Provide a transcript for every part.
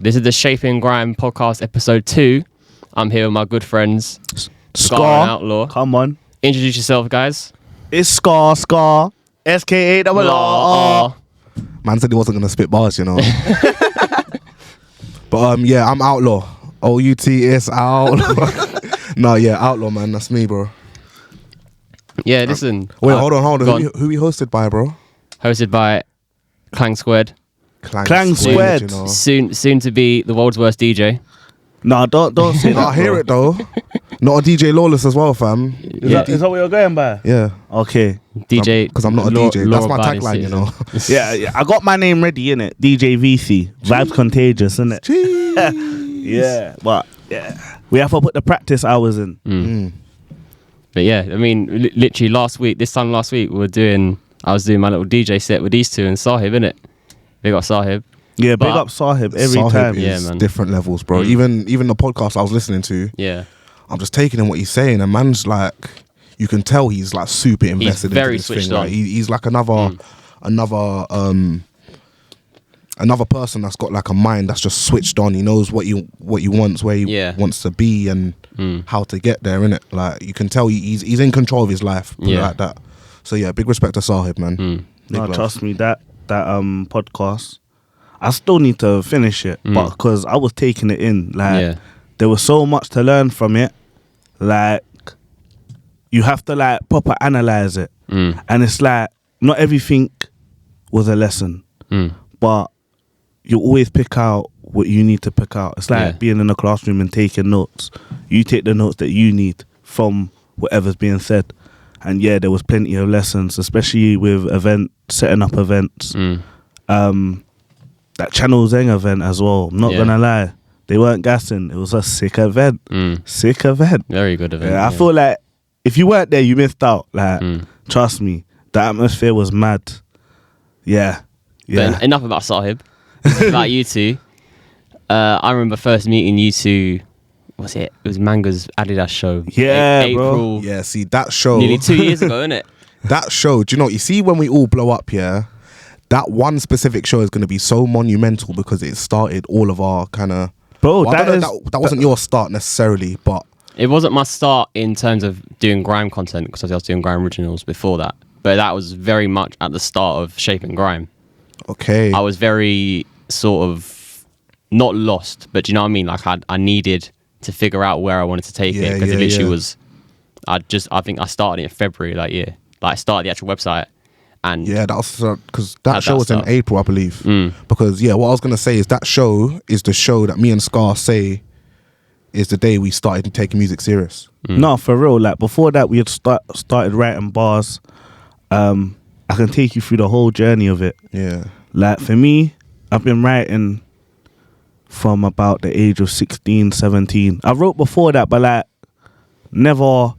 This is the Shapin Grime podcast, episode 2. I'm here with my good friends, Skarr and Outlaw. Come on. Introduce yourself, guys. It's Skarr. SKA. Man said he wasn't going to spit bars, you know. But yeah, I'm Outlaw. O-U-T-S, Outlaw. No, yeah, Outlaw, man. That's me, bro. Yeah, listen. Wait, hold on. Who we hosted by, bro? Hosted by SQREd. Clang Squared. You know. Soon to be the world's worst DJ. No, don't say that. I hear it, though. Not a DJ Lawless as well, fam. Is that what you're going by? Yeah. Okay. DJ. Because I'm not a DJ. That's my tagline, you know. Yeah. I got my name ready, innit? DJ VC. Vibes contagious, innit? Yeah. But, yeah. We have to put the practice hours in. But yeah, I mean, literally this time last week, I was doing my little DJ set with these two and Sahib, innit? Big up Sahib. Yeah, big up Sahib every time. Is man. Different levels, bro. Even the podcast I was listening to. Yeah. I'm just taking in what he's saying, and man's like, you can tell he's like super invested. He's very into this switched thing. on. Like, he's like another person that's got like a mind that's just switched on. He knows what he wants, where he wants to be, and how to get there. Innit? Like you can tell he's in control of his life. Put it like that. So yeah, big respect to Sahib, man. No, trust me, that podcast, I still need to finish it, but because I was taking it in, like there was so much to learn from it. Like you have to like proper analyze it, and it's like not everything was a lesson, but you always pick out what you need to pick out. It's like being in a classroom and taking notes. You take the notes that you need from whatever's being said. And yeah, there was plenty of lessons, especially with setting up events. That Channel Zeng event as well. I'm not gonna lie, they weren't gassing. It was a sick event. Sick event. Very good event. Yeah, I feel like if you weren't there, you missed out. Like, trust me, the atmosphere was mad. Yeah. But enough about Sahib. This is about you two. I remember first meeting you two. Was it? It was Manga's Adidas show. Yeah, April. Bro. Yeah, see that show. Nearly 2 years ago, innit? That show. Do you know? You see, when we all blow up, that one specific show is going to be so monumental because it started all of our kind of. Bro, that wasn't your start necessarily, but it wasn't my start in terms of doing grime content because I was doing grime originals before that. But that was very much at the start of Shapin Grime. Okay. I was very sort of not lost, but do you know what I mean? Like I needed to figure out where I wanted to take it because it literally was. I think I started it in February that year. Like I started the actual website, and that was because that show was in April, I believe. Because what I was gonna say is that show is the show that me and Skarr say is the day we started taking music serious. No, for real. Like before that, we had started writing bars. I can take you through the whole journey of it. Yeah. Like for me, I've been writing from about the age of 16, 17. I wrote before that, but like never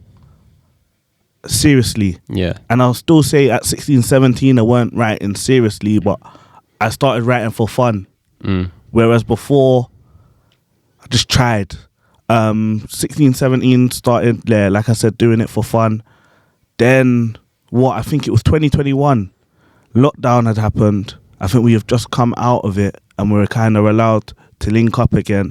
seriously. Yeah. And I'll still say at 16, 17, I weren't writing seriously, but I started writing for fun. Whereas before, I just tried. 16, 17 started, like I said, doing it for fun. Then, I think it was 2021. Lockdown had happened. I think we have just come out of it and we were kind of allowed to link up again.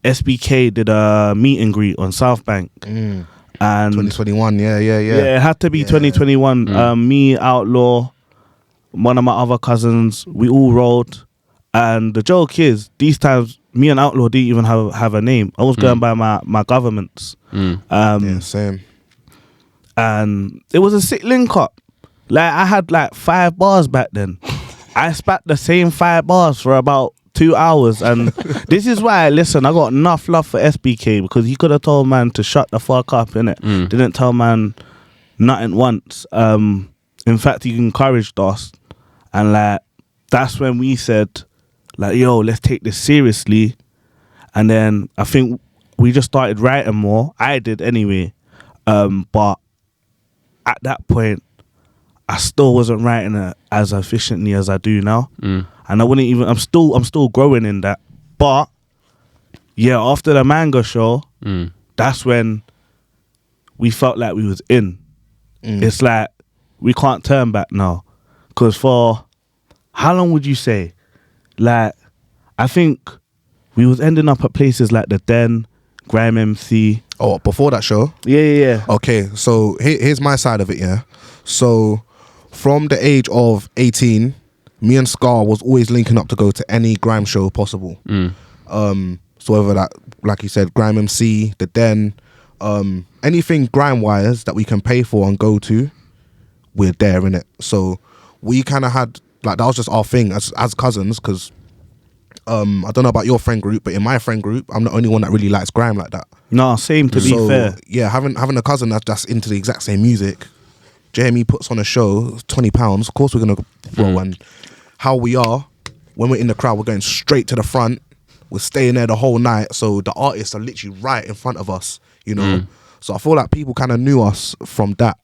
SBK did a meet and greet on South Bank. And 2021, yeah. Yeah, it had to be 2021. Me, Outlaw, one of my other cousins, we all rolled. And the joke is, these times, me and Outlaw didn't even have a name. I was going by my governments. Same. And it was a sick link up. Like I had like 5 bars back then. I spat the same 5 bars for about 2 hours, and this is why, listen, I got enough love for SBK because he could have told man to shut the fuck up, innit? Didn't tell man nothing once. In fact, he encouraged us, and like that's when we said, like, yo, let's take this seriously. And then I think we just started writing more. I did anyway, but at that point, I still wasn't writing it as efficiently as I do now. And I wouldn't even, I'm still growing in that. But yeah, after the Manga show, that's when we felt like we was in. It's like, we can't turn back now. Because for, how long would you say? Like, I think we was ending up at places like the Den, Grime MC. Oh, before that show? Yeah. Okay, so here's my side of it, yeah. So from the age of 18, me and Skarr was always linking up to go to any grime show possible. So whether that, like you said, Grime MC, the Den, anything grime-wise that we can pay for and go to, we're there, innit? So we kind of had, like, that was just our thing as cousins, because I don't know about your friend group, but in my friend group, I'm the only one that really likes grime like that. Nah, same, to be fair. Yeah, having a cousin that's into the exact same music, JME puts on a show, £20, of course we're going to throw. And how we are, when we're in the crowd, we're going straight to the front. We're staying there the whole night, so the artists are literally right in front of us, you know. So I feel like people kind of knew us from that.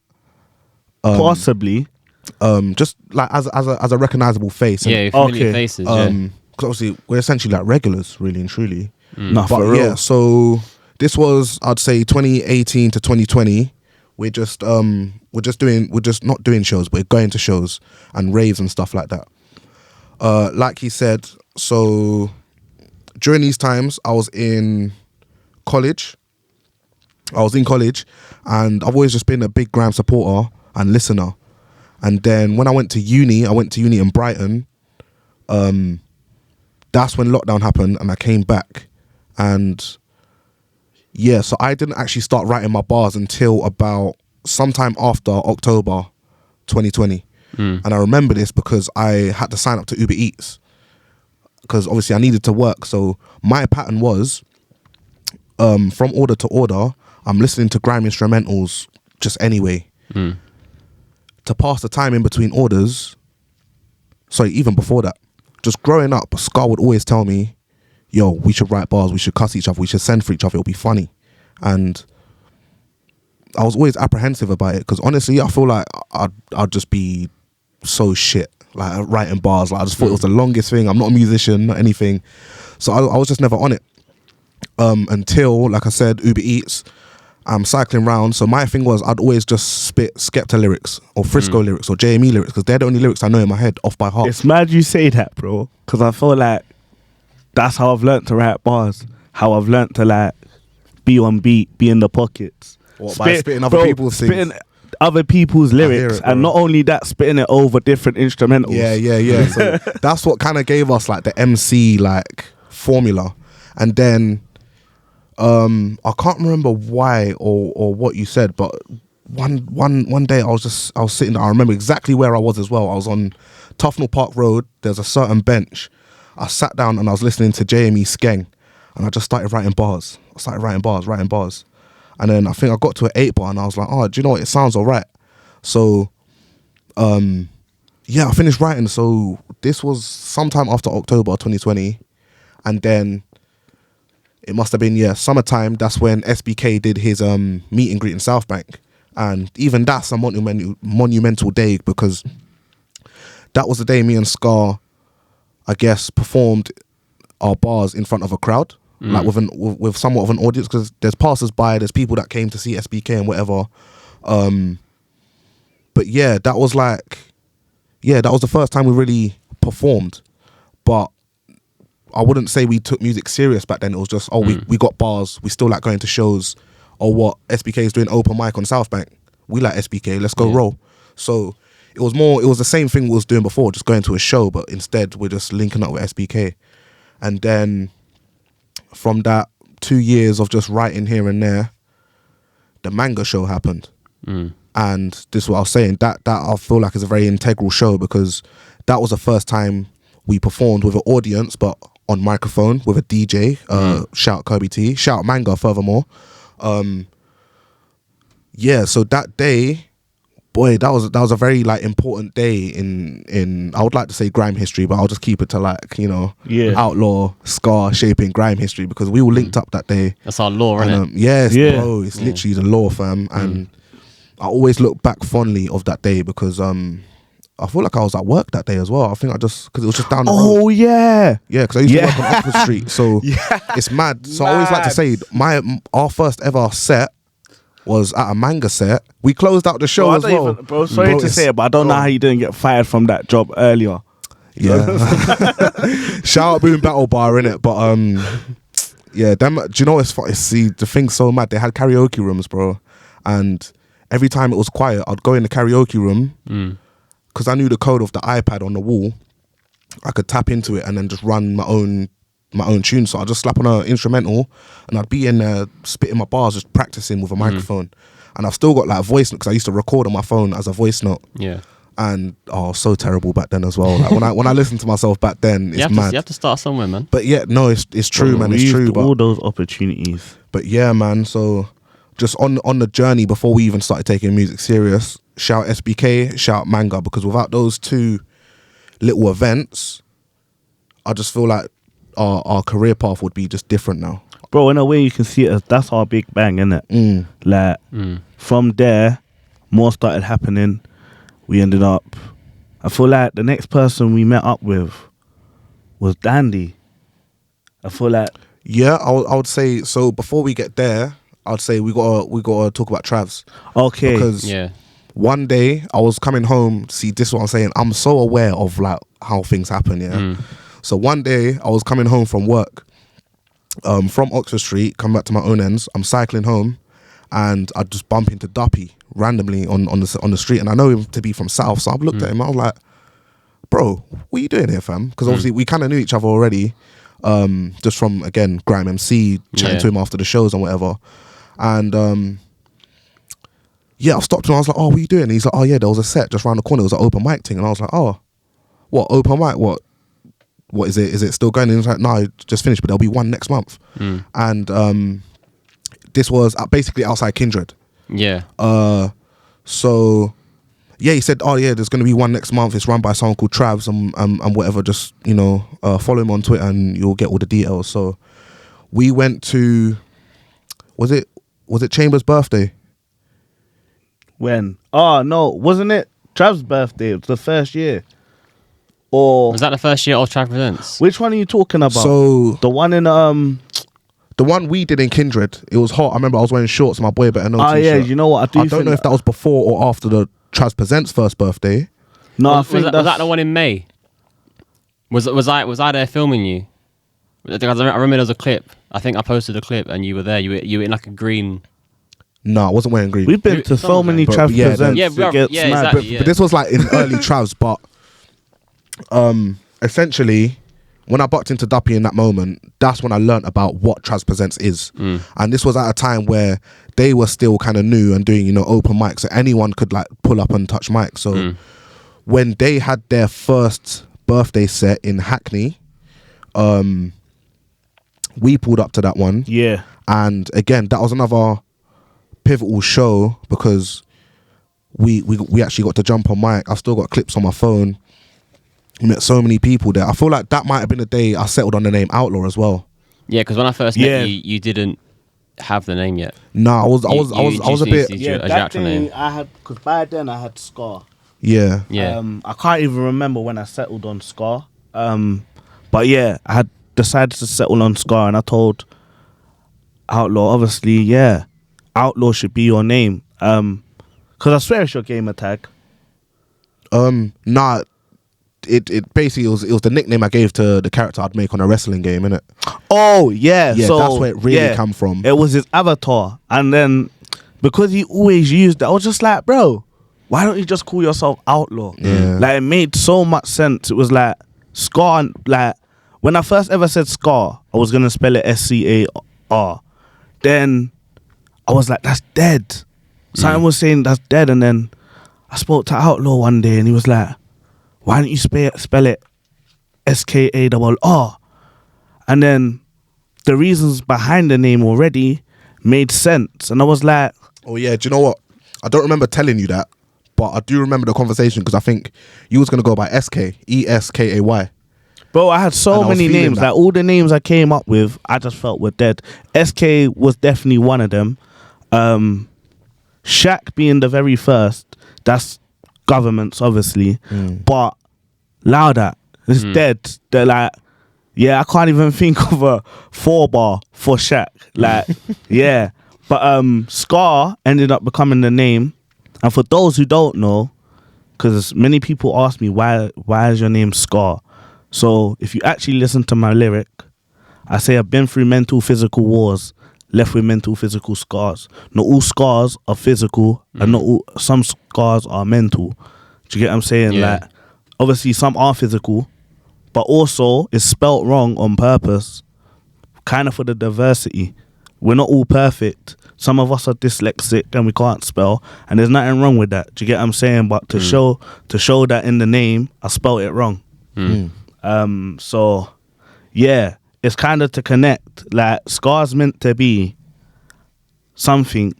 Possibly. Just like as a recognizable face. Yeah, familiar faces. Because obviously we're essentially like regulars, really and truly. Nah, but for real. yeah, so this was, I'd say, 2018 to 2020. We're just not doing shows, we're going to shows and raves and stuff like that. Like he said, so during these times, I was in college, and I've always just been a big grime supporter and listener. And then when I went to uni in Brighton. That's when lockdown happened, and I came back. And yeah, so I didn't actually start writing my bars until about sometime after October 2020. And I remember this because I had to sign up to Uber Eats, because obviously I needed to work. So my pattern was, from order to order, I'm listening to grime instrumentals just anyway. To pass the time in between orders, sorry, even before that, just growing up, Skarr would always tell me, yo, we should write bars, we should cuss each other, we should send for each other, it'll be funny. And I was always apprehensive about it, because honestly, I feel like I'd just be so shit, like writing bars. Like I just thought it was the longest thing. I'm not a musician, not anything. So I was just never on it. Until, like I said, Uber Eats, I'm cycling round. So my thing was, I'd always just spit Skepta lyrics or Frisco lyrics or JME lyrics, because they're the only lyrics I know in my head off by heart. It's mad you say that, bro, because I feel like that's how I've learnt to write bars. How I've learnt to like be on beat, be in the pockets. What, by spitting other people's things? Spitting other people's lyrics, and not only that, spitting it over different instrumentals. Yeah. So that's what kind of gave us like the MC like formula. And then I can't remember why or what you said, but one day I was sitting there. I remember exactly where I was as well. I was on Tufnell Park Road. There's a certain bench. I sat down and I was listening to JME Skeng, and I just started writing bars. Writing bars. And then I think I got to an 8 bar, and I was like, oh, do you know what? It sounds all right. So, yeah, I finished writing. So this was sometime after October 2020. And then it must have been, summertime. That's when SBK did his meet and greet in South Bank. And even that's a monumental day, because that was the day me and Skarr, I guess, performed our bars in front of a crowd. Like with somewhat of an audience, because there's passers-by, there's people that came to see SBK and whatever. But yeah, that was the first time we really performed. But I wouldn't say we took music serious back then. It was just, we got bars, we still like going to shows, or what, SBK is doing open mic on South Bank. We like SBK, let's go roll. So it was the same thing we was doing before, just going to a show, but instead we're just linking up with SBK. And then from that 2 years of just writing here and there, the manga show happened. And this is what I was saying, that I feel like is a very integral show, because that was the first time we performed with an audience, but on microphone with a DJ. Shout Kirby T, shout Manga furthermore. Yeah, so that day, boy, that was a very like important day in I would like to say grime history, but I'll just keep it to like, you know, Outlaw, Skarr, Shapin Grime history, because we all linked up that day. That's our law, isn't it? Yes, bro, it's literally the law, fam. And I always look back fondly of that day, because I feel like I was at work that day as well. I think because it was just down the road. Oh yeah, because I used to work on Oxford Street, so it's mad. So I always like to say our first ever set was at a manga set. We closed out the show as well. Sorry to say it, but I don't know how you didn't get fired from that job earlier. Yeah. Shout out Boom Battle Bar, innit? But yeah, them. Do you know what's funny? See, the thing's so mad. They had karaoke rooms, bro, and every time it was quiet, I'd go in the karaoke room because I knew the code of the iPad on the wall. I could tap into it and then just run my own tune. So I'd just slap on an instrumental and I'd be in there spitting my bars, just practicing with a microphone. And I've still got like a voice note because I used to record on my phone as a voice note. Yeah. And so terrible back then as well. Like when I listen to myself back then, it's mad. You have to start somewhere, man. But yeah, no, it's true, man. It's true. All those opportunities. But yeah, man. So just on the journey before we even started taking music serious, shout SBK, shout Manga, because without those two little events, I just feel like our career path would be just different now. Bro, in a way you can see it as that's our big bang, innit? Like from there, more started happening. We ended up, I feel like the next person we met up with was Dandy. I feel like, yeah, I would say, so before we get there, I'd say we gotta talk about Travs. Okay. Because one day I was coming home, see, this is what I'm saying, I'm so aware of like how things happen, yeah. So one day I was coming home from work, from Oxford Street, come back to my own ends, I'm cycling home and I just bump into Duppy randomly on the street, and I know him to be from South, so I've looked at him, I was like, bro, what are you doing here, fam? Because obviously we kind of knew each other already, just from, again, Grime MC, chatting to him after the shows and whatever. And yeah, I stopped him, I was like, oh, what are you doing? And he's like, oh yeah, there was a set just around the corner, it was an open mic thing. And I was like, oh, what, open mic? What is it? Is it still going? And he was like, no, just finished, but there'll be one next month. And this was basically outside Kindred. Yeah. So yeah, he said, oh yeah, there's going to be one next month. It's run by someone called Travs and whatever. Just, you know, follow him on Twitter and you'll get all the details. So we went to, was it Chambers' birthday? when? Oh, no, wasn't it Trav's birthday? It was the first year. Or was that the first year of Trav Presents? which one are you talking about? So the one in the one we did in Kindred, it was hot. I remember I was wearing shorts and my boy better know t-shirt. Yeah, you know what? I don't know if that was before or after the Travs Presents first birthday. No, was that the one in May? Was I there filming you? I remember there was a clip. I think I posted a clip and you were there. You were in like a green. No, I wasn't wearing green. We've been to so many Travs Presents. Exactly, but this was like in early Travs. But essentially, when I bucked into Duppy in that moment, that's when I learnt about what Travs Presents is. And this was at a time where they were still kind of new and doing, you know, open mics, so anyone could like pull up and touch mics. So when they had their first birthday set in Hackney, we pulled up to that one. Yeah. And again, that was another pivotal show because we actually got to jump on mic. I've still got clips on my phone. We met so many people there. I feel like that might have been the day I settled on the name Outlaw as well. Yeah, because when I first met you, you didn't have the name yet. No, I was a bit. Yeah, that thing I had, because by then I had Skarr. Yeah. I can't even remember when I settled on Skarr. But yeah, I had decided to settle on Skarr, and I told Outlaw, obviously, yeah, Outlaw should be your name. Because I swear it's your gamer tag. Nah. It basically it was the nickname I gave to the character I'd make on a wrestling game, innit? Oh yeah, yeah, so that's where it really come from. It was his avatar, and then because he always used it, I was just like, bro, why don't you just call yourself Outlaw? Yeah. Like it made so much sense. It was like Skarr, like when I first ever said Skarr, I was gonna spell it SCAR. Then I was like, that's dead. Someone was saying that's dead, and then I spoke to Outlaw one day, and he was like, why don't you spell it SKARR? And then the reasons behind the name already made sense. And I was like, oh yeah, do you know what? I don't remember telling you that, but I do remember the conversation because I think you was going to go by ESKAY. Bro, I had so many names. Like all the names I came up with, I just felt were dead. SK was definitely one of them. Shaq being the very first, that's governments obviously, but Louder is dead. They're like, yeah, I can't even think of a 4-bar for Shaq. Like, yeah. But Skarr ended up becoming the name. And for those who don't know, because many people ask me why is your name Skarr. So if you actually listen to my lyric, I say I've been through mental, physical wars, left with mental, physical scars. Not all scars are physical, and not all, some scars are mental. Do you get what I'm saying? Yeah. Like, obviously some are physical, but also it's spelt wrong on purpose, kind of for the diversity. We're not all perfect. Some of us are dyslexic and we can't spell, and there's nothing wrong with that. Do you get what I'm saying? But to show that in the name, I spelled it wrong. So yeah, it's kind of to connect. Like, Skarr's meant to be something.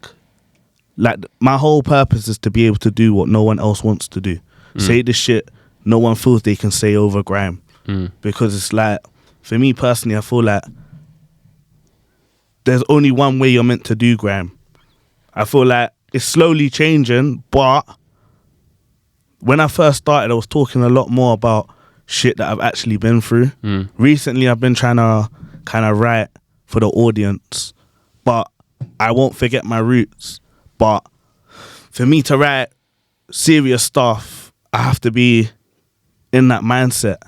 Like, my whole purpose is to be able to do what no one else wants to do. Say the shit no one feels they can say over grime. Because it's like, for me personally, I feel like there's only one way you're meant to do grime. I feel like it's slowly changing, but when I first started, I was talking a lot more about shit that I've actually been through. Recently, I've been trying to kind of write for the audience, but I won't forget my roots. But for me to write serious stuff, I have to be in that mindset.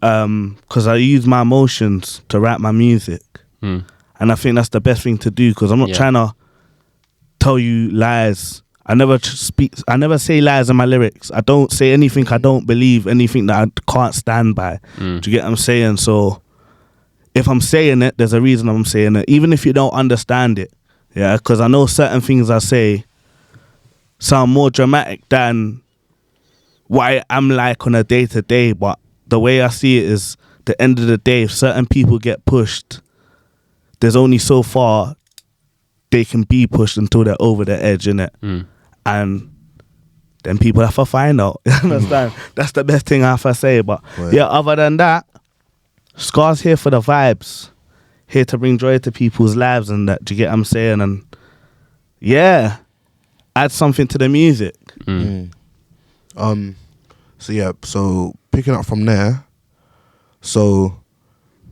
Because I use my emotions to write my music. And I think that's the best thing to do, because I'm not trying to tell you lies. I never say lies in my lyrics. I don't say anything I don't believe, anything that I can't stand by. Do you get what I'm saying? So if I'm saying it, there's a reason I'm saying it, even if you don't understand it. Yeah, because I know certain things I say sound more dramatic than what I'm like on a day-to-day, but the way I see it is, the end of the day, if certain people get pushed, there's only so far they can be pushed until they're over the edge, innit? And then people have to find out. You understand? That's the best thing I have to say. But yeah, other than that, Skarr's here for the vibes. Here to bring joy to people's lives and that. Do you get what I'm saying? And yeah, add something to the music. So yeah, so picking up from there, so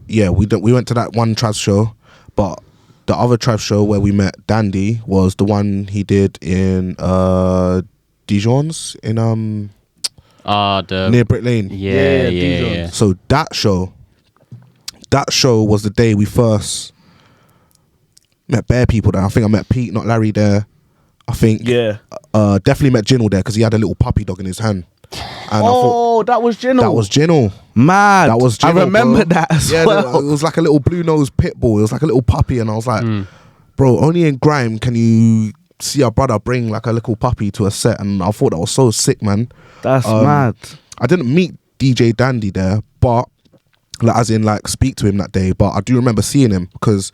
yeah, we went to that one Trav show, but the other Trav show where we met Dandy was the one he did in Dijon's in near Brick Lane. Yeah. So that show was the day we first met bare people there. I think I met Pete, not Larry, there. I think definitely met Jinnel there because he had a little puppy dog in his hand. And that was Jinnel. That was Jinnel. Mad. That was Jinnel, I remember that as well. It was like a little blue-nosed pit bull. It was like a little puppy, and I was like, bro, only in grime can you see a brother bring like a little puppy to a set, and I thought that was so sick, man. That's mad. I didn't meet DJ Dandy there, but like, as in like speak to him that day, but I do remember seeing him because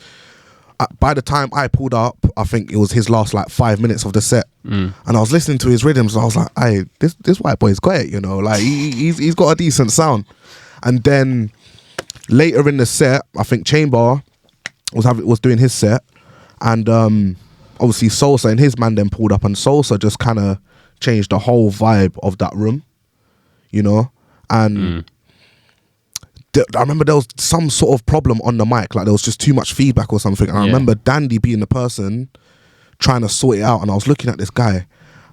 by the time I pulled up, I think it was his last like 5 minutes of the set, and I was listening to his rhythms, and I was like, "Hey, this white boy's got it, you know, like he's got a decent sound." And then later in the set, I think Chamber was doing his set, and obviously Sosa and his man then pulled up, and Sosa just kind of changed the whole vibe of that room, you know, and. I remember there was some sort of problem on the mic, like there was just too much feedback or something. And I remember Dandy being the person trying to sort it out, and I was looking at this guy,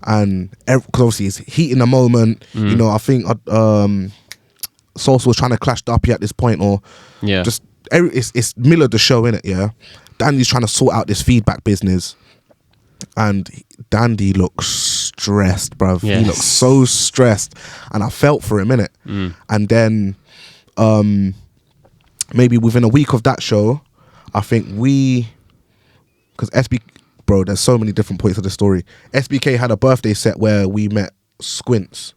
and because obviously it's heat in the moment, you know. I think Sauce was trying to clash the uppy at this point, or just it's middle of the show, innit? Yeah, Dandy's trying to sort out this feedback business, and Dandy looks stressed, bruv. He looks so stressed, and I felt for him, innit? And then. Maybe within a week of that show, I think because bro, there's so many different points of the story. SBK had a birthday set where we met Squints,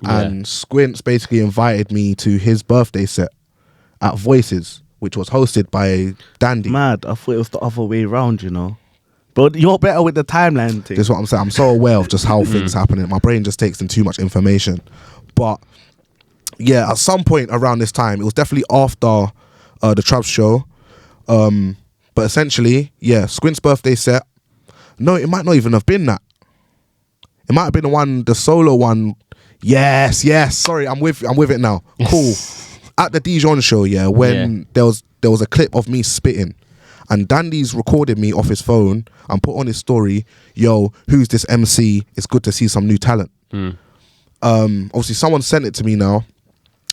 and Squints basically invited me to his birthday set at Voices, which was hosted by Dandy. Mad, I thought it was the other way around, you know. But you're better with the timeline thing. This is what I'm saying. I'm so aware of just how things happening. My brain just takes in too much information, but. Yeah, at some point around this time, it was definitely after the Trav show. But essentially, Squint's birthday set. No, it might not even have been that. It might have been the solo one. Yes. Sorry, I'm with it now. Cool. At the Dijon show, when there was a clip of me spitting, and Dandy's recorded me off his phone and put on his story, "Yo, who's this MC? It's good to see some new talent." Obviously someone sent it to me now,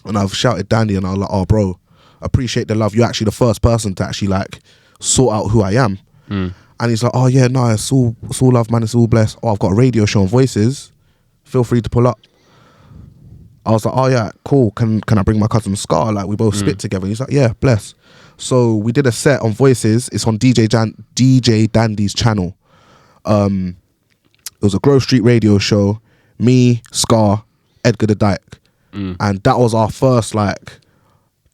and I've shouted Dandy, and I was like, oh bro, appreciate the love. You're actually the first person to actually like sort out who I am. And he's like, oh yeah, no, it's all love, man, it's all blessed. Oh, I've got a radio show on Voices, feel free to pull up. I was like, oh yeah, cool, can I bring my cousin Skarr? Like, we both spit together. And he's like, yeah, bless. So we did a set on Voices. It's on DJ Dandy's channel. It was a Grove Street radio show, me, Skarr, Edgar the Dyke. And that was our first, Was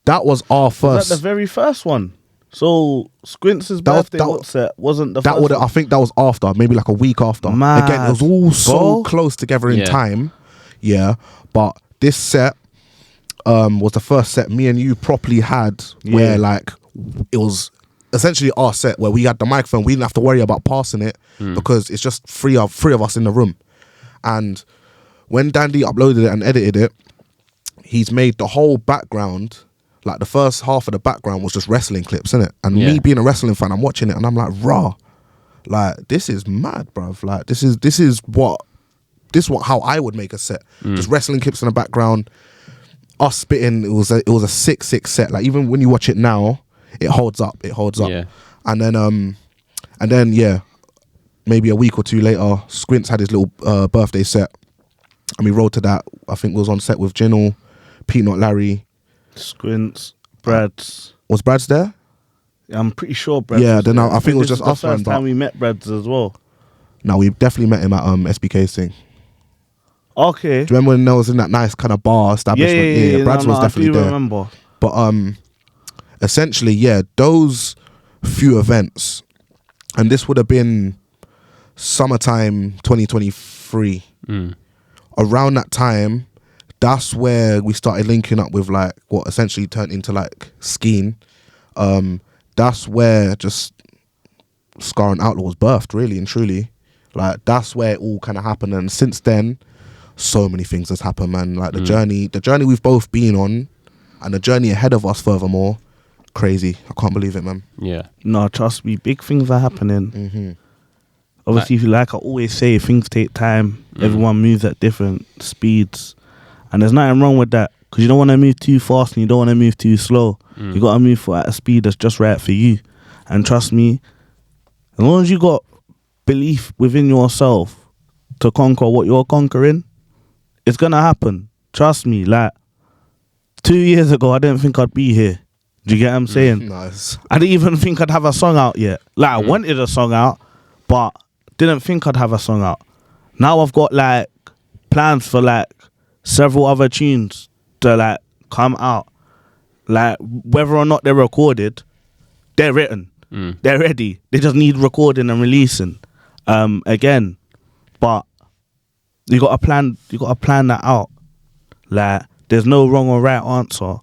that the very first one? So Squints' birthday set wasn't the first one? I think that was after, maybe like a week after. Mad. Again, it was all so close together in time. Yeah. But this set was the first set me and you properly had where it was essentially our set where we had the microphone. We didn't have to worry about passing it because it's just three of us in the room. And when Dandy uploaded it and edited it, he's made the whole background, like the first half of the background was just wrestling clips, innit? And me being a wrestling fan, I'm watching it and I'm like, rah, like this is mad, bruv. Like this is how I would make a set. Just wrestling clips in the background, us spitting. It was a 6-6 set. Like even when you watch it now, it holds up. Yeah. And then maybe a week or two later, Squints had his little birthday set, and we rode to that. I think we was on set with Jinnel, Peanut Larry, Squints, Brad's. Was Brad's there? I'm pretty sure Brad's. Yeah, then I think it was just us. The first time we met Brad's as well. No, we definitely met him at SBK's thing. Okay. Do you remember when I was in that nice kind of bar establishment? Yeah. Brad's was definitely there. Remember. But essentially, those few events, and this would have been summertime 2023. Around that time, that's where we started linking up with like what essentially turned into like Skeen. That's where just Skarr and Outlaw was birthed, really and truly. Like that's where it all kind of happened, and since then, so many things has happened, man. Like the journey we've both been on, and the journey ahead of us, furthermore, crazy. I can't believe it, man. Yeah. No, trust me, big things are happening. Obviously, like I always say, things take time. Everyone moves at different speeds, and there's nothing wrong with that, because you don't want to move too fast and you don't want to move too slow. You got to move at a speed that's just right for you. And trust me, as long as you got belief within yourself to conquer what you're conquering, it's gonna happen. Trust me. Like 2 years ago, I didn't think I'd be here. Do you get what I'm saying? Nice. I didn't even think I'd have a song out yet. Like I wanted a song out, but didn't think I'd have a song out. Now I've got like plans for like several other tunes to like come out. Like whether or not they're recorded, they're written. They're ready. They just need recording and releasing. Again, but you got to plan that out. Like there's no wrong or right answer.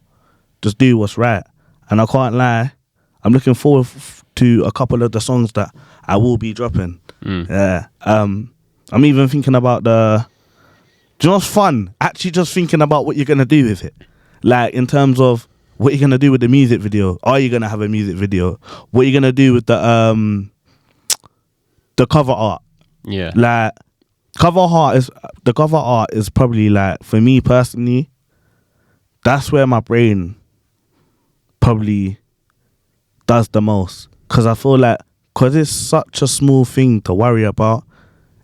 Just do what's right. And I can't lie, I'm looking forward to a couple of the songs that I will be dropping. Yeah. I'm even thinking about do you know what's fun? Actually just thinking about what you're going to do with it. Like in terms of what you're going to do with the music video. Are you going to have a music video? What you're going to do with the cover art? Yeah. Like the cover art is probably like, for me personally, that's where my brain probably does the most. Because I feel like, because it's such a small thing to worry about,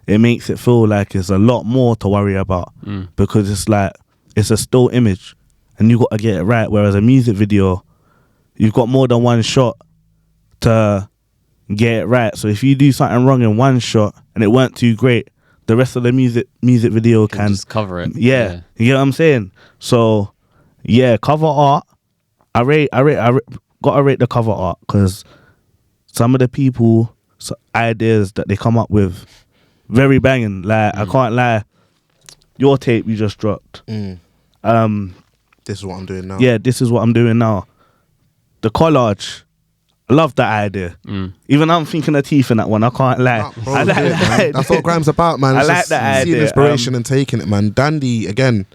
it makes it feel like it's a lot more to worry about. Because it's like, it's a still image and you got to get it right. Whereas a music video, you've got more than one shot to get it right. So if you do something wrong in one shot and it weren't too great, the rest of the music video can just cover it. Yeah. You get what I'm saying? So yeah, cover art, I gotta rate the cover art, because some of the people ideas that they come up with, very banging. Like I can't lie, your tape you just dropped. This is what I'm doing now. Yeah, this is what I'm doing now. The collage, I love that idea. Even I'm thinking of teeth in that one. I can't lie. Bro, I like that idea. That's what Grime's about, man. I like that idea. Seeing inspiration and taking it, man. Dandy, again,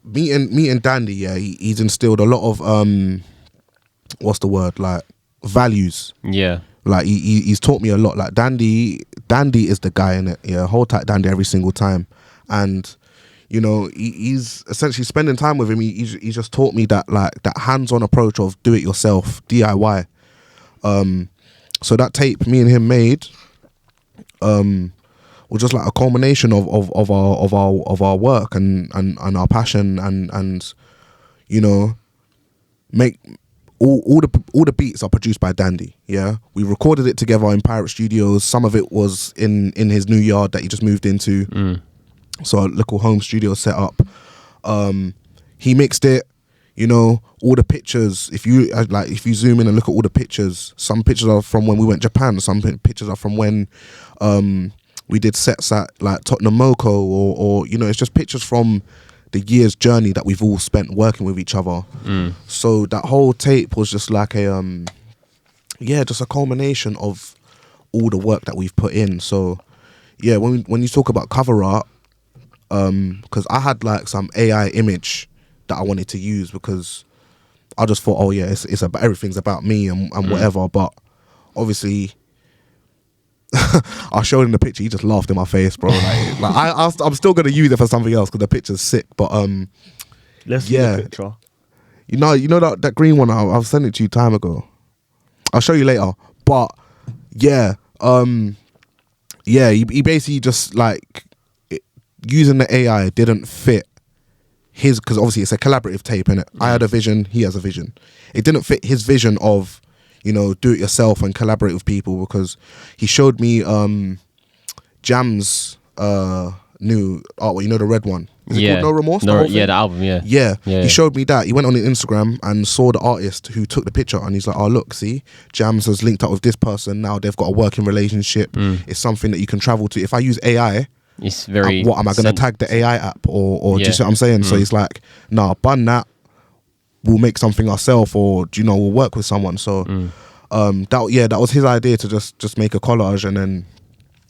meeting Dandy, yeah, he's instilled a lot of what's the word, like values. Yeah. Like he's taught me a lot. Like Dandy is the guy in it. Yeah, hold tight Dandy every single time. And you know, he's essentially spending time with him. He's just taught me that like that hands-on approach of do it yourself, DIY. So that tape me and him made was just like a culmination of our work and our passion and you know, make all the beats are produced by Dandy. Yeah, we recorded it together in Pirate Studios. Some of it was in his new yard that he just moved into. So a little home studio set up. He mixed it. You know, all the pictures, if you zoom in and look at all the pictures, some pictures are from when we went Japan, some pictures are from when we did sets at like Tottenham Moko, or you know, it's just pictures from the year's journey that we've all spent working with each other. So that whole tape was just like a just a culmination of all the work that we've put in. So yeah, when you talk about cover art, because I had like some AI image that I wanted to use, because I just thought, oh yeah, it's about, everything's about me and whatever. But obviously, I showed him the picture. He just laughed in my face, bro. I'm still gonna use it for something else because the picture's sick. But let's see the picture. You know that green one. I've sent it to you time ago. I'll show you later. But yeah, he basically just like using the AI didn't fit his, because obviously it's a collaborative tape, innit? I had a vision, he has a vision. It didn't fit his vision of, you know, do it yourself and collaborate with people, because he showed me Jam's new artwork, you know, the red one. Is it called No Remorse? The album, yeah. He showed me that. He went on Instagram and saw the artist who took the picture, and he's like, oh look, see, Jams has linked up with this person, now they've got a working relationship. It's something that you can travel to. If I use AI, it's very what am I going to tag the AI app or do you see what I'm saying? So he's like, nah, bun that, we'll make something ourselves, or you know, we'll work with someone. So that was his idea, to just make a collage, and then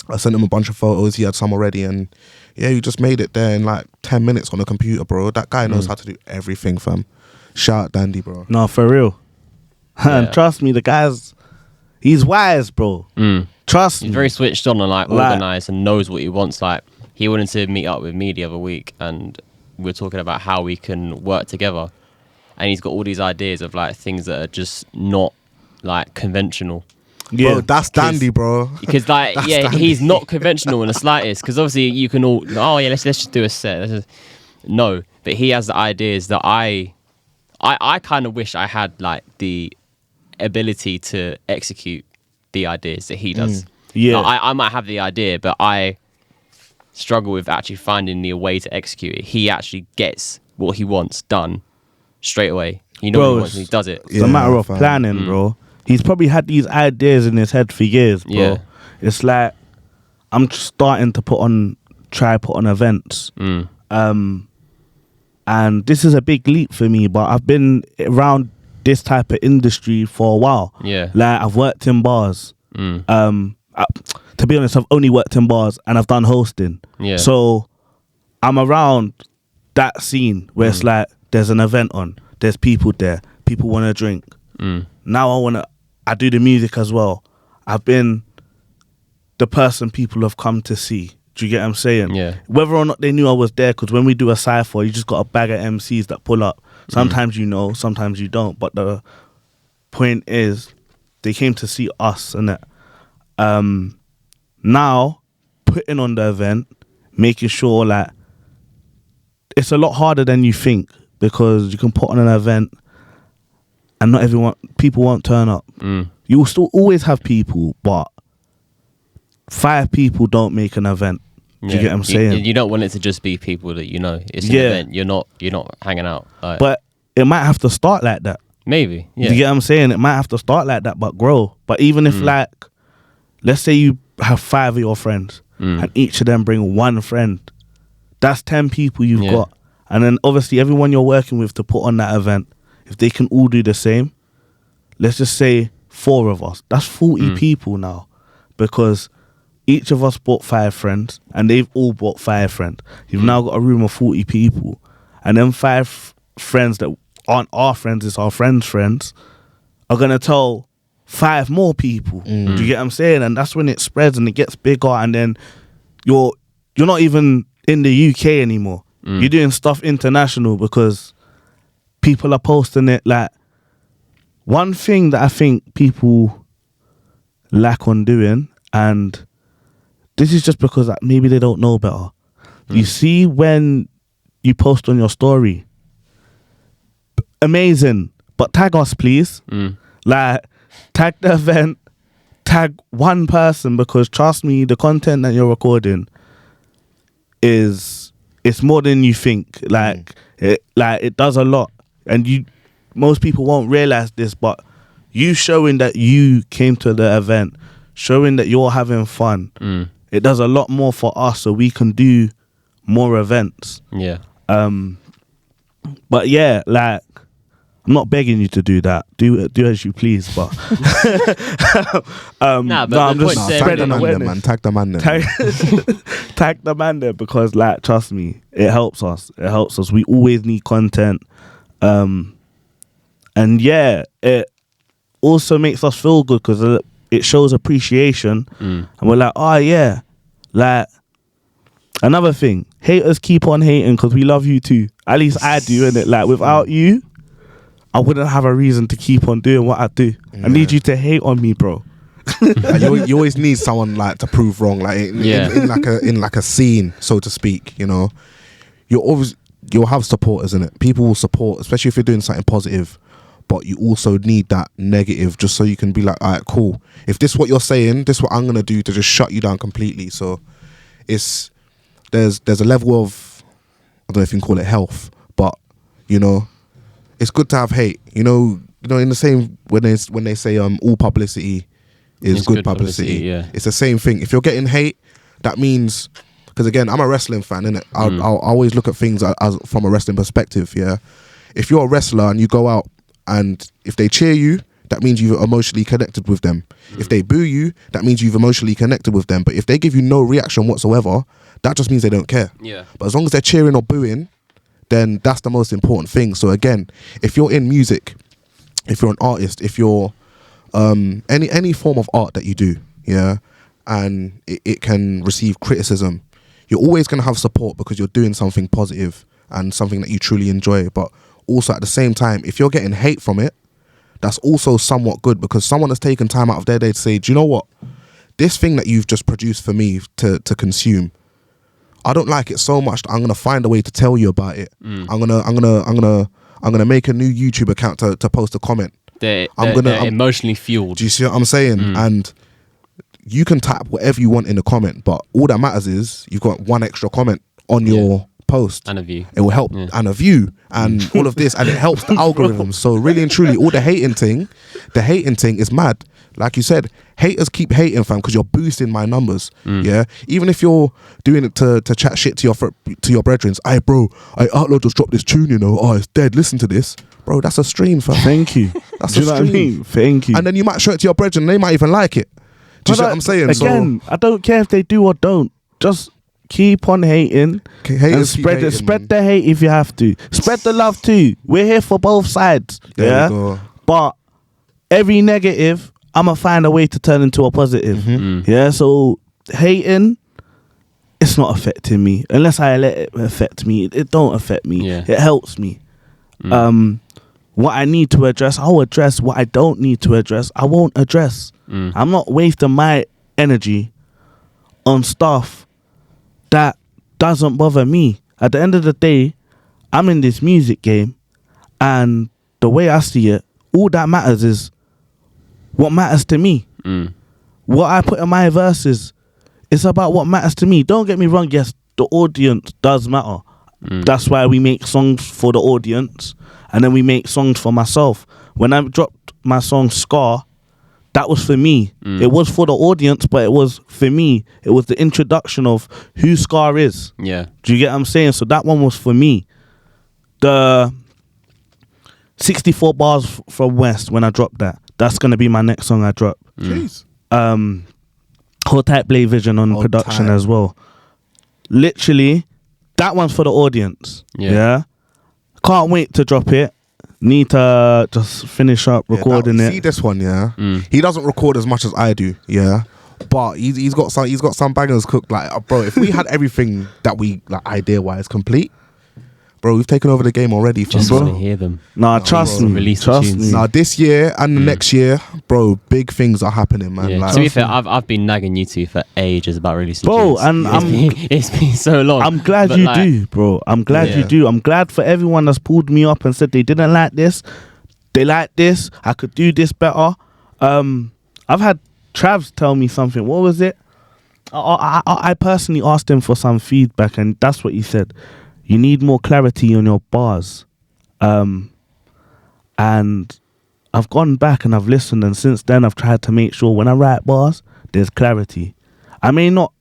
I sent him a bunch of photos. He had some already, and yeah, he just made it there in like 10 minutes on a computer, bro. That guy knows how to do everything, fam. Shout out Dandy, bro. No, for real. And trust me, the guy's, he's wise, bro. Trust me. He's very switched on and like organised and knows what he wants. Like, he wanted to meet up with me the other week, and we were talking about how we can work together. And he's got all these ideas of like things that are just not like conventional. Yeah, bro, that's Dandy, bro. Because like, Dandy. He's not conventional in the slightest. Because obviously you can all, oh yeah, let's just do a set. No, but he has the ideas that I kind of wish I had like the ability to execute the ideas that he does. Yeah, like, I might have the idea, but I struggle with actually finding the way to execute it. He actually gets what he wants done straight away. He knows what he wants and he does it. It's a matter of planning, bro. He's probably had these ideas in his head for years, bro. Yeah. It's like, I'm starting to try put on events. And this is a big leap for me, but I've been around this type of industry for a while. Yeah. Like, I've worked in bars. To be honest, I've only worked in bars and I've done hosting. Yeah. So I'm around that scene where it's like, there's an event on, there's people there, people want to drink. Now I do the music as well. I've been the person people have come to see. Do you get what I'm saying? Yeah. Whether or not they knew I was there, because when we do a cypher, you just got a bag of MCs that pull up. Sometimes you know, sometimes you don't. But the point is, they came to see us, innit? Now, putting on the event, making sure like, it's a lot harder than you think, because you can put on an event and not people won't turn up. You will still always have people, but 5 people don't make an event. Do you get what I'm saying? You don't want it to just be people that you know. It's an event. You're not hanging out. Like, but it might have to start like that. Maybe. Yeah. Do you get what I'm saying? It might have to start like that, but grow. But even if like, let's say you have 5 of your friends and each of them bring 1 friend, that's 10 people you've got. And then obviously everyone you're working with to put on that event, if they can all do the same, let's just say 4 of us, that's 40 people now, because each of us brought 5 friends and they've all brought 5 friends. You've now got a room of 40 people, and then 5 friends that aren't our friends, it's our friends' friends, are going to tell 5 more people. Do you get what I'm saying? And that's when it spreads and it gets bigger, and then you're not even in the UK anymore. You're doing stuff international because people are posting it. Like, one thing that I think people lack on doing, and this is just because maybe they don't know better. You see, when you post on your story, amazing, but tag us, please. Like, tag the event, tag one person, because trust me, the content that you're recording it's more than you think. Like, it does a lot, and most people won't realize this, but you showing that you came to the event, showing that you're having fun, it does a lot more for us, so we can do more events. Yeah. But yeah, like, I'm not begging you to do that. Do as you please, but I'm just spreading awareness. Tag the man, tag the man there, because, like, trust me, it helps us. It helps us. We always need content, and yeah, it also makes us feel good because it shows appreciation, and we're like, oh yeah, like, another thing, haters keep on hating because we love you too. At least I do, innit? Like, without you, I wouldn't have a reason to keep on doing what I do. I need you to hate on me, bro. You always need someone, like, to prove wrong, like in like a scene, so to speak. You know, you'll have supporters, innit? People will support, especially if you're doing something positive. But you also need that negative, just so you can be like, all right, cool. If this is what you're saying, this is what I'm gonna do to just shut you down completely. So there's a level of, I don't know if you can call it health, but, you know, it's good to have hate. You know, in the same, when they say all publicity is good publicity. Yeah. It's the same thing. If you're getting hate, that means, because again, I'm a wrestling fan, innit? I'll always look at things as from a wrestling perspective. Yeah, if you're a wrestler and you go out, and if they cheer you, that means you've emotionally connected with them. If they boo you, that means you've emotionally connected with them. But if they give you no reaction whatsoever, that just means they don't care. Yeah. But as long as they're cheering or booing, then that's the most important thing. So again, if you're in music, if you're an artist, if you're any form of art that you do, yeah, and it can receive criticism, you're always going to have support because you're doing something positive and something that you truly enjoy. But also at the same time, if you're getting hate from it, that's also somewhat good, because someone has taken time out of their day to say, do you know what, this thing that you've just produced for me to consume, I don't like it so much that I'm gonna find a way to tell you about it. I'm gonna make a new YouTube account to post a comment. They're emotionally fueled. Do you see what I'm saying? And you can type whatever you want in the comment, but all that matters is you've got one extra comment on your post and a view. It will help, and a view, and all of this, and it helps the algorithm. So really and truly, all the hating thing is mad. Like you said, haters keep hating, fam, because you're boosting my numbers. Yeah, even if you're doing it to chat shit to your brethren. Hey bro, Outlaw just dropped this tune, you know, oh it's dead, listen to this, bro, that's a stream, fam. Thank you. That's Do a you know stream. what I mean? Thank you. And then you might show it to your brethren, they might even like it. Do you see what I'm saying? Again, I don't care if they do or don't, just keep on hating and spread the hate if you have to. Spread the love too. We're here for both sides. There we go. But every negative, I'ma find a way to turn into a positive. Yeah, so hating, it's not affecting me unless I let it affect me. It don't affect me. Yeah. It helps me. What I need to address, I'll address. What I don't need to address, I won't address. I'm not wasting my energy on stuff that doesn't bother me. At the end of the day, I'm in this music game, and the way I see it, all that matters is what matters to me. What I put in my verses, it's about what matters to me. Don't get me wrong, yes, the audience does matter. That's why we make songs for the audience, and then we make songs for myself. When I dropped my song Skarr, that was for me. It was for the audience, but it was for me. It was the introduction of who Skarr is. Yeah. Do you get what I'm saying? So that one was for me. The 64 bars from West, when I dropped that, that's going to be my next song I drop. Jeez. Hold Tight Blade Vision on production as well. Literally, that one's for the audience. Yeah. Can't wait to drop it. Need to just finish up recording See this one, he doesn't record as much as I do, but he's got some bangers cooked. Like, bro, if we had everything that we like idea wise complete, bro, we've taken over the game already. Just want to hear them. Nah, trust me. Nah, this year and the next year, bro, big things are happening, man. Yeah. Like, to be fair, I've been nagging you two for ages about releasing bro, tunes. and it's been so long. I'm glad you do, bro. I'm glad you do. I'm glad for everyone that's pulled me up and said they didn't like this. They like this. I could do this better. I've had Travs tell me something. What was it? I personally asked him for some feedback, and that's what he said. You need more clarity on your bars. And I've gone back and I've listened, and since then I've tried to make sure when I write bars, there's clarity. I may not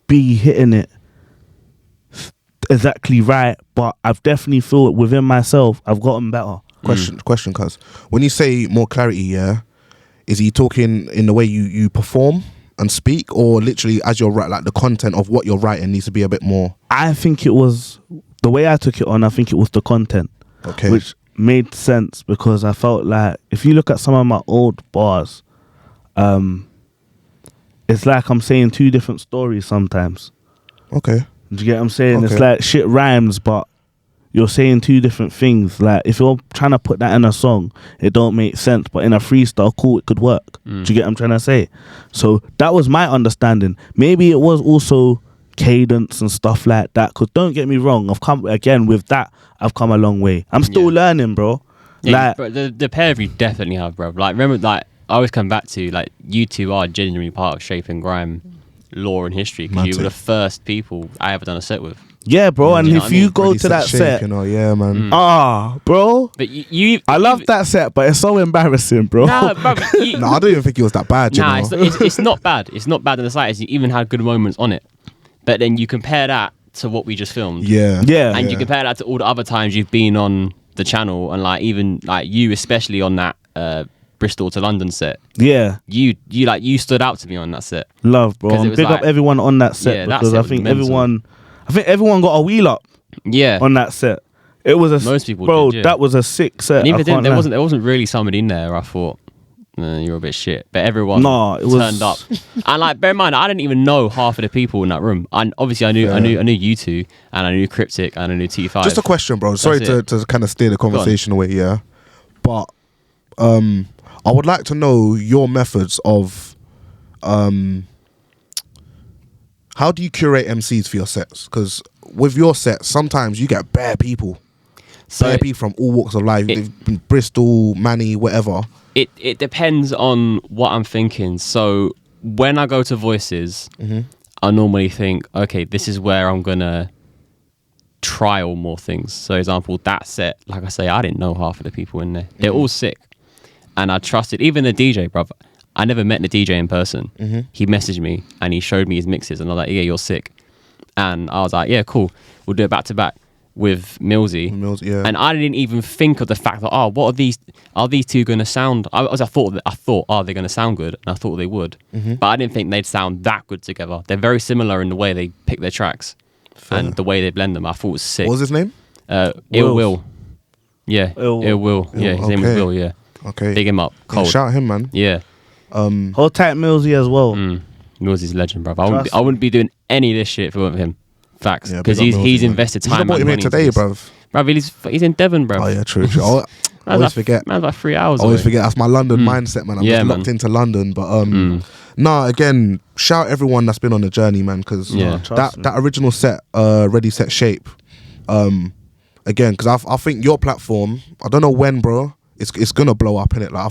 be hitting it exactly right, but I've definitely feel it within myself. I've gotten better. Question, cuz when you say more clarity, is he talking in the way you perform and speak, or literally as you're like the content of what you're writing needs to be a bit more? I think it was the way I took it on. I think it was the content, which made sense because I felt like if you look at some of my old bars, it's like I'm saying two different stories sometimes. Okay. Do you get what I'm saying? It's like shit rhymes, but you're saying two different things. Like if you're trying to put that in a song, it don't make sense. But in a freestyle, cool, it could work. Do you get what I'm trying to say? So that was my understanding. Maybe it was also cadence and stuff like that. Cause don't get me wrong, I've come again with that. I've come a long way. I'm still learning, bro. Yeah, like the pair of you definitely have, bro. Like remember, like I always come back to like you two are genuinely part of Shapin Grime lore and history because you were the first people I ever done a set with. Yeah, bro, and if you go to that set, yeah, man. Bro. But you I love that set, but it's so embarrassing, bro. Nah, bro, no, I don't even think it was that bad. Nah, it's not bad. It's not bad in the slightest. You even had good moments on it, but then you compare that to what we just filmed. Yeah. And you compare that to all the other times you've been on the channel, and like even like you, especially on that Bristol to London set. Yeah. You stood out to me on that set. Love, bro. And big up everyone on that set because I think everyone got a wheel up. Yeah. On that set. It was most people bro, did, yeah. That was a sick set. And even then, there wasn't really somebody in there. I thought you're a bit shit, but everyone turned up. And like, bear in mind, I didn't even know half of the people in that room. And obviously, I knew you two, and I knew Cryptic, and I knew T5. Just a question, bro. Sorry to kind of steer the conversation away, yeah. But I would like to know your methods of how do you curate MCs for your sets? Because with your sets, sometimes you get bare people. Bare people from all walks of life. They've been Bristol, Manny, whatever. It depends on what I'm thinking. So when I go to voices, I normally think, okay, this is where I'm going to trial more things. So, for example, that set, like I say, I didn't know half of the people in there. They're all sick. And I trusted, even the DJ, bruv. I never met the DJ in person. He messaged me and he showed me his mixes and I was like, yeah, you're sick. And I was like, yeah, cool. We'll do it back to back with Millsy. Yeah. And I didn't even think of the fact that, what are these two going to sound? I thought, they're going to sound good. And I thought they would. But I didn't think they'd sound that good together. They're very similar in the way they pick their tracks and the way they blend them. I thought it was sick. What was his name? Ill Will. Yeah. Ill Will. Yeah, his name was Will, yeah. Okay. Big him up. Cold. Yeah, shout him, man. Yeah. Hold tight Millsy as well. Millsy's a legend, bro. I wouldn't be doing any of this shit if it weren't for him. Facts. Because he's invested time and money. He's not today, bruv. Bruv, he's in Devon, bruv. Oh, yeah, true. I always forget. Man's like 3 hours I always forget. That's my London mindset, man. I'm just locked into London. But again, shout everyone that's been on the journey, man. Because that original set, Ready Set Shape, again, because I think your platform, I don't know when, bro. It's gonna blow up in it. Like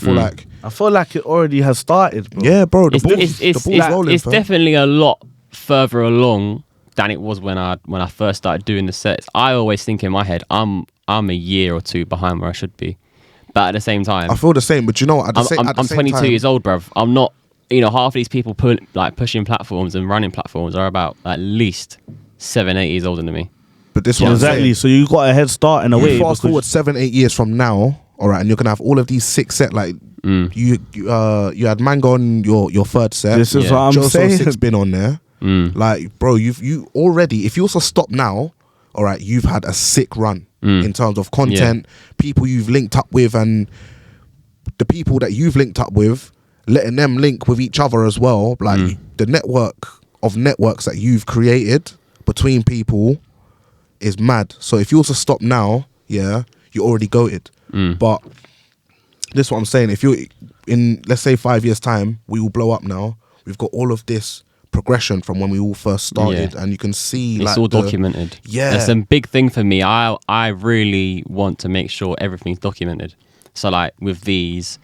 I feel like it already has started, bro. Yeah, bro. The ball's rolling. It's definitely a lot further along than it was when I first started doing the sets. I always think in my head, I'm a year or two behind where I should be, but at the same time, I feel the same. But you know, I'm 22 years old, bruv. I'm not. Half of these people pushing platforms and running platforms are about at least 7-8 years older than me. But this one exactly. So you got a head start in a way. Fast forward 7-8 years from now. All right, and you're gonna have all of these 6 set. Like you had Mango on your third set. This is what I'm saying. 6 been on there. Like, bro, you already. If you also stop now, all right, you've had a sick run. in terms of content, people you've linked up with, and the people that you've linked up with, letting them link with each other as well. Like the network of networks that you've created between people is mad. So if you also stop now, you're already goated. But this is what I'm saying. If you're in, let's say 5 years time, we will blow up now. We've got all of this progression from when we all first started, and you can see it's all documented. That's a big thing for me. I really want to make sure everything's documented. So like with these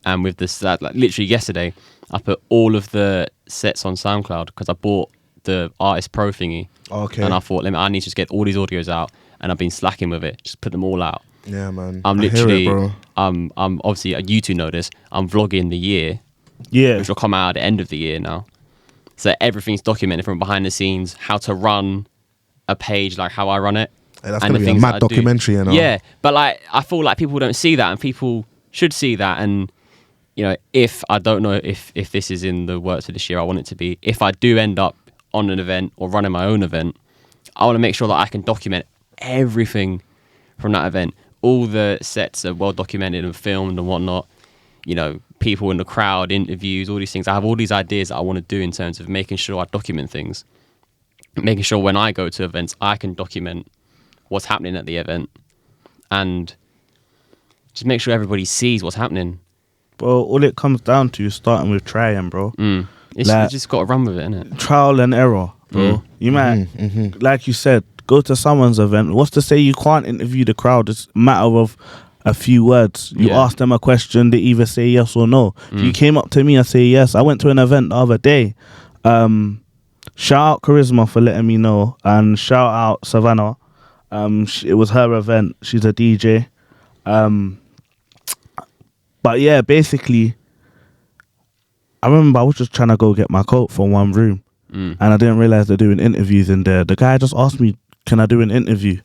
and with this, like literally yesterday, I put all of the sets on SoundCloud because I bought the Artist Pro thingy. Okay. And I thought, I need to just get all these audios out, and I've been slacking with it. Just put them all out. Yeah, man. I'm literally, I hear it, bro. I'm obviously, you two know this, I'm vlogging the year. Yeah. Which will come out at the end of the year now. So everything's documented from behind the scenes, how to run a page, like how I run it. Hey, that's going to be a mad documentary, you know? Yeah, but like I feel like people don't see that, and people should see that. And, you know, if I don't know if this is in the works for this year, I want it to be. If I do end up on an event or running my own event, I want to make sure that I can document everything from that event. All the sets are well documented and filmed and whatnot. You know, people in the crowd, interviews, all these things. I have all these ideas that I want to do in terms of making sure I document things. Making sure when I go to events, I can document what's happening at the event. And just make sure everybody sees what's happening. Bro, all it comes down to is starting with trying, bro. It's you just got to run with it, innit? Trial and error, bro. You might, like you said, go to someone's event. What's to say you can't interview the crowd? It's a matter of a few words. You ask them a question, they either say yes or no. If you came up to me and say yes, I went to an event the other day. Shout out Charisma for letting me know, and shout out Savannah. It was her event. She's a DJ. But yeah, basically, I remember I was just trying to go get my coat from one room, and I didn't realize they're doing interviews in there. The guy just asked me, "Can I do an interview?"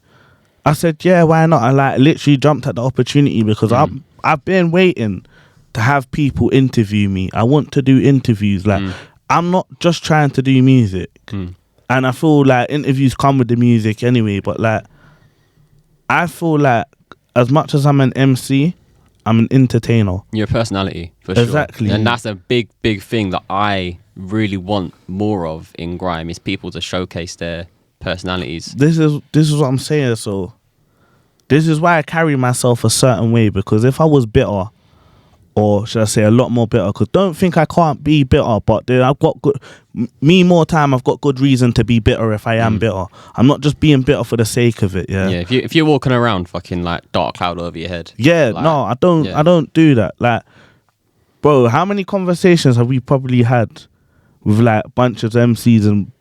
I said, "Yeah, why not?" I like literally jumped at the opportunity because I've been waiting to have people interview me. I want to do interviews. Like I'm not just trying to do music, and I feel like interviews come with the music anyway. But like, I feel like as much as I'm an MC, I'm an entertainer. You're a personality, for sure. Exactly. And that's a big, big thing that I really want more of in grime, is people to showcase their personalities. This is what I'm saying. So this is why I carry myself a certain way, because if I was bitter, or should I say a lot more bitter, because don't think I can't be bitter, but then I've got I've got good reason to be bitter if I am bitter. I'm not just being bitter for the sake of it. Yeah. If you're walking around fucking like dark cloud over your head. Yeah. Like, no, I don't. I don't do that. Like, bro, how many conversations have we probably had with like bunches of MCs and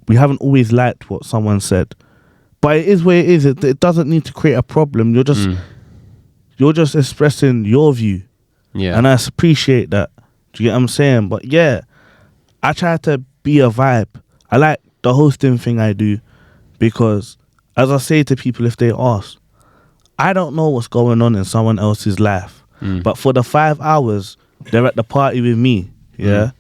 we haven't always liked what someone said, but it is what it is. It doesn't need to create a problem. You're just expressing your view. Yeah. And I appreciate that. Do you get what I'm saying? But yeah, I try to be a vibe. I like the hosting thing I do because, as I say to people if they ask, I don't know what's going on in someone else's life. But for the 5 hours, they're at the party with me. Yeah.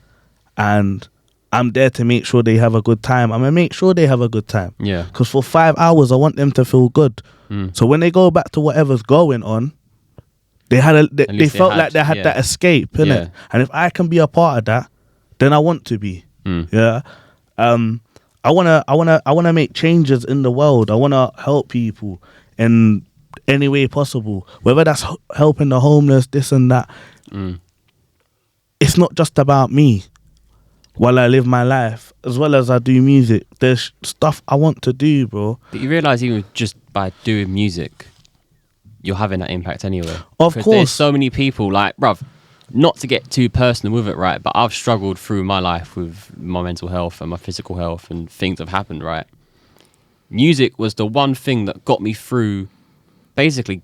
And I'm there to make sure they have a good time. I'm going to make sure they have a good time. Yeah. Because for 5 hours, I want them to feel good. So when they go back to whatever's going on, they felt like they had that escape, innit? And if I can be a part of that, then I want to be. Yeah. I wanna make changes in the world. I wanna help people in any way possible. Whether that's helping the homeless, this and that. It's not just about me. While I live my life, as well as I do music, there's stuff I want to do, bro. But you realise even just by doing music, you're having that impact anyway. Of course. There's so many people, like, bruv, not to get too personal with it, right? But I've struggled through my life with my mental health and my physical health and things have happened, right? Music was the one thing that got me through basically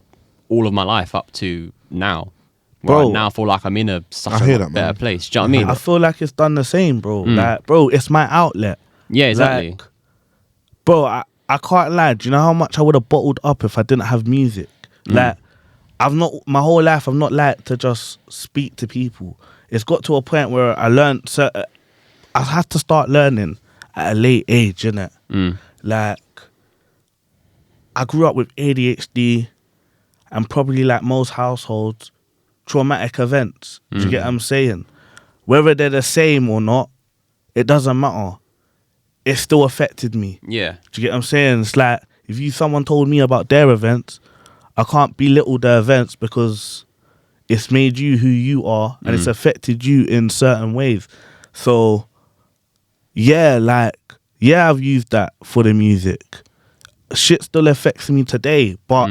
all of my life up to now. Bro, I now feel like I'm in such a better place. Do you know what I mean? I feel like it's done the same, bro. Like, bro, it's my outlet. Yeah, exactly. Like, bro, I can't lie. Do you know how much I would have bottled up if I didn't have music? Like, my whole life, I've not liked to just speak to people. It's got to a point where I had to start learning at a late age, innit? Like, I grew up with ADHD and probably like most households, traumatic events. Do you get what I'm saying? Whether they're the same or not, it doesn't matter. It still affected me. Yeah. Do you get what I'm saying? It's like, if someone told me about their events, I can't belittle the events because it's made you who you are and it's affected you in certain ways. So, I've used that for the music. Shit still affects me today, but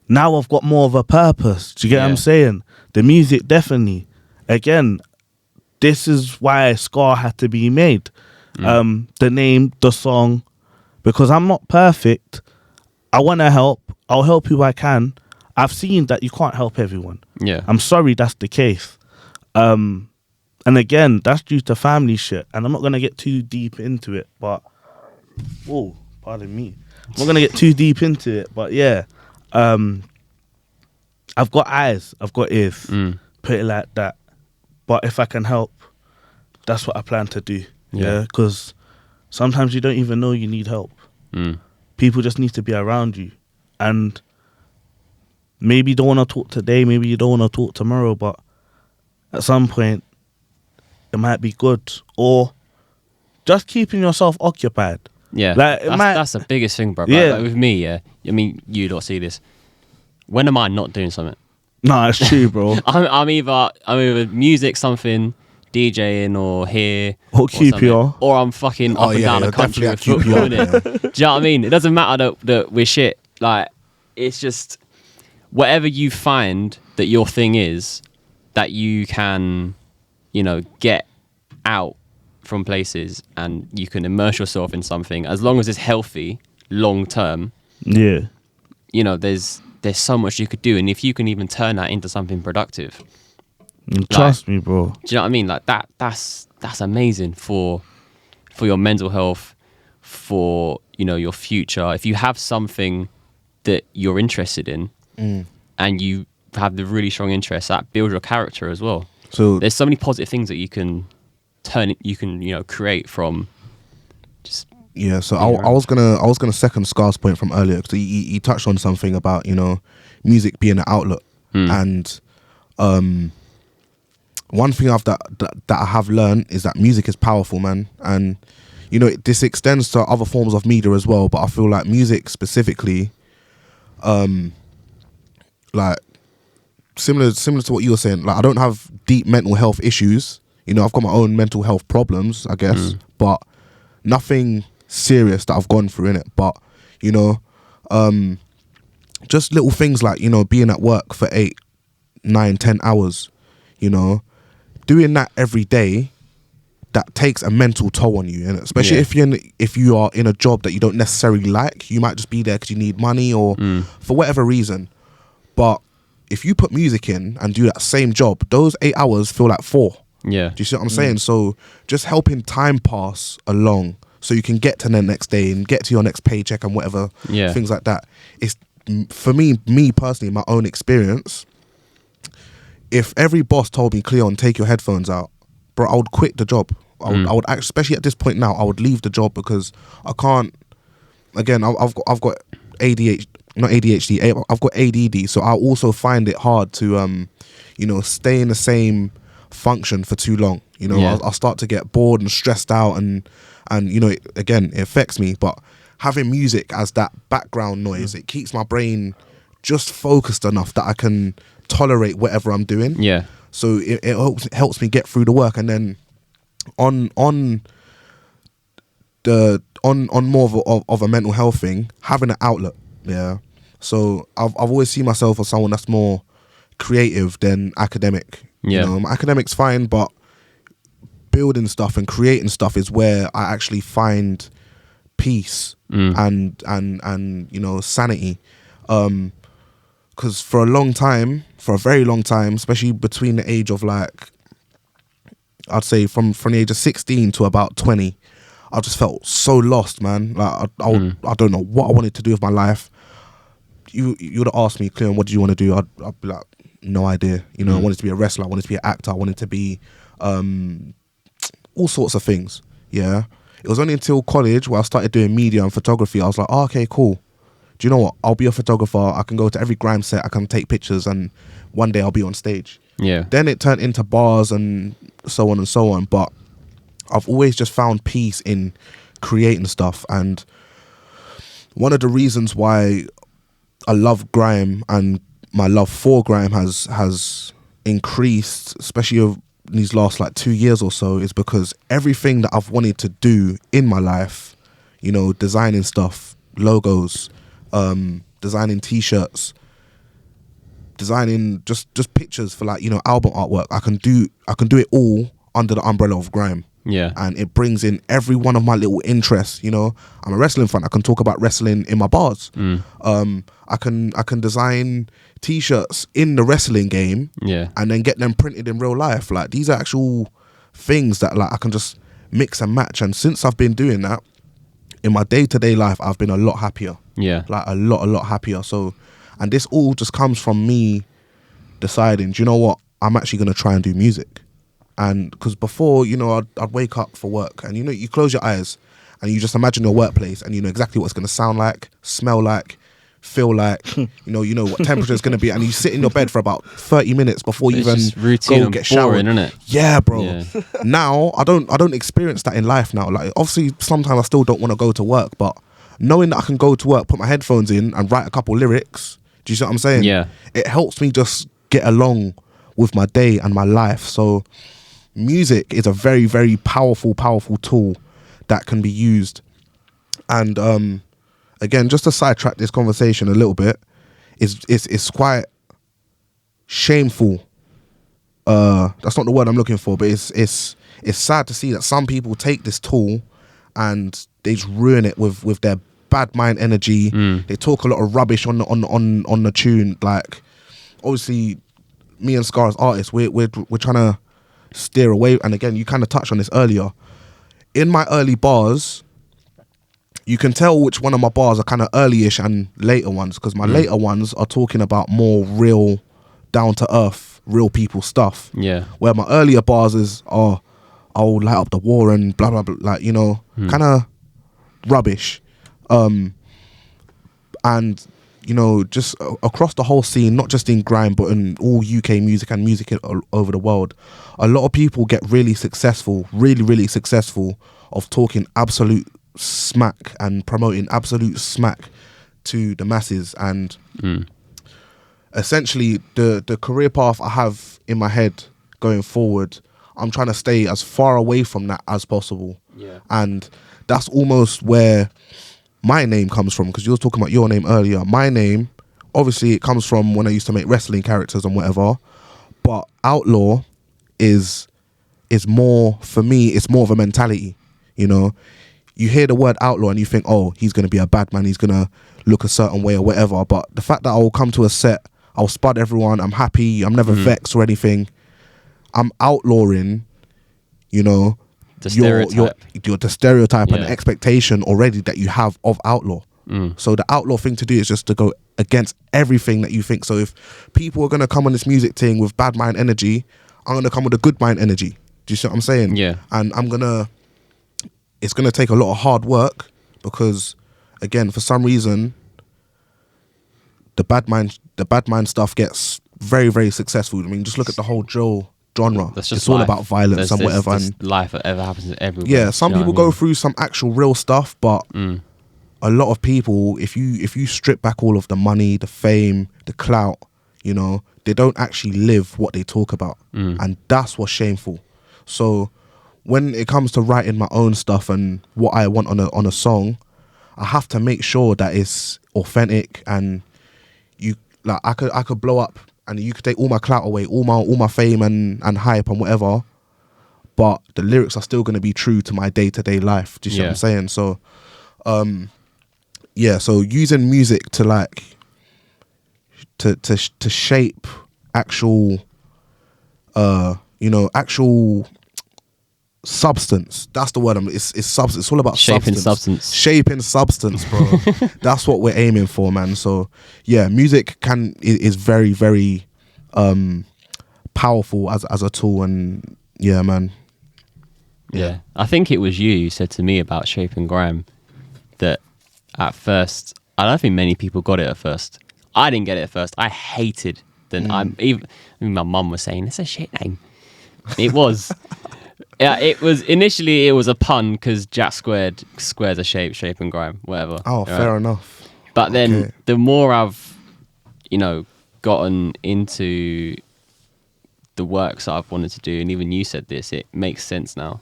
now I've got more of a purpose. Do you get what I'm saying? The music, definitely. Again, this is why Skarr had to be made. The name, the song, because I'm not perfect. I want to help. I'll help who I can. I've seen that you can't help everyone. Yeah. I'm sorry that's the case. And again, that's due to family shit. And I'm not going to get too deep into it, but... Oh, pardon me. I'm not going to get too deep into it, but yeah. I've got eyes. I've got ears. Put it like that. But if I can help, that's what I plan to do. Yeah. Because sometimes you don't even know you need help. People just need to be around you. And maybe you don't want to talk today, maybe you don't want to talk tomorrow, but at some point, it might be good. Or just keeping yourself occupied. Yeah, like, that's the biggest thing, bro. Yeah. Like with me, I mean, you don't see this. When am I not doing something? Nah, it's true, bro. I'm either music, something, DJing, or here, or QPR, or I'm fucking up and down the country with football, innit? Do you know what I mean? It doesn't matter that we're shit. Like, it's just whatever you find that your thing is, that you can, get out from places and you can immerse yourself in something, as long as it's healthy, long term. Yeah. There's so much you could do, and if you can even turn that into something productive. Trust me, bro. Do you know what I mean? Like that's amazing for your mental health, for your future. If you have something that you're interested in, and you have the really strong interest, that builds your character as well. So there's so many positive things that you can create from just. Yeah, so I was gonna second Skarr's point from earlier, because he touched on something about music being an outlet, and one thing that I have learned is that music is powerful, man, and this extends to other forms of media as well. But I feel like music specifically, like similar to what you were saying. Like, I don't have deep mental health issues. I've got my own mental health problems, I guess, but nothing serious that I've gone through in it. But just little things like being at work for 8, 9, 10 hours, doing that every day, that takes a mental toll on you, and especially if you are in a job that you don't necessarily like. You might just be there because you need money or for whatever reason. But if you put music in and do that same job, those 8 hours feel like 4. Yeah. Do you see what I'm saying? So just helping time pass along so you can get to the next day and get to your next paycheck and whatever, things like that. It's, for me personally, my own experience, if every boss told me, Cleon, take your headphones out, bro, I would quit the job. I would actually, especially at this point now, I would leave the job, because I can't. Again, I've got ADHD, not ADHD. I've got ADD, so I also find it hard to stay in the same function for too long. I'll start to get bored and stressed out, and again, it affects me. But having music as that background noise, it keeps my brain just focused enough that I can tolerate whatever I'm doing. Yeah. So it helps me get through the work, and then on more of a mental health thing, having an outlet. Yeah. So I've always seen myself as someone that's more creative than academic. Yeah. My academic's fine, but building stuff and creating stuff is where I actually find peace and sanity. Because for a very long time, especially between the age of I'd say from the age of 16 to about 20, I just felt so lost, man. Like I don't know what I wanted to do with my life. You would have asked me, Cleon, what did you want to do? I'd be like, no idea. I wanted to be a wrestler. I wanted to be an actor. I wanted to be all sorts of things. Yeah. It was only until college where I started doing media and photography. I was like, oh, okay, cool. do you know what? I'll be a photographer. I can go to every grime set. I can take pictures, and one day I'll be on stage. Yeah. Then it turned into bars and so on and so on. But I've always just found peace in creating stuff. And one of the reasons why I love grime and my love for grime has increased, especially in these last like 2 years or so, is because everything that I've wanted to do in my life, you know, designing stuff, logos, designing t-shirts, designing just pictures for like, you know, album artwork, I can do it all under the umbrella of grime. Yeah. And it brings in every one of my little interests. You know, I'm a wrestling fan. I can talk about wrestling in my bars. I can design t-shirts in the wrestling game. Yeah. And then get them printed in real life. Like, these are actual things that like I can just mix and match. And since I've been doing that in my day-to-day life, I've been a lot happier. Yeah. Like a lot happier. So, and this all just comes from me deciding, do you know what? I'm actually going to try and do music. And because before, you know, I'd wake up for work, and, you know, you close your eyes and you just imagine your workplace, and you know exactly what it's going to sound like, smell like, feel like, you know what temperature is going to be, and you sit in your bed for about 30 minutes before you It's even just routine go get and boring, showered. isn't it? Yeah, bro. Yeah. Now I don't experience that in life now. Like, obviously sometimes I still don't want to go to work, but knowing that I can go to work, put my headphones in and write a couple lyrics, do you see what I'm saying? Yeah. It helps me just get along with my day and my life. So music is a very, very powerful tool that can be used. And again, just to sidetrack this conversation a little bit, it's quite shameful. That's not the word I'm looking for, but it's sad to see that some people take this tool and they just ruin it with their bad mind energy. They talk a lot of rubbish on the tune. Like, obviously, me and Skarr as artists, we're trying to steer away. And again, you kind of touched on this earlier. In my early bars, you can tell which one of my bars are kind of early-ish and later ones, because my later ones are talking about more real, down-to-earth, real people stuff. Yeah. Where Where my earlier bars is, I'll light up the war and blah, blah, blah, like, you know, kind of rubbish. And, you know, just across the whole scene, not just in grime, but in all UK music and music all over the world, a lot of people get really successful, really successful, of talking absolute smack and promoting absolute smack to the masses. And essentially the career path I have in my head going forward, I'm trying to stay as far away from that as possible. Yeah. And that's almost where my name comes from, because you were talking about your name earlier. My name, obviously, it comes from when I used to make wrestling characters and whatever, but Outlaw is more, for me, it's more of a mentality. You know, you hear the word outlaw and you think, oh, he's going to be a bad man, he's going to look a certain way or whatever. But the fact that I'll come to a set, I'll spud everyone, I'm happy, I'm never vexed or anything, I'm outlawing, you know, the stereotype. Your the stereotype and Yeah. expectation already that you have of outlaw. So the outlaw thing to do is just to go against everything that you think. So if people are going to come on this music thing with bad mind energy, I'm going to come with a good mind energy. Do you see what I'm saying? Yeah. And it's going to take a lot of hard work, because, again, for some reason, the bad mind stuff gets very, very successful. I mean, just look at the whole drill genre. That's just it's all life. about violence and whatever. That's And life that ever happens everywhere. yeah, some you know people what I go mean? through some actual real stuff, but a lot of people, if you strip back all of the money, the fame, the clout, you know, they don't actually live what they talk about. And that's what's shameful. So when it comes to writing my own stuff and what I want on a song, I have to make sure that it's authentic, and you like I could blow up and you could take all my clout away, all my fame and hype and whatever, but the lyrics are still going to be true to my day-to-day life. Do you see what I'm saying? So yeah, so using music to like to shape actual actual substance. That's the word. It's substance. It's all about Shaping substance. substance. Shaping substance, bro. That's what we're aiming for, man. So yeah, music is very, very powerful as a tool. And yeah, man. Yeah. I think it was you said to me about Shapin Grime that at first I don't think many people got it at first. I didn't get it at first. I hated even my mum was saying, it's a shit name. It was. Yeah, it was initially a pun because Jack squares a Shapin Grime, whatever. Oh, fair enough. But then the more I've, gotten into the works that I've wanted to do, and even you said this, it makes sense now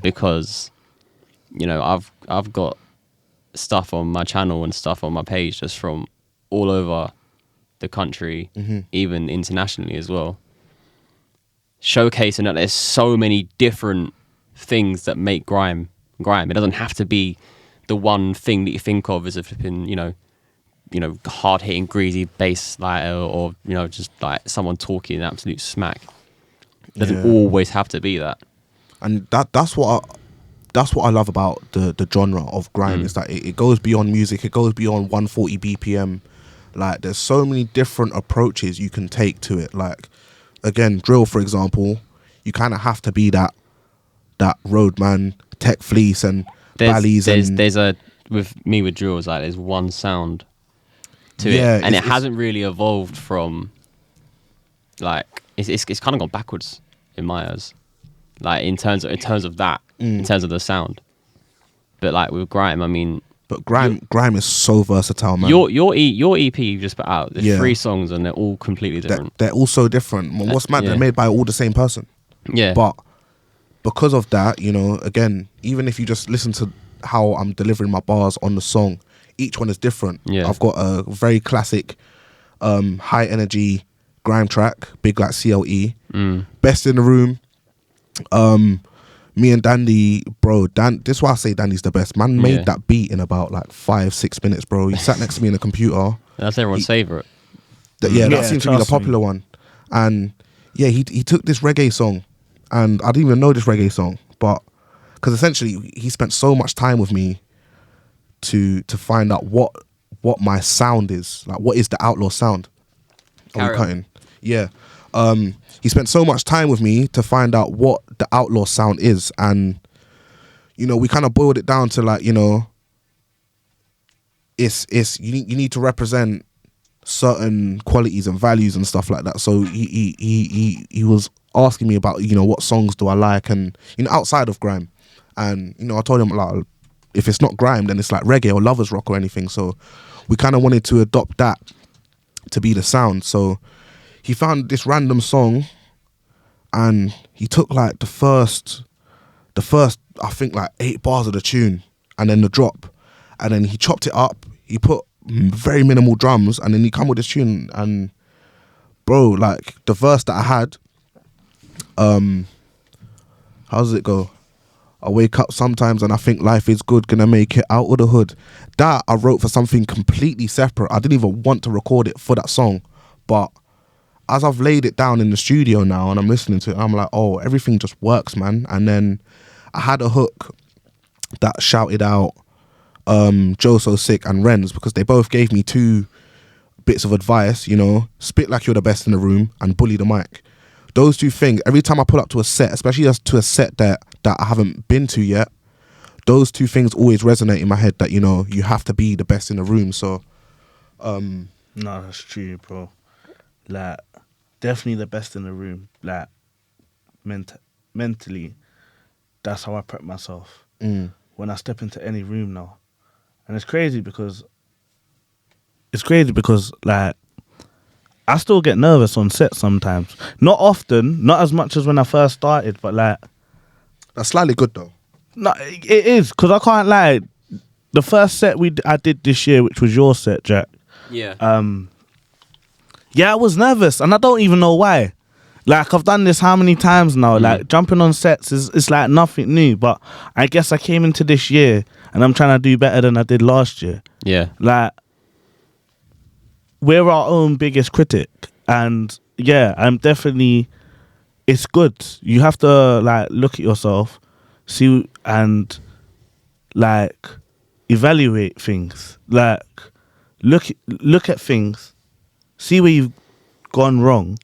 because, I've got stuff on my channel and stuff on my page just from all over the country, even internationally as well. Showcasing that there's so many different things that make grime. It doesn't have to be the one thing that you think of as a flipping, hard hitting greasy bass or just like someone talking absolute smack. It doesn't always have to be that. And that's what I love about the genre of grime is that it goes beyond music. It goes beyond 140 BPM. Like there's so many different approaches you can take to it. Like again, drill for example, you kind of have to be that roadman, tech fleece and valleys. With drills, like there's one sound to it, and it hasn't really evolved from like it's kind of gone backwards in my eyes, like in terms of that, in terms of the sound. But like with grime, I mean, but grime is so versatile, man. Your EP you just put out, there's 3 songs and they're all completely different. They're all so different. What's mad? They're made by all the same person. Yeah, but because of that, again, even if you just listen to how I'm delivering my bars on the song, each one is different. Yeah. I've got a very classic high energy grime track, big like CLE. Best in the room. Me and Dandy, bro, this is why I say Dandy's the best. Man made that beat in about like 5-6 minutes, bro. He sat next to me in a computer. That's everyone's favourite. That seems to be the popular one. And yeah, he took this reggae song, and I didn't even know this reggae song, but because essentially he spent so much time with me to find out what my sound is, like what is the Outlaw sound. Are we cutting? Yeah. He spent so much time with me to find out what the Outlaw sound is, and we kind of boiled it down to like, it's you need to represent certain qualities and values and stuff like that. So he was asking me about what songs do I like, and outside of grime, and I told him like if it's not grime then it's like reggae or lovers rock or anything. So we kind of wanted to adopt that to be the sound. So he found this random song and he took like the first I think like 8 bars of the tune and then the drop, and then he chopped it up, he put very minimal drums, and then he come with this tune. And bro, like the verse that I had, how does it go? I wake up sometimes and I think life is good, gonna make it out of the hood. That I wrote for something completely separate. I didn't even want to record it for that song, but as I've laid it down in the studio now and I'm listening to it, I'm like, oh, everything just works, man. And then I had a hook that shouted out Joe So Sick and Renz, because they both gave me 2 bits of advice, spit like you're the best in the room and bully the mic. Those 2 things, every time I pull up to a set, especially to a set that I haven't been to yet, those 2 things always resonate in my head, that you have to be the best in the room. So no, that's true, bro. Like definitely the best in the room. Like mentally, that's how I prep myself when I step into any room now. And it's crazy because like I still get nervous on set sometimes. Not often, not as much as when I first started, but like that's slightly good though. No, it is, because I can't lie. The first set I did this year, which was your set, Jack. Yeah. Yeah, I was nervous, and I don't even know why. Like, I've done this how many times now? Like, jumping on sets is like nothing new, but I guess I came into this year and I'm trying to do better than I did last year. Yeah. Like, we're our own biggest critic, and yeah, it's good. You have to like look at yourself, see, and like evaluate things. Like, look at things, see where you've gone wrong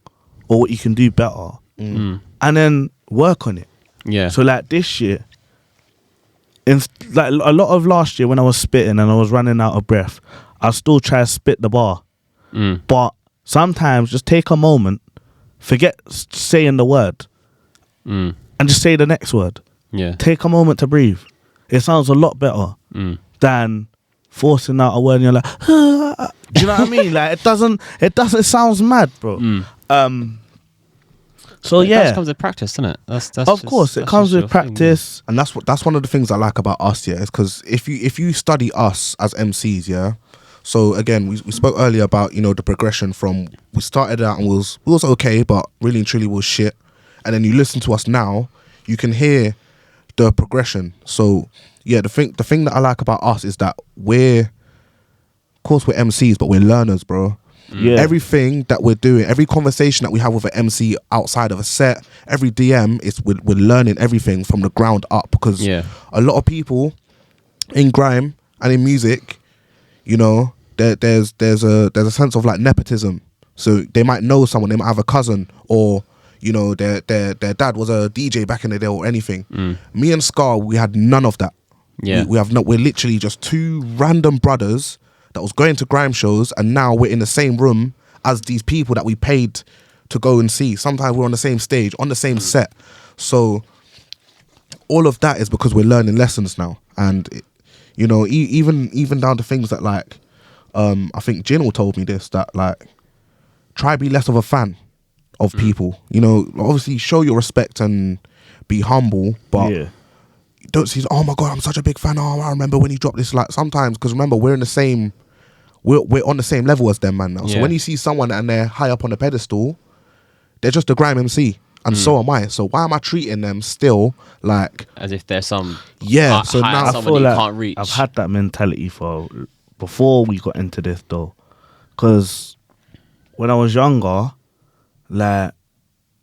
or what you can do better, and then work on it. Yeah. So like this year, like a lot of last year when I was spitting and I was running out of breath, I'll still try to spit the bar. But sometimes just take a moment, forget saying the word, and just say the next word. Yeah. Take a moment to breathe. It sounds a lot better than forcing out a word and you're like, do you know what I mean? Like it sounds mad, bro. So It yeah, comes with practice, doesn't it? That's of course it comes with practice. And that's one of the things I like about us, yeah, is because if you study us as MCs, yeah. So again, we spoke earlier about, you know, the progression from we started out and we was okay, but really and truly was shit. And then you listen to us now, you can hear the progression. So yeah, the thing that I like about us is that of course we're MCs, but we're learners, bro. Yeah. Everything that we're doing, every conversation that we have with an MC outside of a set, every DM is we're learning everything from the ground up, because a lot of people in grime and in music, you know, there's a sense of like nepotism. So they might know someone, they might have a cousin, or you know, their dad was a DJ back in the day or anything. Me and Skarr, we had none of that. Yeah. We're literally just two random brothers that was going to grime shows, and now we're in the same room as these people that we paid to go and see. Sometimes we're on the same stage, on the same set. So all of that is because we're learning lessons now. And you know, even down to things that like, I think Jinal told me this, that like, try be less of a fan of people. You know, obviously show your respect and be humble, but don't see, oh my god, I'm such a big fan. Oh, I remember when he dropped this. Like sometimes, because remember, we're on the same level as them, man. Now, so when you see someone and they're high up on the pedestal, they're just a grime MC, and so am I. So why am I treating them still like as if they're some so now somebody you can't reach? I've had that mentality before we got into this though, because when I was younger, like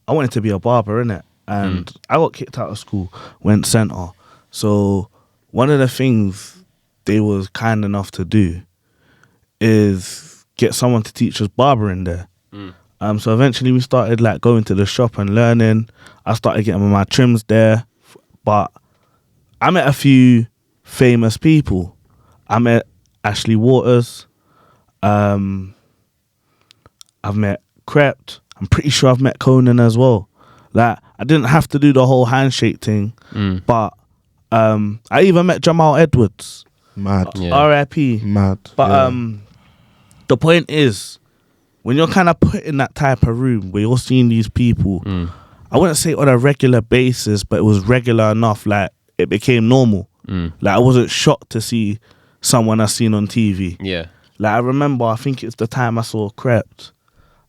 I wanted to be a barber, innit? And I got kicked out of school, went centre. So one of the things they was kind enough to do is get someone to teach us barbering there. So eventually we started like going to the shop and learning. I started getting my trims there, but I met a few famous people. I met Ashley Waters. I've met SQREd. I'm pretty sure I've met Conan as well. Like I didn't have to do the whole handshake thing, but I even met Jamal Edwards. Mad. R.I.P. Mad. But the point is, when you're kind of put in that type of room where you're seeing these people, I wouldn't say on a regular basis, but it was regular enough, like it became normal. Like I wasn't shocked to see someone I seen on TV. Yeah. Like I remember, I think it's the time I saw SQREd,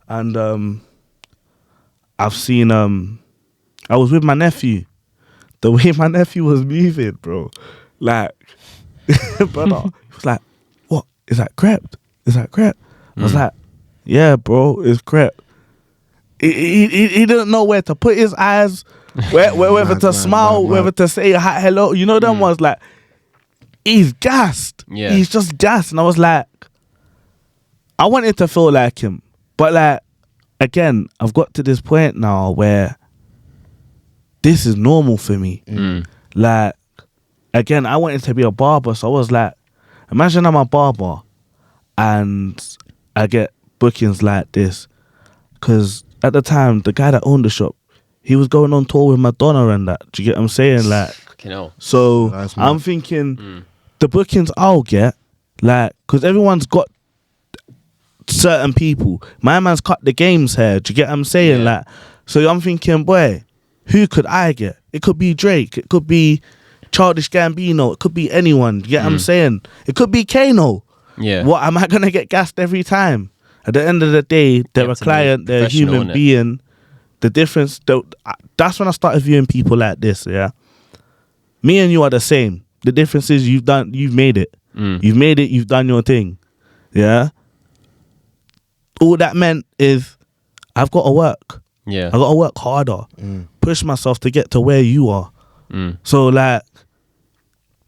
and I've seen I was with my nephew. The way my nephew was moving, bro, like brother, he was like, "What is that SQREd? Is that SQREd?" I was like, "Yeah, bro, it's SQREd." He didn't know where to put his eyes, whether to smile, whether to say hi, hello. You know, them ones like, he's gassed. Yeah. He's just gassed. And I was like, I wanted to feel like him. But like, again, I've got to this point now where this is normal for me. Like, again, I wanted to be a barber. So I was like, imagine I'm a barber and I get bookings like this. Because at the time, the guy that owned the shop, he was going on tour with Madonna and that. Do you get what I'm saying? Like, so I'm thinking the bookings I'll get, like, because everyone's got certain people. My man's cut the game's hair. Do you get what I'm saying? Like, so I'm thinking, boy, who could I get? It could be Drake. It could be Childish Gambino. It could be anyone. Do you get what I'm saying? It could be Kano. Yeah. What, am I going to get gassed every time? At the end of the day, they're a client, they're a human being. The difference, that's when I started viewing people like this, yeah? Me and you are the same. The difference is you've made it. You've made it, you've done your thing, yeah? All that meant is I've got to work. Yeah. I've got to work harder. Push myself to get to where you are. So like,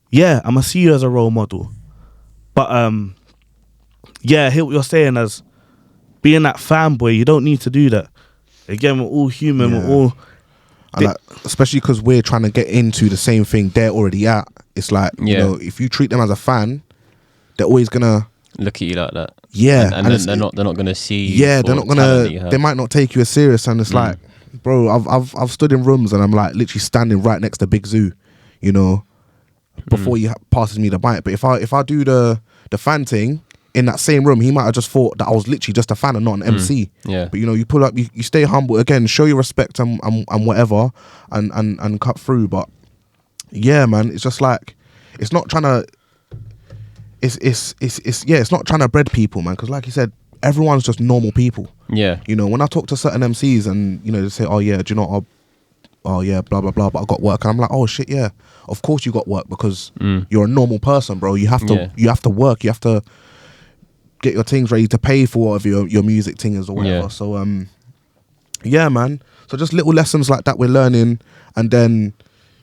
yeah, I'm going to see you as a role model. But yeah, I hear what you're saying as being that fanboy, you don't need to do that. Again, we're all human. We're all, like, especially because we're trying to get into the same thing they're already at. It's like, you know, if you treat them as a fan, they're always gonna look at you like that. Yeah, and they're not going to see you. Yeah, they're not gonna. They might not take you as serious, and it's like, bro, I've stood in rooms and I'm like literally standing right next to Big Zoo, you know, before he passes me the mic. But if I do the fan thing in that same room, he might have just thought that I was literally just a fan and not an MC. Yeah. But you know, you pull up, you stay humble again, show your respect and whatever, and cut through. But yeah, man, it's just like it's not trying to. It's not trying to bread people, man. Because like you said, everyone's just normal people. Yeah. You know, when I talk to certain MCs and you know they say, oh yeah, do you know? Oh yeah, blah blah blah. But I got work, and I'm like, oh shit, yeah. Of course you got work because you're a normal person, bro. You have to you have to work. You have to get your things ready to pay for whatever your music thing is or whatever. Yeah. So yeah, man. So just little lessons like that we're learning, and then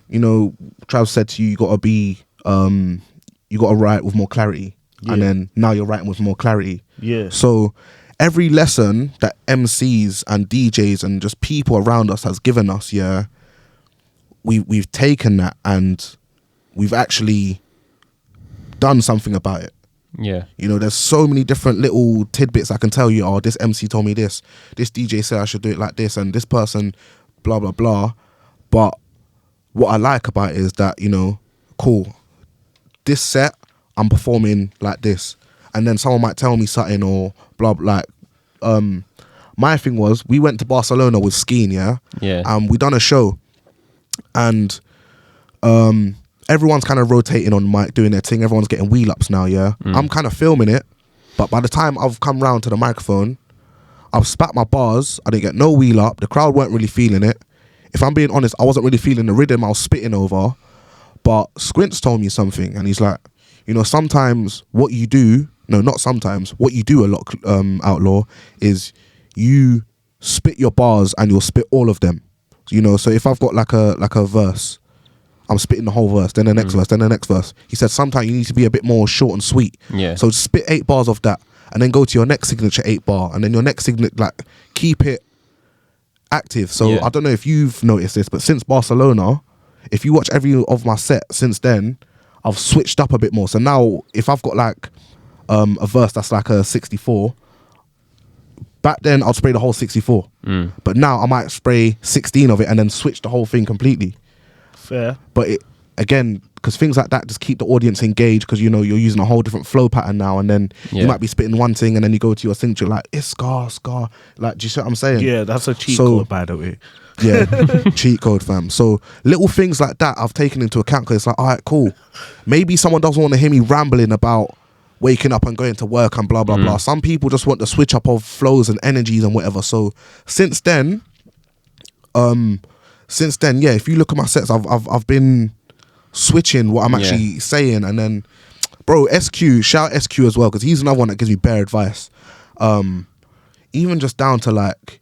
you know, Trav said to you, you gotta be you gotta write with more clarity, and then now you're writing with more clarity. Yeah. So every lesson that MCs and DJs and just people around us has given us, we've taken that and we've actually done something about it. Yeah. You know, there's so many different little tidbits I can tell you. Oh, this MC told me this DJ said I should do it like this, and this person blah blah blah. But what I like about it is that, you know, cool, this set I'm performing like this, and then someone might tell me something or blah, like my thing was we went to Barcelona with Skiing, we done a show, and everyone's kind of rotating on mic doing their thing. Everyone's getting wheel ups now. I'm kind of filming it, but by the time I've come round to the microphone, I've spat my bars. I didn't get no wheel up. The crowd weren't really feeling it. If I'm being honest, I wasn't really feeling the rhythm I was spitting over. But Squints told me something, and he's like, you know, sometimes what you do, no, not sometimes, what you do a lot, Outlaw, is you spit your bars and you'll spit all of them. You know, so if I've got like a verse, I'm spitting the whole verse, then the next verse, then the next verse. He said sometimes you need to be a bit more short and sweet. Yeah. So spit 8 bars of that, and then go to your next signature 8 bar, and then your next signature, like, keep it active. So I don't know if you've noticed this, but since Barcelona, if you watch every of my set since then, I've switched up a bit more. So now if I've got like a verse that's like a 64, back then I'll spray the whole 64. But now I might spray 16 of it and then switch the whole thing completely. Fair. But it, again, because things like that just keep the audience engaged, because you know you're using a whole different flow pattern now, and then you might be spitting one thing and then you go to your signature like, it's Skarr. Like, do you see what I'm saying? Yeah, that's a cheat code, by the way. Yeah, cheat code, fam. So little things like that I've taken into account, because it's like, all right, cool. Maybe someone doesn't want to hear me rambling about waking up and going to work and blah, blah, blah. Some people just want the switch up of flows and energies and whatever. So since then, yeah, if you look at my sets, I've been switching what I'm actually saying. And then, bro, SQ, shout SQ as well, because he's another one that gives me bare advice. Even just down to like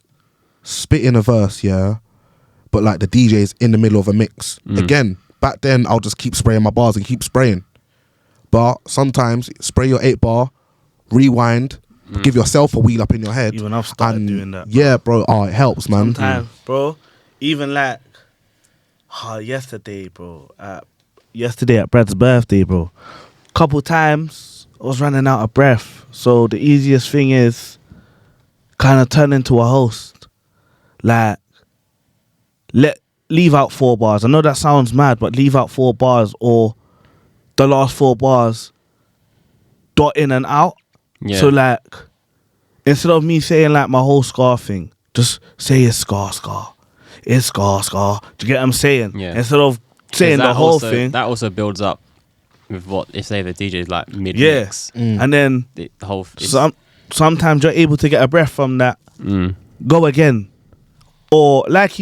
spitting a verse, but like the DJ's in the middle of a mix. Again, back then I'll just keep spraying my bars and keep spraying. But sometimes spray your 8 bar, rewind, give yourself a wheel up in your head. Even I've started doing that. Yeah, bro. Oh, it helps, man. Sometimes, bro. Even like yesterday, bro. Yesterday at Brad's birthday, bro. Couple times I was running out of breath. So the easiest thing is kind of turn into a host. Like, leave out 4 bars. I know that sounds mad, but leave out 4 bars, or the last 4 bars dot in and out. So like, instead of me saying like my whole Skarr thing, just say it's Skarr. It's Skarr. Do you get what I'm saying? Yeah. Instead of saying the whole thing. That also builds up with what, if say the DJ's like mid-mix. And then the whole... sometimes you're able to get a breath from that. Go again. Or like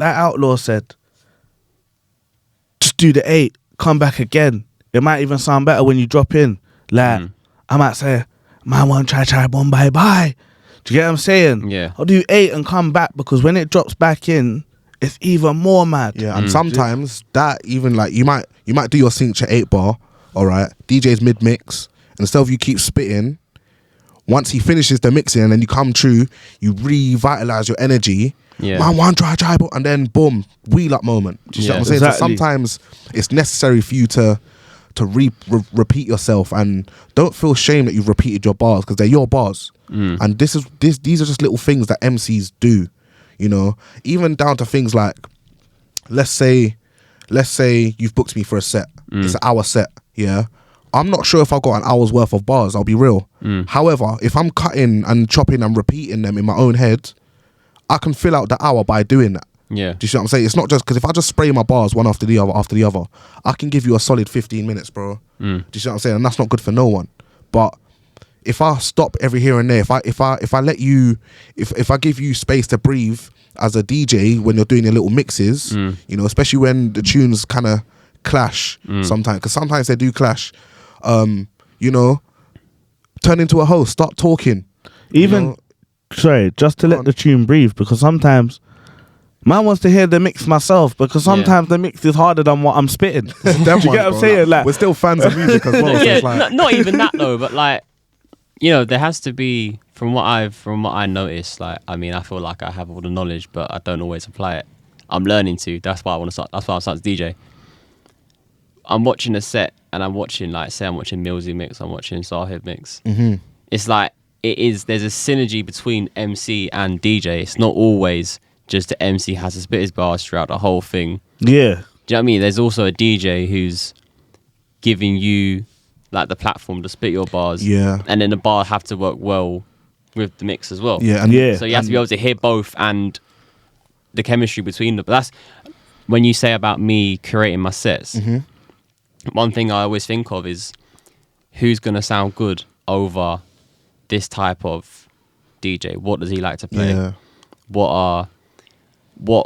Outlaw said, just do the 8, come back again. It might even sound better when you drop in. Like, I might say, man, one try, one bye. Do you get what I'm saying? Yeah. I'll do 8 and come back, because when it drops back in, it's even more mad. Yeah, and sometimes that even like you might do your signature 8 bar, all right, DJ's mid mix, and instead of you keep spitting, once he finishes the mixing and then you come through, you revitalize your energy. Yeah. Man, one try, and then boom, wheel up moment. Do you see what I'm saying? Exactly. So sometimes it's necessary for you to to repeat yourself, and don't feel shame that you've repeated your bars, because they're your bars. And these are just little things that MCs do, you know, even down to things like, let's say you've booked me for a set. It's an hour set, yeah. I'm not sure if I've got an hour's worth of bars, I'll be real. However, if I'm cutting and chopping and repeating them in my own head, I can fill out the hour by doing that. Yeah. Do you see what I'm saying? It's not just because if I just spray my bars one after the other, I can give you a solid 15 minutes, bro. Do you see what I'm saying? And that's not good for no one. But if I stop every here and there, if I let you, if I give you space to breathe as a DJ when you're doing your little mixes, you know, especially when the tunes kind of clash sometimes, because sometimes they do clash. You know, turn into a host, start talking. Even, you know? Sorry, just to let the tune breathe, because sometimes man wants to hear the mix myself, because sometimes the mix is harder than what I'm spitting. Do you get what I'm saying? Like, we're still fans of music as well. Yeah, so it's not even that though, but like, you know, there has to be, from what I noticed, like, I mean, I feel like I have all the knowledge, but I don't always apply it. I'm learning to. That's why I want to start. That's why I'm starting to DJ. I'm watching a set and I'm watching, like, say I'm watching Millsy mix, I'm watching Sahib mix. It's like, there's a synergy between MC and DJ. It's not always just the MC has to spit his bars throughout the whole thing. Yeah. Do you know what I mean? There's also a DJ who's giving you, like, the platform to spit your bars. Yeah. And then the bar have to work well with the mix as well. Yeah. So you have to be able to hear both and the chemistry between them. But that's when you say about me curating my sets. One thing I always think of is who's going to sound good over this type of DJ. What does he like to play? Yeah. What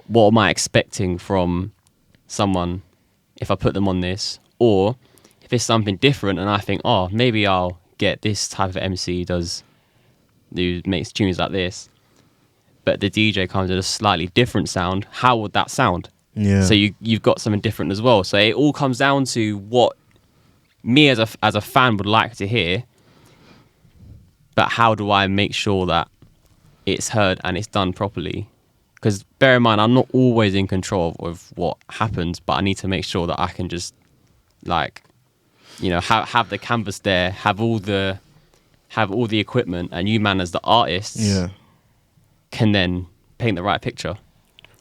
am I expecting from someone if I put them on this? Or if it's something different and I think, oh, maybe I'll get this type of MC who makes tunes like this, but the DJ comes with a slightly different sound, how would that sound? Yeah. So you've got something different as well. So it all comes down to what me as a fan would like to hear, but how do I make sure that it's heard and it's done properly? Because bear in mind, I'm not always in control of what happens, but I need to make sure that I can just, like, you know, have the canvas there, have all the equipment, and you, man, as the artist, can then paint the right picture.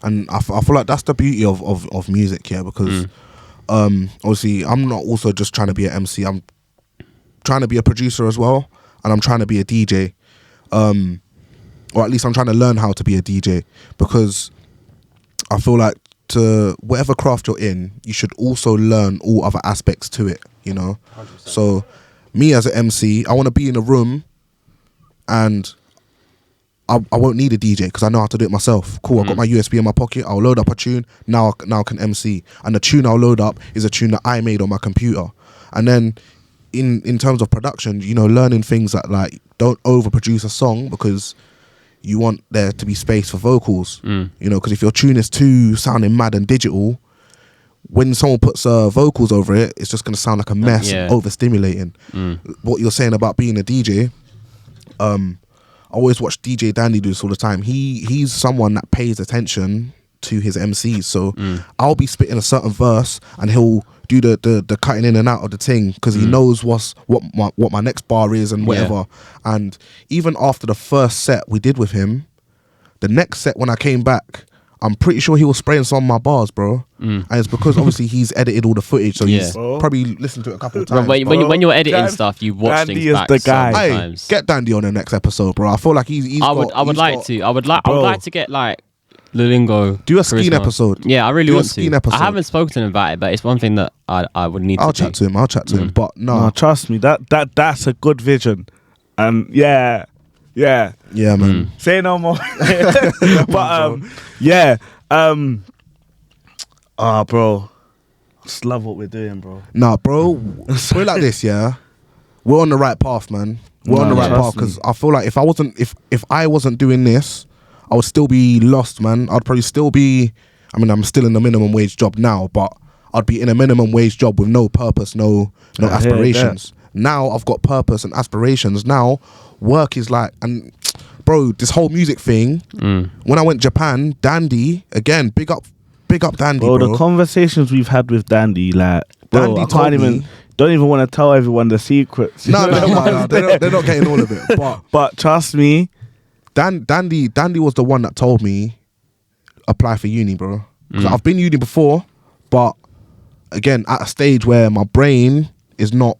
And I feel like that's the beauty of music, yeah, because obviously I'm not also just trying to be an MC, I'm trying to be a producer as well, and I'm trying to be a DJ, or at least I'm trying to learn how to be a DJ, because I feel like to whatever craft you're in, you should also learn all other aspects to it, you know. 100%. So me as an MC, I want to be in a room and I won't need a DJ because I know how to do it myself. Cool, I've got my USB in my pocket, I'll load up a tune, now I can MC. And the tune I'll load up is a tune that I made on my computer. And then in terms of production, you know, learning things that, like, don't overproduce a song because you want there to be space for vocals. You know, because if your tune is too sounding mad and digital, when someone puts vocals over it, it's just going to sound like a mess, overstimulating. What you're saying about being a DJ, I always watch DJ Dandy do this all the time. He's someone that pays attention to his MCs. So I'll be spitting a certain verse and he'll do the cutting in and out of the thing because he knows what my next bar is and whatever. And even after the first set we did with him, the next set when I came back, I'm pretty sure he was spraying some of my bars, bro. And it's because obviously he's edited all the footage, so he's probably listened to it a couple of times. When you're editing stuff, you watch Dandy things back is the guy. sometimes. Hey, get Dandy on the next episode, bro. I feel like I would like to get, like, Lulingo. Do a Skiing episode. Yeah, I really want to. Episode. I haven't spoken to him about it, but it's one thing that I would need to do. I'll chat to him. But no, trust me, that's a good vision. And yeah, man. Say no more. But bro, I just love what we're doing, bro. Nah, bro, put it like this, yeah. We're on the right path, man. We're on the right path because I feel like if I wasn't doing this, I would still be lost, man. I'd probably still be. I mean, I'm still in the minimum wage job now, but I'd be in a minimum wage job with no purpose, no aspirations. Now I've got purpose and aspirations. Now work is like, and bro, this whole music thing. When I went Japan, Dandy again, big up Dandy, bro. The conversations we've had with Dandy, like, bro, Dandy I can't even. don't even want to tell everyone the secrets. No, they're not getting all of it. But trust me, Dandy was the one that told me apply for uni, bro. Because I've been uni before, but again, at a stage where my brain is not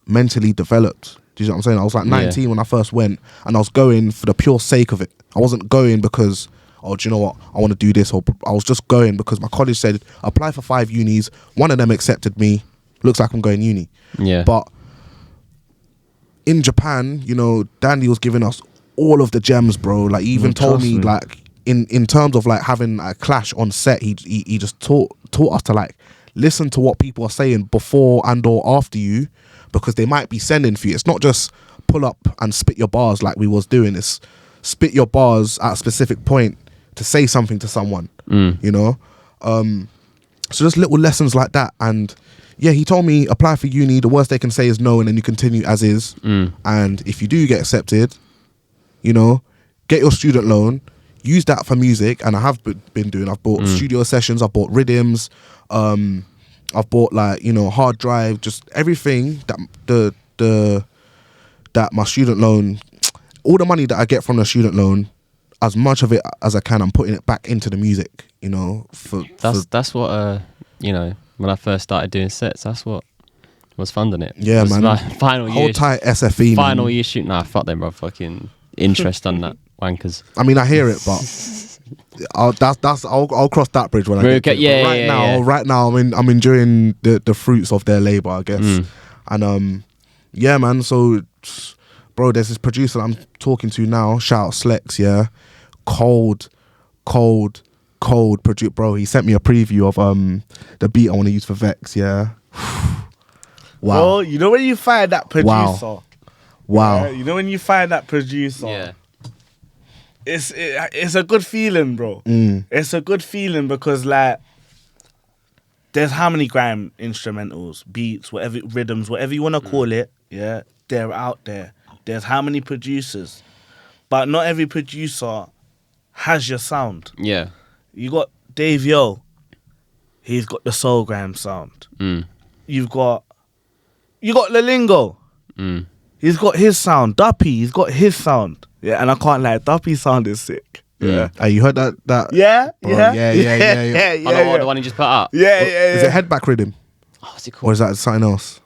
mentally developed. Do you know what I'm saying? I was like 19 when I first went, and I was going for the pure sake of it. I wasn't going because, oh, do you know what? I want to do this. Or I was just going because my college said, apply for 5 unis. One of them accepted me. Looks like I'm going uni. Yeah. But in Japan, you know, Dandy was giving us all of the gems, bro. Like, he even told me, like, in terms of like having a clash on set, he just taught us to like listen to what people are saying before and or after you, because they might be sending for you. It's not just pull up and spit your bars like we was doing. It's spit your bars at a specific point to say something to someone, you know? So just little lessons like that. And yeah, he told me apply for uni. The worst they can say is no, and then you continue as is. And if you do get accepted, you know, get your student loan, use that for music. And I have been doing, I've bought studio sessions, I've bought rhythms, I've bought like, you know, hard drive, just everything that that my student loan, all the money that I get from the student loan, as much of it as I can, I'm putting it back into the music, you know. That's what you know, when I first started doing sets, that's what was funding it. Yeah, man. Like final year, hold tight SFE. Final man. year shoot. Nah, fuck them, bro. Fucking interest on that wankers. I mean, I hear it, but I'll cross that bridge when I get to it. Right now, I'm enjoying the fruits of their labor, I guess. And yeah, man. So, bro, there's this producer I'm talking to now. Shout out Slex, yeah. Cold produce, bro. He sent me a preview of the beat I want to use for Vex, yeah. Wow. Bro, you know when you find that producer. Wow. You know when you find that producer. Yeah. It's a good feeling, bro. It's a good feeling because like there's how many grime instrumentals, beats, whatever, rhythms, whatever you want to call it, yeah, they're out there. There's how many producers. But not every producer has your sound. Yeah. You got Dave Yo. He's got the soul grime sound. You've got Lalingo. He's got his sound. Duppy, he's got his sound. Yeah, and I can't lie, Duppy's sound is sick. Yeah. You heard that? Yeah, bro, yeah. The one you just put up. Yeah. Is it Headback Rhythm? Oh, what's it called? Or is that something else?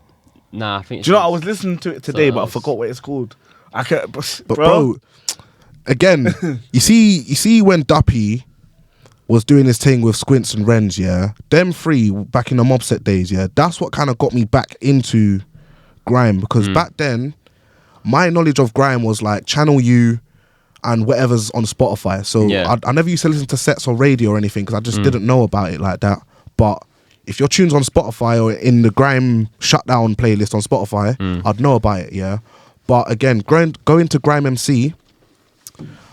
Nah, I think it's... Do you know what? I was listening to it today, but I forgot what it's called. I can't... But bro, again, you see when Duppy was doing his thing with Squints and Rens, yeah? Them three, back in the mob set days, yeah? That's what kind of got me back into grime, because back then, my knowledge of grime was like Channel U and whatever's on Spotify. So I never used to listen to sets or radio or anything because I just didn't know about it like that. But if your tune's on Spotify or in the grime shutdown playlist on Spotify, I'd know about it, yeah. But again, going to Grime MC,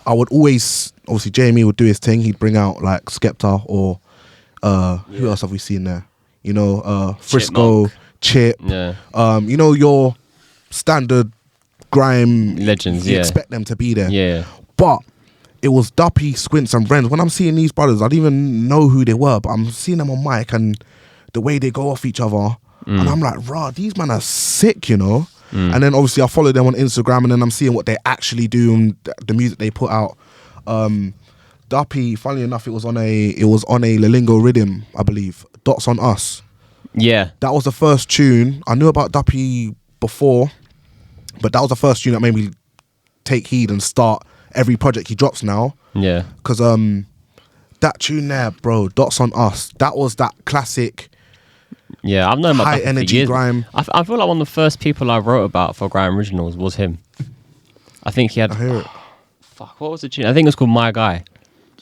I would always, obviously Jamie would do his thing. He'd bring out like Skepta or who else have we seen there? You know, Frisco, Chip. Yeah. You know, your standard grime legends, you expect them to be there. Yeah. But it was Duppy, Squints and Rens. When I'm seeing these brothers, I didn't even know who they were, but I'm seeing them on mic and the way they go off each other. And I'm like, rah, these men are sick, you know? And then obviously I follow them on Instagram and then I'm seeing what they actually do and the music they put out. Duppy, funnily enough, it was on a Lalingo rhythm, I believe. Dots on Us. Yeah. That was the first tune. I knew about Duppy before, but that was the first tune that made me take heed and start every project he drops now. Yeah. Because that tune there, bro, Dots on Us, that was that classic. Yeah, I've known about high energy years. grime. I feel like one of the first people I wrote about for Grime Originals was him. I think he had... I hear it. Fuck, what was the tune? I think it was called My Guy.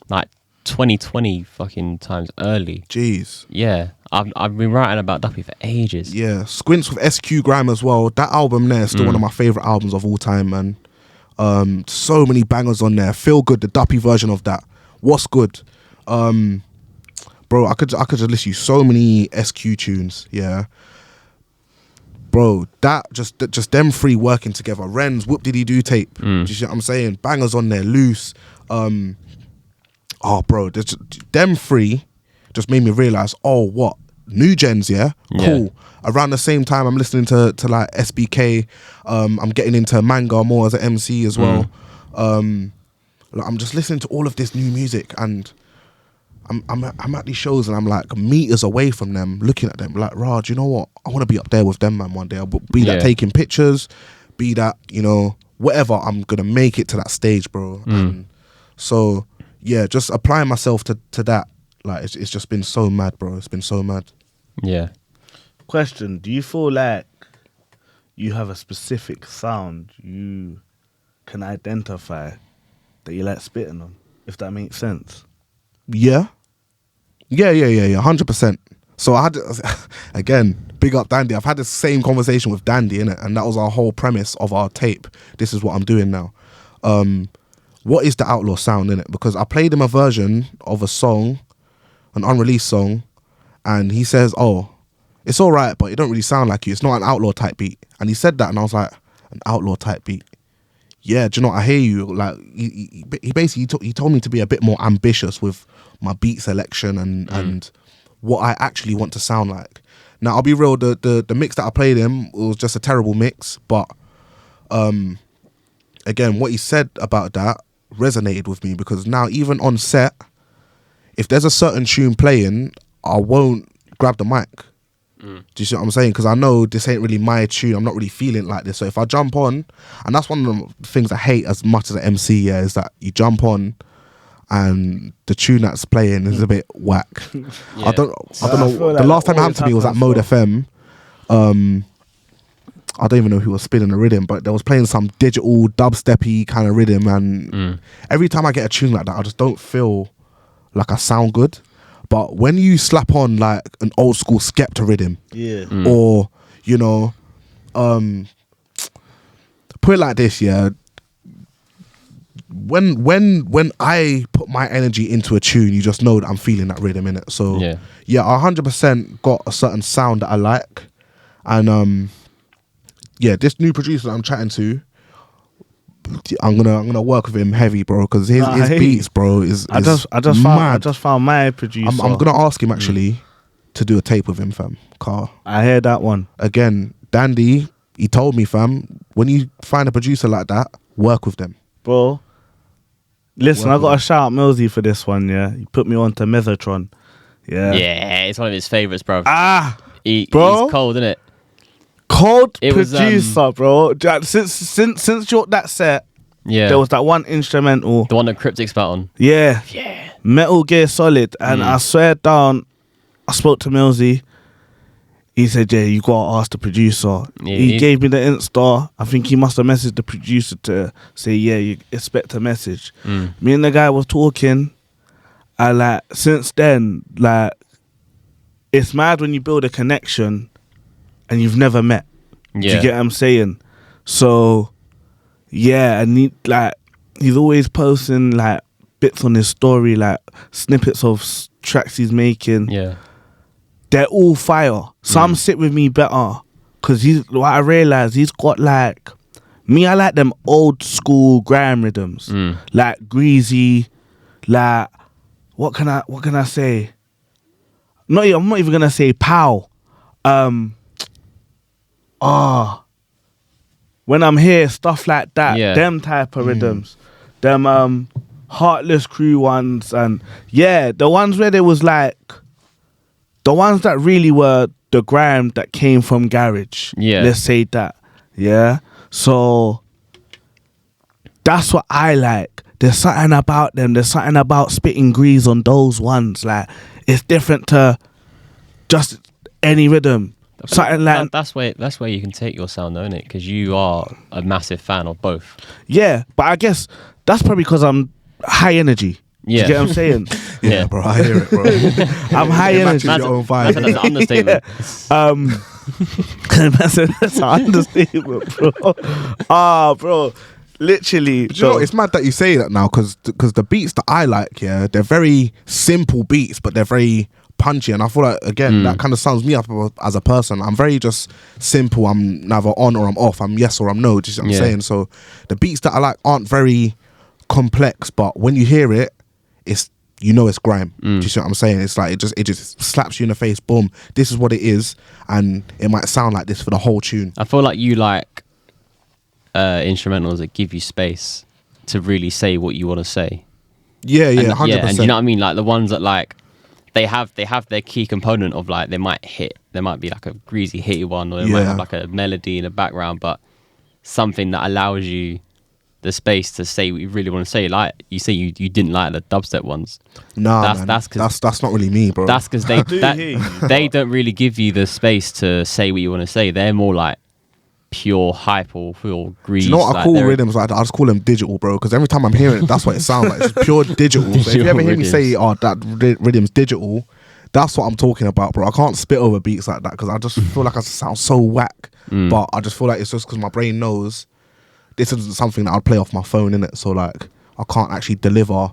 Like 2020 fucking times early. Jeez. Yeah. I've been writing about Duppy for ages. Yeah. Squints with SQREd as well. That album there is still one of my favourite albums of all time, man. So many bangers on there. Feel Good, the Duppy version of that. What's Good? Bro, I could just list you so many SQ tunes, yeah. Bro, that just them three working together. Rens, Whoop Did He Do tape. Do you see what I'm saying? Bangers on there, Loose. Oh, bro, them three just made me realise, oh, what? new gens, cool. Around the same time, I'm listening to like SBK. I'm getting into manga more as an MC as well. Like, I'm just listening to all of this new music, and I'm at these shows, and I'm like meters away from them, looking at them like, Raj, you know what? I want to be up there with them, man. One day, I'll be that taking pictures, be that, you know, whatever. I'm gonna make it to that stage, bro. And so yeah, just applying myself to that. Like it's just been so mad, bro. It's been so mad. Yeah. Question: do you feel like you have a specific sound you can identify that you like spitting on, if that makes sense? Yeah, 100%. So I had, again, big up Dandy. I've had the same conversation with Dandy, innit? And that was our whole premise of our tape. This is what I'm doing now. What is the Outlaw sound, innit? Because I played him a version of a song, an unreleased song, and he says, oh, it's all right, but it don't really sound like you. It's not an Outlaw type beat. And he said that, and I was like, an Outlaw type beat? Yeah, do you know what? I hear you. Like, he basically he told me to be a bit more ambitious with my beat selection and what I actually want to sound like. Now, I'll be real, the mix that I played him was just a terrible mix, but again, what he said about that resonated with me, because now even on set, if there's a certain tune playing, I won't grab the mic. Do you see what I'm saying? Because I know this ain't really my tune. I'm not really feeling like this. So if I jump on, and that's one of the things I hate as much as an MC, is that you jump on and the tune that's playing is a bit whack. I don't know. The last time it happened to me was at Mode FM. I don't even know who was spinning the rhythm, but they was playing some digital dubsteppy kind of rhythm, and every time I get a tune like that, I just don't feel like I sound good. But when you slap on like an old school Skepta rhythm, or, you know, put it like this, when I put my energy into a tune, you just know that I'm feeling that rhythm in it. So I 100% got a certain sound that I like, and this new producer that I'm chatting to, I'm gonna work with him heavy, bro, because his beats, bro, is I just found my producer. I'm gonna ask him actually to do a tape with him, fam. Car. I heard that one. Again, Dandy, he told me, fam, when you find a producer like that, work with them, bro. Listen, I got to shout out Millsy for this one. Yeah, he put me on to Mesotron. Yeah, it's one of his favorites, bro. Bro, he's cold, isn't it? Cold producer, bro. Since that set, there was that one instrumental, the one that Cryptic's about on. Yeah, Metal Gear Solid, and I swear down, I spoke to Millsy. He said, "Yeah, you gotta ask the producer." He gave me the Insta. I think he must have messaged the producer to say, "Yeah, you expect a message." Me and the guy was talking, and like since then, like it's mad when you build a connection and you've never met. Do you get what I'm saying? So and he's always posting like bits on his story, like snippets of tracks he's making. They're all fire. Some sit with me better, because what I realized, he's got like me, I like them old school grime rhythms, like greasy, like what can I say? I'm not even gonna say pow. When I'm here, stuff like that, them type of rhythms, them Heartless Crew ones, and the ones where there was like the ones that really were the grime that came from garage. Let's say that. So that's what I like. There's something about them. There's something about spitting grease on those ones. Like it's different to just any rhythm. Something like that's where you can take your sound, though, isn't it? Because you are a massive fan of both. Yeah, but I guess that's probably because I'm high energy. Do you get what I'm saying? Yeah, bro, I hear it, bro. I'm high energy. That's an understatement. That's an understatement, bro. Bro, literally. But you know, it's mad that you say that now, because the beats that I like, they're very simple beats, but they're very punchy, and I feel like, again, that kind of sums me up as a person. I'm very just simple. I'm neither on or I'm off. I'm yes or I'm no. Do you see what I'm saying? So the beats that I like aren't very complex, but when you hear it, it's you know it's grime. Do you see what I'm saying? It's like it just slaps you in the face. Boom. This is what it is, and it might sound like this for the whole tune. I feel like you like instrumentals that give you space to really say what you want to say. Yeah, 100%. And you know what I mean? Like the ones that like they have their key component of like there might be like a greasy hitty one, or they might have like a melody in the background, but something that allows you the space to say what you really want to say. Like you say you didn't like the dubstep ones. No, that's not really me, bro. That's because they don't really give you the space to say what you want to say. They're more like pure hype or pure grease. Do you know what I call rhythms? Like, I just call them digital, bro, because every time I'm hearing it, that's what it sounds like. It's pure digital. So if you ever hear me say, oh, that rhythm's digital, that's what I'm talking about, bro. I can't spit over beats like that because I just feel like I sound so whack. But I just feel like it's just because my brain knows this isn't something that I'd play off my phone, innit? So like I can't actually deliver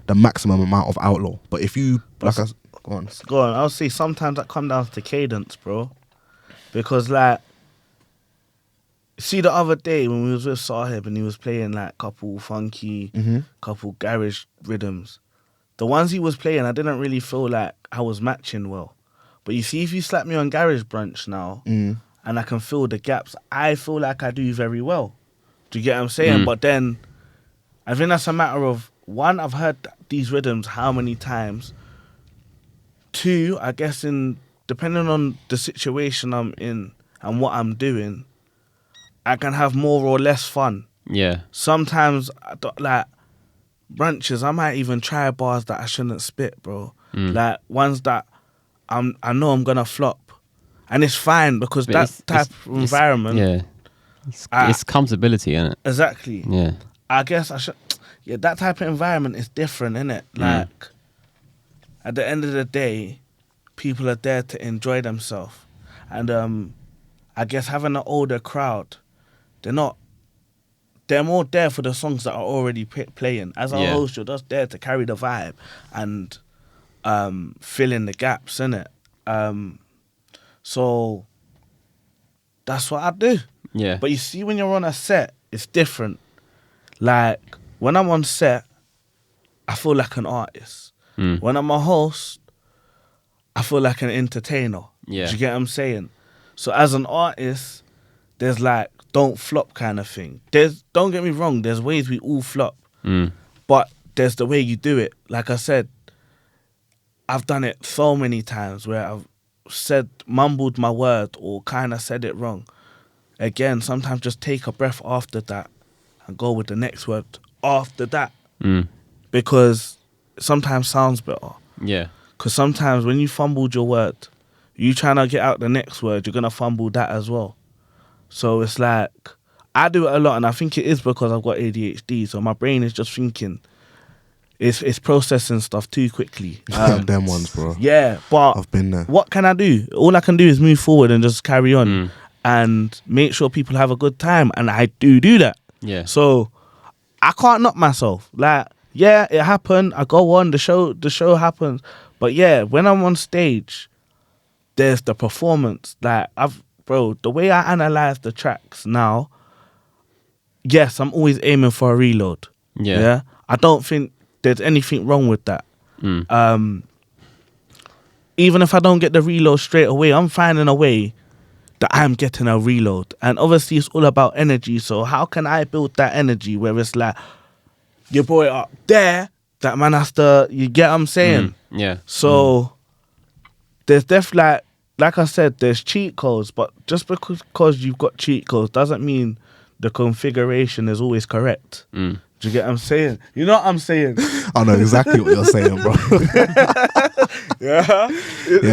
the maximum amount of Outlaw. But if you go on. I'll say sometimes that come down to cadence, bro, because like, see the other day when we was with Sahib and he was playing like couple funky, couple garage rhythms, the ones he was playing I didn't really feel like I was matching well. But you see, if you slap me on Garage Brunch now and I can fill the gaps, I feel like I do very well. Do you get what I'm saying? But then I think that's a matter of, one, I've heard these rhythms how many times. Two, I guess depending on the situation I'm in and what I'm doing, I can have more or less fun. Yeah. Sometimes, like, brunches, I might even try bars that I shouldn't spit, bro. Like, ones that I know I'm going to flop. And it's fine because that type of environment... Yeah. It's comfortability, isn't it? Exactly. Yeah. I guess I should... Yeah, that type of environment is different, isn't it? Like, at the end of the day, people are there to enjoy themselves. And I guess having an older crowd, they're more there for the songs that are already playing. As a host, you're just there to carry the vibe and fill in the gaps, innit? So that's what I do. Yeah. But you see, when you're on a set, it's different. Like, when I'm on set, I feel like an artist. When I'm a host, I feel like an entertainer. Yeah. Do you get what I'm saying? So as an artist, there's like, don't flop kind of thing. Don't get me wrong, there's ways we all flop. But there's the way you do it. Like I said, I've done it so many times where I've mumbled my word or kind of said it wrong. Again, sometimes just take a breath after that and go with the next word after that. Because it sometimes sounds better. Yeah. Because sometimes when you fumbled your word, you trying to get out the next word, you're going to fumble that as well. So it's like, I do it a lot, and I think it is because I've got ADHD, so my brain is just thinking, it's processing stuff too quickly. Them ones, bro. Yeah, but I've been there. What can I do? All I can do is move forward and just carry on and make sure people have a good time, and I do that. Yeah. So I can't knock myself. Like, yeah, it happened. I go on, the show happens. But yeah, when I'm on stage, there's the performance. Like, the way I analyze the tracks now, yes, I'm always aiming for a reload. Yeah. I don't think there's anything wrong with that. Even if I don't get the reload straight away, I'm finding a way that I'm getting a reload. And obviously it's all about energy. So how can I build that energy where it's like, you brought it up there, that man has to, you get what I'm saying? Yeah. So there's definitely, like I said, there's cheat codes, but just because you've got cheat codes doesn't mean the configuration is always correct. Do you get what I'm saying? You know what I'm saying? I know exactly what you're saying, bro. Yeah,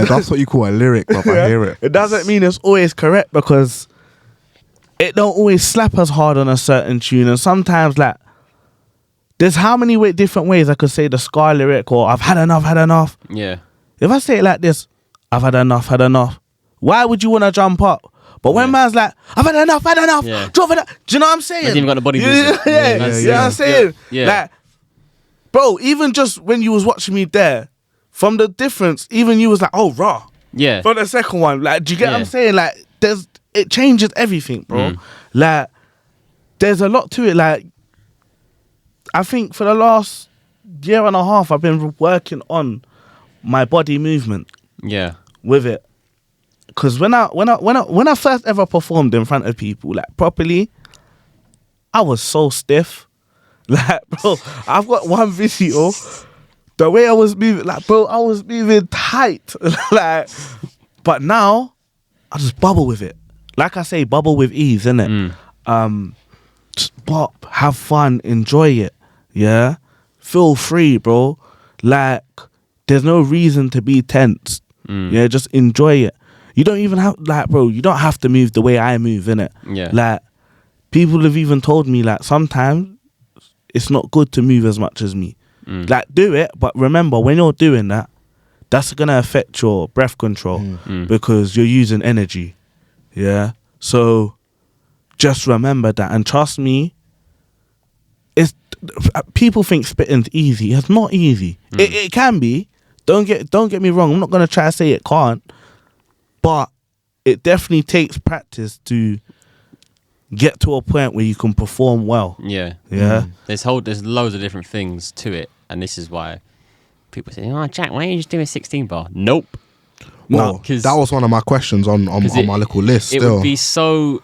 that's what you call a lyric, bro. I hear it. It doesn't mean it's always correct because it don't always slap as hard on a certain tune. And sometimes, like, there's how many different ways I could say the Skarr lyric, or I've had enough. Yeah. If I say it like this, I've had enough. Why would you want to jump up? But when man's like, I've had enough. Yeah. Drop it up. Do you know what I'm saying? Hasn't even got the body. You know what I'm saying? Yeah. Like, bro, even just when you was watching me there, from the difference, even you was like, oh, raw. Yeah. For the second one, like, do you get what I'm saying? Like, it changes everything, bro. Like, there's a lot to it. Like, I think for the last year and a half, I've been working on my body movement. Yeah. With it, because when I first ever performed in front of people, like properly, I was so stiff. Like, bro, I've got one video. The way I was moving, like, bro, I was moving tight. Like, but now I just bubble with it. Like I say, bubble with ease, innit? Just bop, have fun, enjoy it. Yeah, feel free, bro. Like, there's no reason to be tense. Yeah, just enjoy it. You don't even have, like, bro, you don't have to move the way I move, innit? Yeah. Like, people have even told me, like, sometimes it's not good to move as much as me. Like, do it, but remember, when you're doing that, that's going to affect your breath control because you're using energy. Yeah? So, just remember that. And trust me, people think spitting's easy. It's not easy. It can be. Don't get me wrong. I'm not gonna try to say it can't, but it definitely takes practice to get to a point where you can perform well. Yeah. Yeah. There's loads of different things to it, and this is why people say, "Oh, Jack, why don't you just do a 16 bar?" Nope. Well, that was one of my questions on my little list. It still. would be so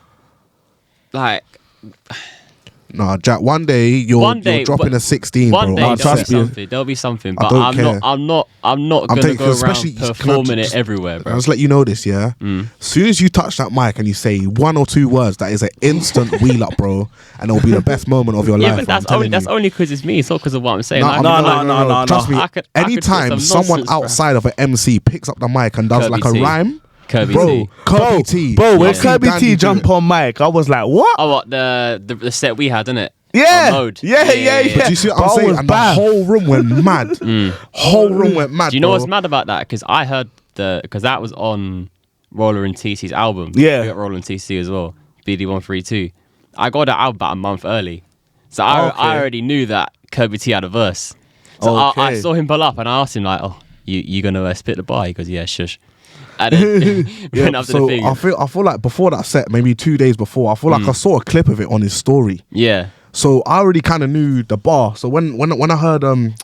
like. No, Jack. One day you're dropping a 16, one bro. Day there'll be something, but I'm not gonna go around performing it everywhere, bro. I'll just let you know this, yeah. As soon as you touch that mic and you say one or two words, that is an instant wheel up, bro, and it'll be the best moment of your life. But that's only because it's me. It's not because of what I'm saying. No. Trust me. Anytime someone outside of an MC picks up the mic and does like a rhyme. Kirby T. Bro, when Kirby T jump on mic, I was like, what? Oh, what the set we had, innit? Yeah. Mode. Yeah. But do you see what I'm saying? And the whole room went mad. Whole room went mad. Do you know what's mad about that? Because I heard because that was on Roller and TC's album. Yeah. We got Roller and TC as well. BD132. I got that album about a month early. So I already knew that Kirby T had a verse. So I saw him pull up and I asked him, like, oh, you gonna spit the bar? He goes, yeah, shush. And then went up to the thing. I feel like before that set, maybe 2 days before, I feel like I saw a clip of it on his story. Yeah. So I already kind of knew the bar. So when I heard that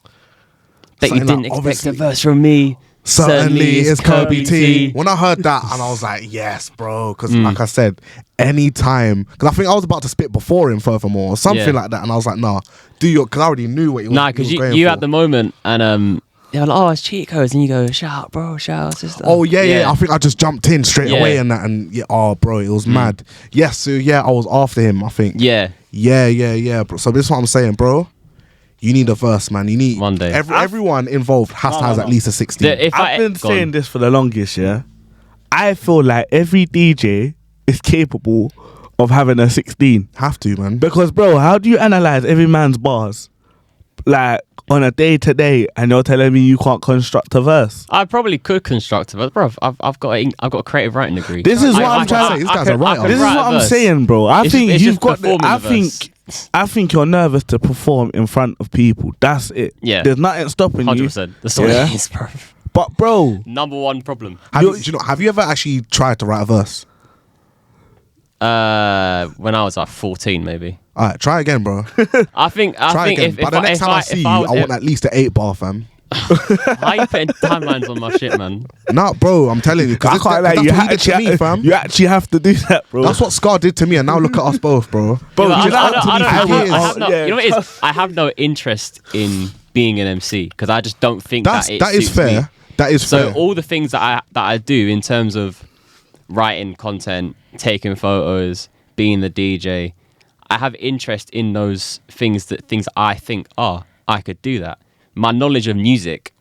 you didn't expect a verse from me. Certainly it's Kirby T. When I heard that, and I was like, yes, bro. Because like I said, anytime. Because I think I was about to spit before him furthermore or something like that. And I was like, nah, because I already knew what he was going for. Nah, because you at the moment and they're like, oh, it's cheat codes, and you go, shout out, bro, shout out, sister. Oh yeah. I think I just jumped in straight away and that, and bro, it was mad. Yes, so I was after him. I think. Yeah, bro. So this is what I'm saying, bro. You need a verse, man. You need one day. Everyone involved has to have at least a 16. I've been saying this for the longest. Yeah, I feel like every DJ is capable of having a 16. Have to, man. Because, bro, how do you analyze every man's bars? Like, on a day-to-day, and you're telling me you can't construct a verse? I probably could construct a verse, bro. I've got a creative writing degree. This is what I'm trying to say. This guy's a writer. This is what I'm saying, bro. I think you've got. I think you're nervous to perform in front of people. That's it. Yeah. There's nothing stopping 100%. That's all it is, bro. But, bro, number one problem. Have you ever actually tried to write a verse? When I was like 14, maybe. All right, try again, bro. I think if the next time I see you, I want at least an 8 bar, fam. Why are you putting timelines on my shit, man? Nah, bro, I'm telling you, because that's what he did to me, fam. You actually have to do that, bro. That's what Skarr did to me, and now look at us both, bro. Bro, you know what it is? I have no interest in being an MC because I just don't think that is fair. Me. That is fair. So all the things that I do in terms of writing content, taking photos, being the DJ, I have interest in those things I think, I could do that. My knowledge of music,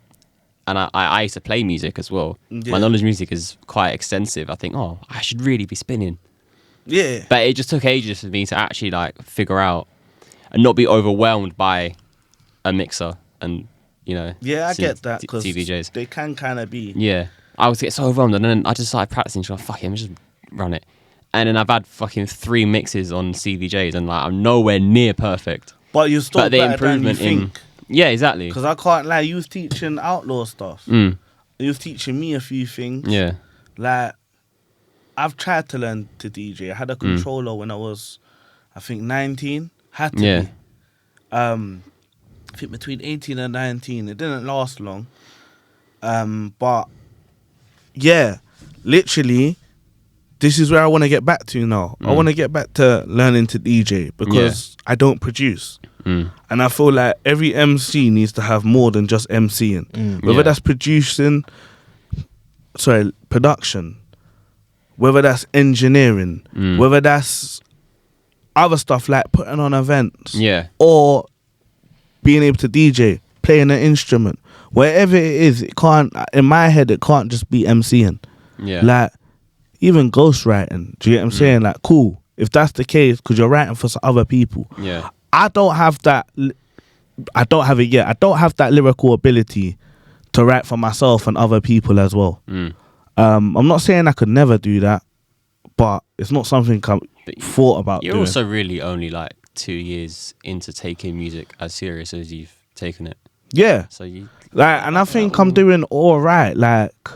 and I used to play music as well. Yeah. My knowledge of music is quite extensive. I think, I should really be spinning. Yeah. But it just took ages for me to actually like figure out and not be overwhelmed by a mixer and, you know. Yeah, I get that because TVJs. They can kind of be. Yeah. I was get so overwhelmed and then I just started practicing. So fuck it, I'm just run it. And then I've had fucking 3 mixes on CVJs and like I'm nowhere near perfect. But you're still better than you think. Yeah, exactly. Because I can't lie, you was teaching Outlaw stuff. You was teaching me a few things. Yeah. Like, I've tried to learn to DJ. I had a controller when I was, I think, 19. Had to be. I think between 18 and 19. It didn't last long. But yeah, literally, this is where I want to get back to now. I want to get back to learning to DJ because I don't produce. And I feel like every MC needs to have more than just MCing. Whether that's production, whether that's engineering, whether that's other stuff like putting on events, or being able to DJ, playing an instrument, wherever it is, it can't. In my head, it can't just be MCing. Like even ghostwriting. Do you get what I'm saying? Like, cool. If that's the case, because you're writing for some other people. I don't have that. I don't have it yet. I don't have that lyrical ability to write for myself and other people as well. I'm not saying I could never do that, but it's not something I've thought about You're doing. also really only like 2 years into taking music as serious as you've taken it. Yeah. So you and I think I'm doing all right. Like,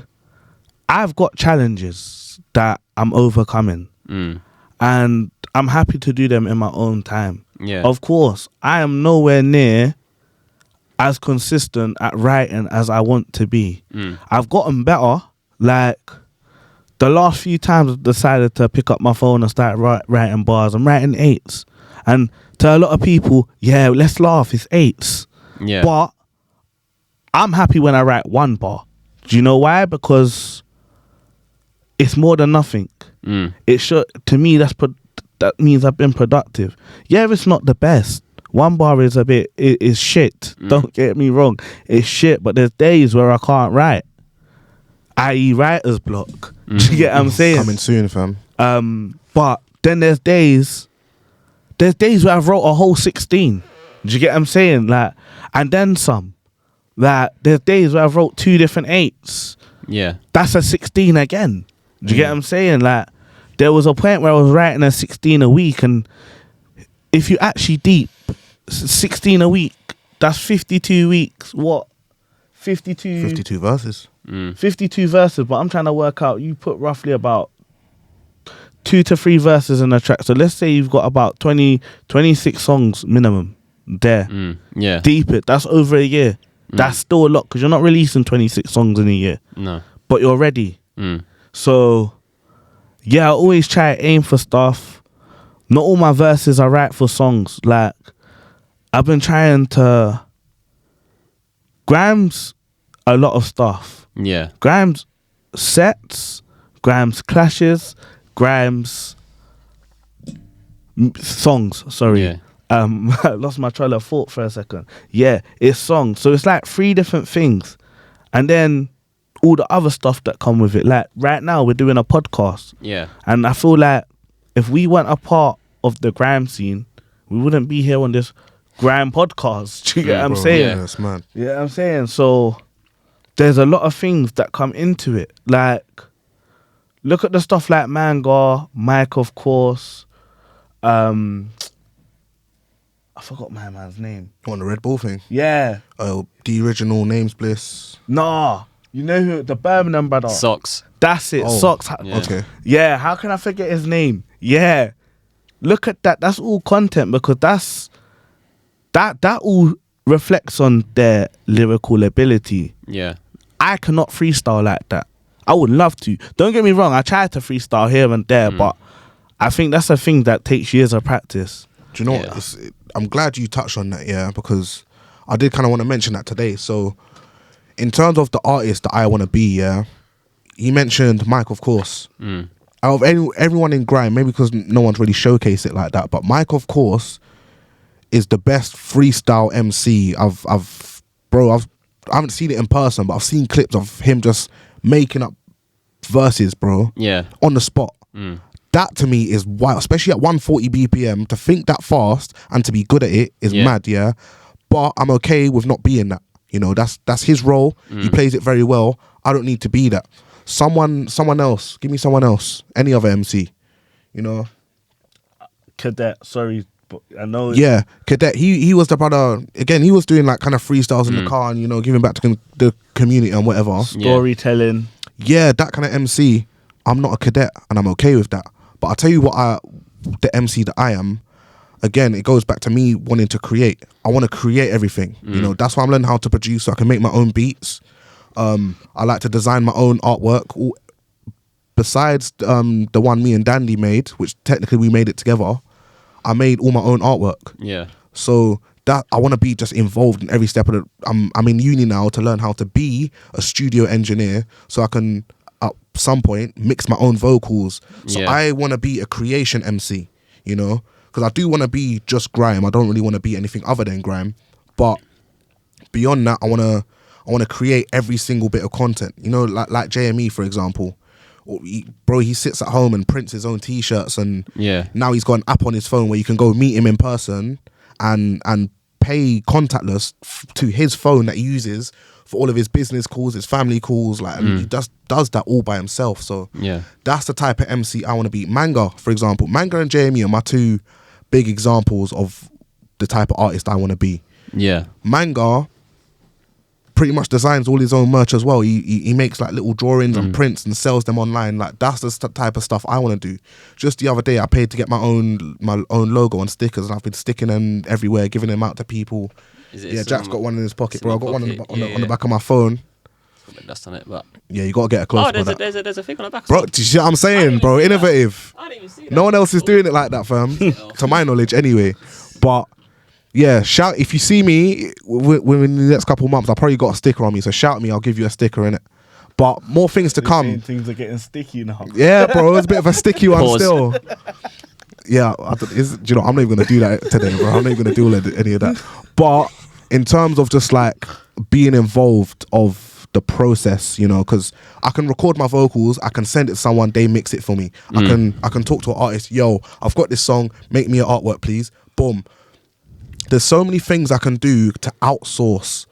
I've got challenges that I'm overcoming, and I'm happy to do them in my own time. Of course, I am nowhere near as consistent at writing as I want to be. I've gotten better. Like, the last few times I've decided to pick up my phone and start writing bars. I'm writing 8s. And to a lot of people, yeah, let's laugh, it's 8s. But I'm happy when I write 1 bar. Do you know why? Because it's more than nothing. It should, to me, that means I've been productive. Yeah, it's not the best. 1 bar is is shit. Don't get me wrong. It's shit, but there's days where I can't write. I.e. writer's block. Do you get what I'm saying? Coming soon, fam. But then there's days where I've wrote a whole 16. Do you get what I'm saying? Like, and then some. Like, there's days where I've wrote 2 different 8s. That's a 16 again. Do you get what I'm saying? Like, there was a point where I was writing a 16 a week, and if you actually deep, 16 a week, that's 52 weeks. What? 52 verses. 52 verses, but I'm trying to work out, you put roughly about 2 to 3 verses in a track. So let's say you've got about 26 songs minimum there. Deep it. That's over a year. That's still a lot, because you're not releasing 26 songs in a year. No. But you're ready. So, yeah, I always try to aim for stuff. Not all my verses I write for songs. Like, I've been trying to... Grime's a lot of stuff. Grime's sets, Grime's clashes, Grime's songs. Sorry. I lost my trail of thought for a second. Yeah, it's songs. So it's like 3 different things. And then all the other stuff that come with it. Like right now we're doing a podcast. And I feel like if we weren't a part of the grime scene, we wouldn't be here on this grime podcast. Do you get what I'm saying? Yeah, that's mad. Yeah, I'm saying. So there's a lot of things that come into it. Like, look at the stuff like Mangar, Mike, of course. I forgot my man's name. On the Red Bull thing? Yeah. The original Names Bliss. Nah. You know who? The Birmingham brother. Socks. That's it. Socks. Yeah. Okay. Yeah. How can I forget his name? Yeah. Look at that. That's all content, because that all reflects on their lyrical ability. I cannot freestyle like that. I would love to. Don't get me wrong. I try to freestyle here and there, but I think that's a thing that takes years of practice. Do you know what? I'm glad you touched on that, because I did kind of want to mention that today. So, in terms of the artist that I want to be, he mentioned Mike, of course. Out of everyone in grime, maybe because no one's really showcased it like that, but Mike, of course, is the best freestyle MC I haven't seen it in person, but I've seen clips of him just making up verses, bro. On the spot. That to me is wild, especially at 140 BPM. To think that fast and to be good at it is mad, But I'm okay with not being that. You know, that's his role. He plays it very well. I don't need to be that. Someone else. Give me someone else. Any other MC. You know. Cadet, sorry. But I know. Yeah, Cadet. He was the brother. Again, he was doing like kind of freestyles in the car and, you know, giving back to the community and whatever. Storytelling. Yeah, that kind of MC. I'm not a cadet and I'm okay with that. But I'll tell you what, the MC that I am, again, it goes back to me wanting to create. I want to create everything. You know, that's why I'm learning how to produce so I can make my own beats. I like to design my own artwork. Besides the one me and Dandy made, which technically we made it together, I made all my own artwork. Yeah. So that I want to be just involved in every step of it. I'm in uni now to learn how to be a studio engineer, so I can at some point mix my own vocals. So I want to be a creation MC, you know, because I do want to be just grime. I don't really want to be anything other than grime. But beyond that, I want to create every single bit of content. You know, like JME, for example. He sits at home and prints his own T-shirts, and now he's got an app on his phone where you can go meet him in person and pay contactless to his phone that he uses for all of his business calls, his family calls, like, and he does that all by himself. So that's the type of MC I want to be. Manga, for example, Manga and JME are my two big examples of the type of artist I want to be. Manga pretty much designs all his own merch as well. He makes like little drawings and prints and sells them online. Like, that's the type of stuff I want to do. Just the other day, I paid to get my own logo and stickers, and I've been sticking them everywhere, giving them out to people. Jack's got one in his pocket, bro. I got one on the back of my phone. Dust on it, but you gotta get a close. There's a thing on the back. Bro, do you see what I'm saying, bro? Innovative. I didn't even see that. No one else is doing it like that, fam. To my knowledge, anyway. But yeah, shout if you see me within the next couple of months. I probably got a sticker on me, so shout me. I'll give you a sticker in it. But more things to come. Things are getting sticky now. Yeah, bro, it's a bit of a sticky one still. Yeah, do you know, I'm not even gonna do that today, bro. I'm not even gonna do any of that. But in terms of just like being involved of the process, you know, because I can record my vocals, I can send it to someone, they mix it for me. I can talk to an artist, yo, I've got this song, make me an artwork, please. Boom. There's so many things I can do to outsource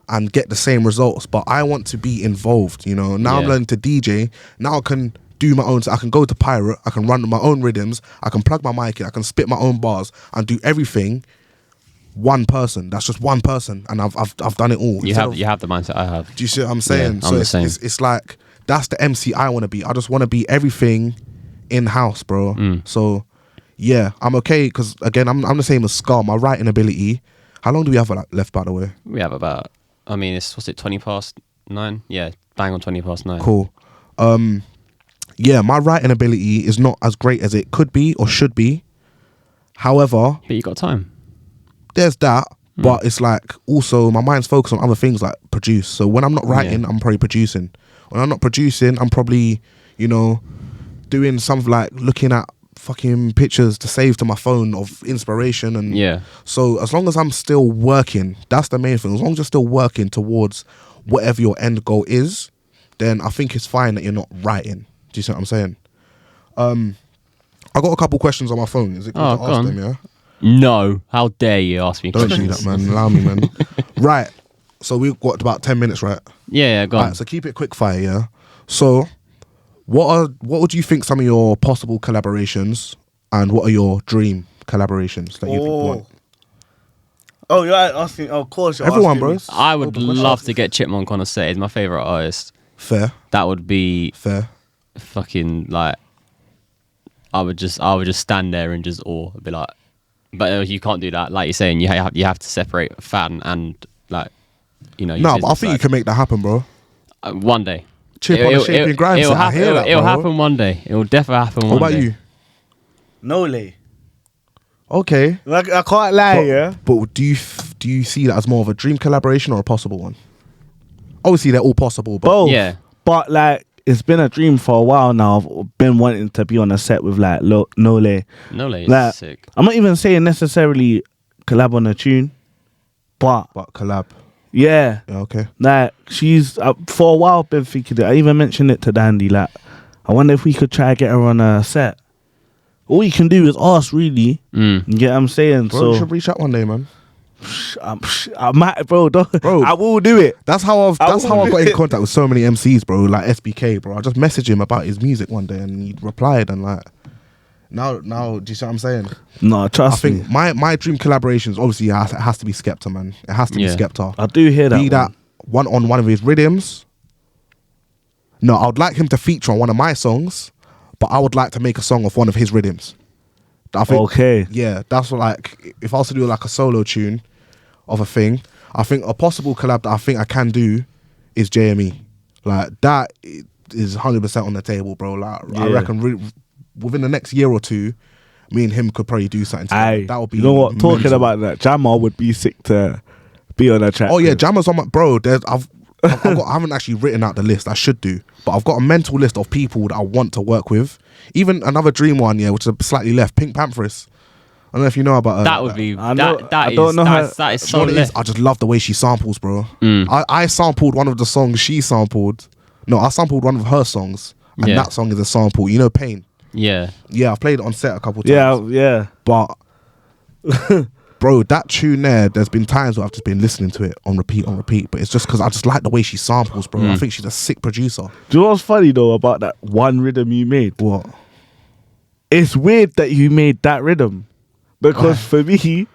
and get the same results, but I want to be involved, you know. Now I'm learning to DJ. Now I can do my own. I can go to Pirate. I can run my own rhythms. I can plug my mic in. I can spit my own bars and do everything. One person. That's just one person, and I've done it all. You have the mindset I have. Do you see what I'm saying? Yeah, I'm the same. It's like that's the MC I want to be. I just want to be everything in house, bro. So. Yeah, I'm okay because again, I'm the same as Skarr. My writing ability. How long do we have left, by the way? We have about. I mean, what's it? 9:20? Yeah, bang on 9:20. Cool. Yeah, my writing ability is not as great as it could be or should be. However, but you got time. There's that, but it's like also my mind's focused on other things like produce. So when I'm not writing, I'm probably producing. When I'm not producing, I'm probably, you know, doing something like looking at fucking pictures to save to my phone of inspiration. And so as long as I'm still working, that's the main thing. As long as you're still working towards whatever your end goal is, then I think it's fine that you're not writing. Do you see what I'm saying? I got a couple questions on my phone. Is it good to ask them? Yeah. No, how dare you ask me Don't questions? do that, man. Allow me, man. Right. So we've got about 10 minutes, right? Yeah, go on. Right, so keep it quick fire, yeah? So what would you think some of your possible collaborations and what are your dream collaborations that you want? Oh, you're asking, of course you're everyone, asking bro. me. I would love to get Chipmunk on a set. He's my favourite artist. Fair. That would be fair. Fucking like I would just stand there and just awe. I'd be like, but you can't do that. Like you're saying, you have to separate fan and like, you know. No, but I think you can make that happen, bro. One day. Chip on the Shapin Grime. It'll happen one day. It will definitely happen one day. What about you? Nole. Okay. Like, I can't lie, But do you see that as more of a dream collaboration or a possible one? Obviously, they're all possible, but both. Yeah. But like, it's been a dream for a while now. I've been wanting to be on a set with like Nole. Nole is like, sick. I'm not even saying necessarily collab on a tune, but collab. Yeah. Okay. Like, she's for a while been thinking it. I even mentioned it to Dandy. Like, I wonder if we could try to get her on a set. All you can do is ask, really. You get what I'm saying? Bro, so you should reach out one day, man. I might, bro. I will do it. That's how I got in contact with so many MCs, bro. Like SBK, bro. I just messaged him about his music one day, and he replied, and like, now, do you see what I'm saying? No, trust me. I think my dream collaborations, obviously, it has to be Skepta, man. It has to be Skepta. I do hear that. Be that one on one of his rhythms. No, I would like him to feature on one of my songs, but I would like to make a song of one of his rhythms. I think, okay. Yeah, that's what, like, if I was to do like a solo tune, of a thing. I think a possible collab that I think I can do is JME. Like that is 100% on the table, bro. Like I reckon within the next year or two, me and him could probably do something together. That would be. You know what? Mental. Talking about that, Jammer would be sick to be on a track. Oh yeah, Jammer's on my bro. I haven't actually written out the list. I should do, but I've got a mental list of people that I want to work with. Even another dream one, which is slightly left. Pink Pantheress. I don't know if you know about her. That would be. I That is so lit. I just love the way she samples, bro. I sampled one of the songs she sampled. No, I sampled one of her songs, and that song is a sample. You know, Pain. Yeah. Yeah, I've played it on set a couple times. Yeah. But, bro, that tune there's been times where I've just been listening to it on repeat. But it's just because I just like the way she samples, bro. I think she's a sick producer. Do you know what's funny, though, about that one rhythm you made? What? It's weird that you made that rhythm. Because for me,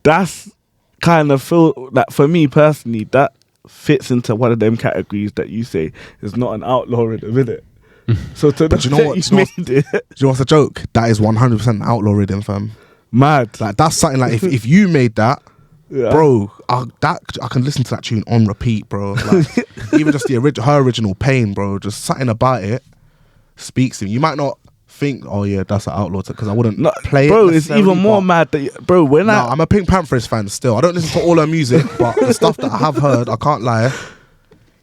that's kind of for me personally, that fits into one of them categories that you say is not an outlaw rhythm, is it? So to but you know what? Do you know what's a joke? That is 100% outlaw rhythm, fam. Mad. Like that's something like if you made that, bro, I can listen to that tune on repeat, bro. Like, even just her original Pain, bro. Just something about it speaks to me. You might not think, oh yeah, that's an outlaw, because I wouldn't play it. Bro, it's even more mad that bro. I'm a Pink Pantheress fan still. I don't listen to all her music, but the stuff that I have heard, I can't lie.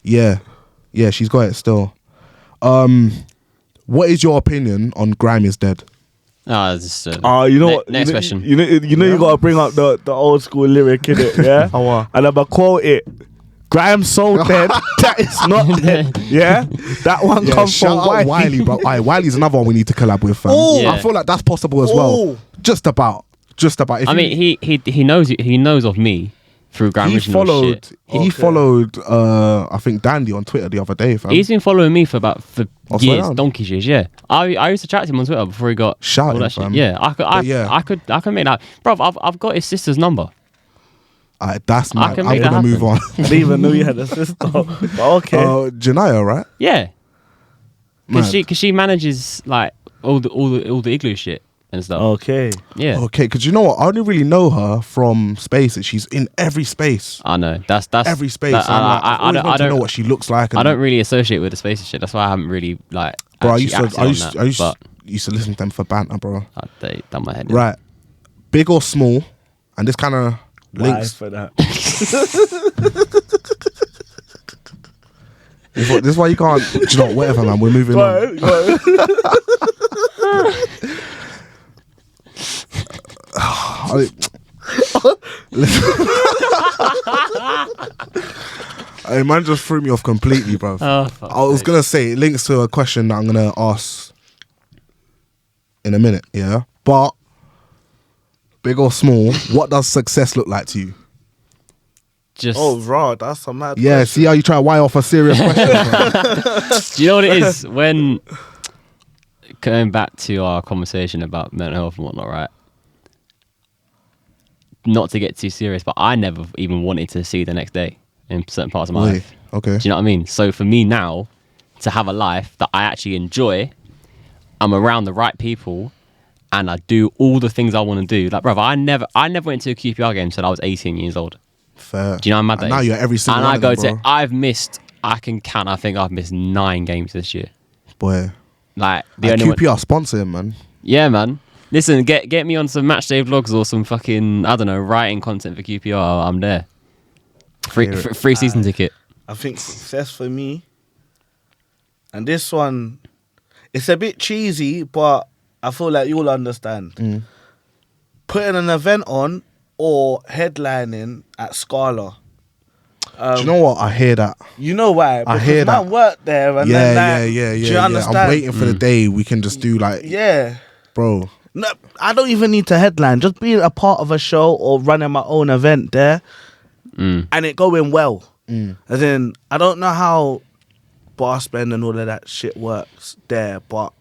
Yeah, she's got it still. What is your opinion on Grime is Dead? You know what? Next question. You gotta bring up the old school lyric in it, yeah. And I'm gonna quote it. Grime's so dead, that is not dead. Yeah, that one comes from Wiley, bro. Wiley's another one we need to collab with, fam. I feel like that's possible as well. Just about. I mean, he knows of me through Grime original shit. He followed I think Dandy on Twitter the other day, fam. He's been following me for years, donkey's years. Yeah, I used to chat to him on Twitter before he got shouting, all that fam. Shit. Yeah, I could make that, bro. I've got his sister's number. That's mad. I'm gonna move on. I didn't even know you had a sister. Okay. Janaya, right? Yeah, because she manages like all the igloo shit and stuff. Okay. Yeah. Okay, because you know what? I only really know her from Spaces. She's in every space. I know. That's every space. I don't know what she looks like. I don't really associate with the Spaces shit. That's why I haven't really like. Bro, I used to listen to them for banter, bro. They done my head. Right. Big or small, and this kind of links for that. This is why you can't. Do you know what? Whatever, man. We're moving on. Hey, man just threw me off completely, bro. I was gonna say it links to a question that I'm gonna ask in a minute, yeah. But big or small, what does success look like to you? Raw, that's a mad question. See how you try to wire off a serious question, bro. Do you know what it is? When going back to our conversation about mental health and whatnot, right? Not to get too serious, but I never even wanted to see the next day in certain parts of my life. Okay. Do you know what I mean? So for me now, to have a life that I actually enjoy, I'm around the right people, and I do all the things I want to do. Like, brother, I never went to a QPR game until I was 18 years old. Fair. Do you know how mad that is? Now you're every single one. And I go to, I think I've missed 9 games this year. Boy. Like, QPR sponsor him, man. Yeah, man. Listen, get me on some matchday vlogs or some fucking, I don't know, writing content for QPR. I'm there. Free season ticket. I think success for me, and this one, it's a bit cheesy, but I feel like you'll understand. Putting an event on or headlining at Skarr. Do you know what? I hear that. You know why? Because I hear that. Man worked there. And yeah. Do you understand? I'm waiting for the day we can just do like... Yeah. Bro. No, I don't even need to headline. Just being a part of a show or running my own event there and it going well. As in, I don't know how bar spend and all of that shit works there, but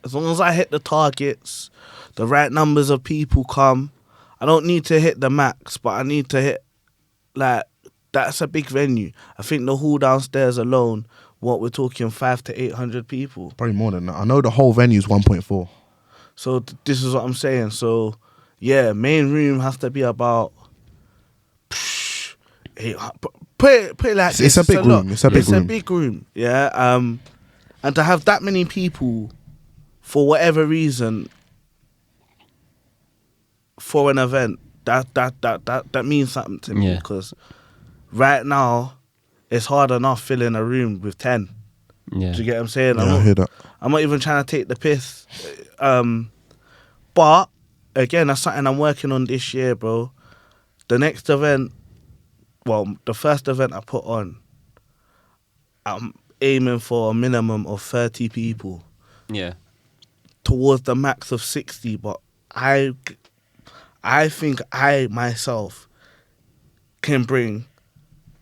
as long as I hit the targets, the right numbers of people come, I don't need to hit the max, but I need to hit, like, that's a big venue. I think the hall downstairs alone, what we're talking 500 to 800 people. Probably more than that. I know the whole venue is 1.4. So this is what I'm saying. So, yeah, main room has to be about put it like this. It's a big room. It's a big room. Yeah. And to have that many people, for whatever reason, for an event, that means something to me, because right now it's hard enough filling a room with 10. Yeah. Do you get what I'm saying? Yeah, I hear that. I'm not even trying to take the piss. But again, that's something I'm working on this year, bro. The next event, well, the first event I put on, I'm aiming for a minimum of 30 people. Yeah. Towards the max of 60, but I think I myself can bring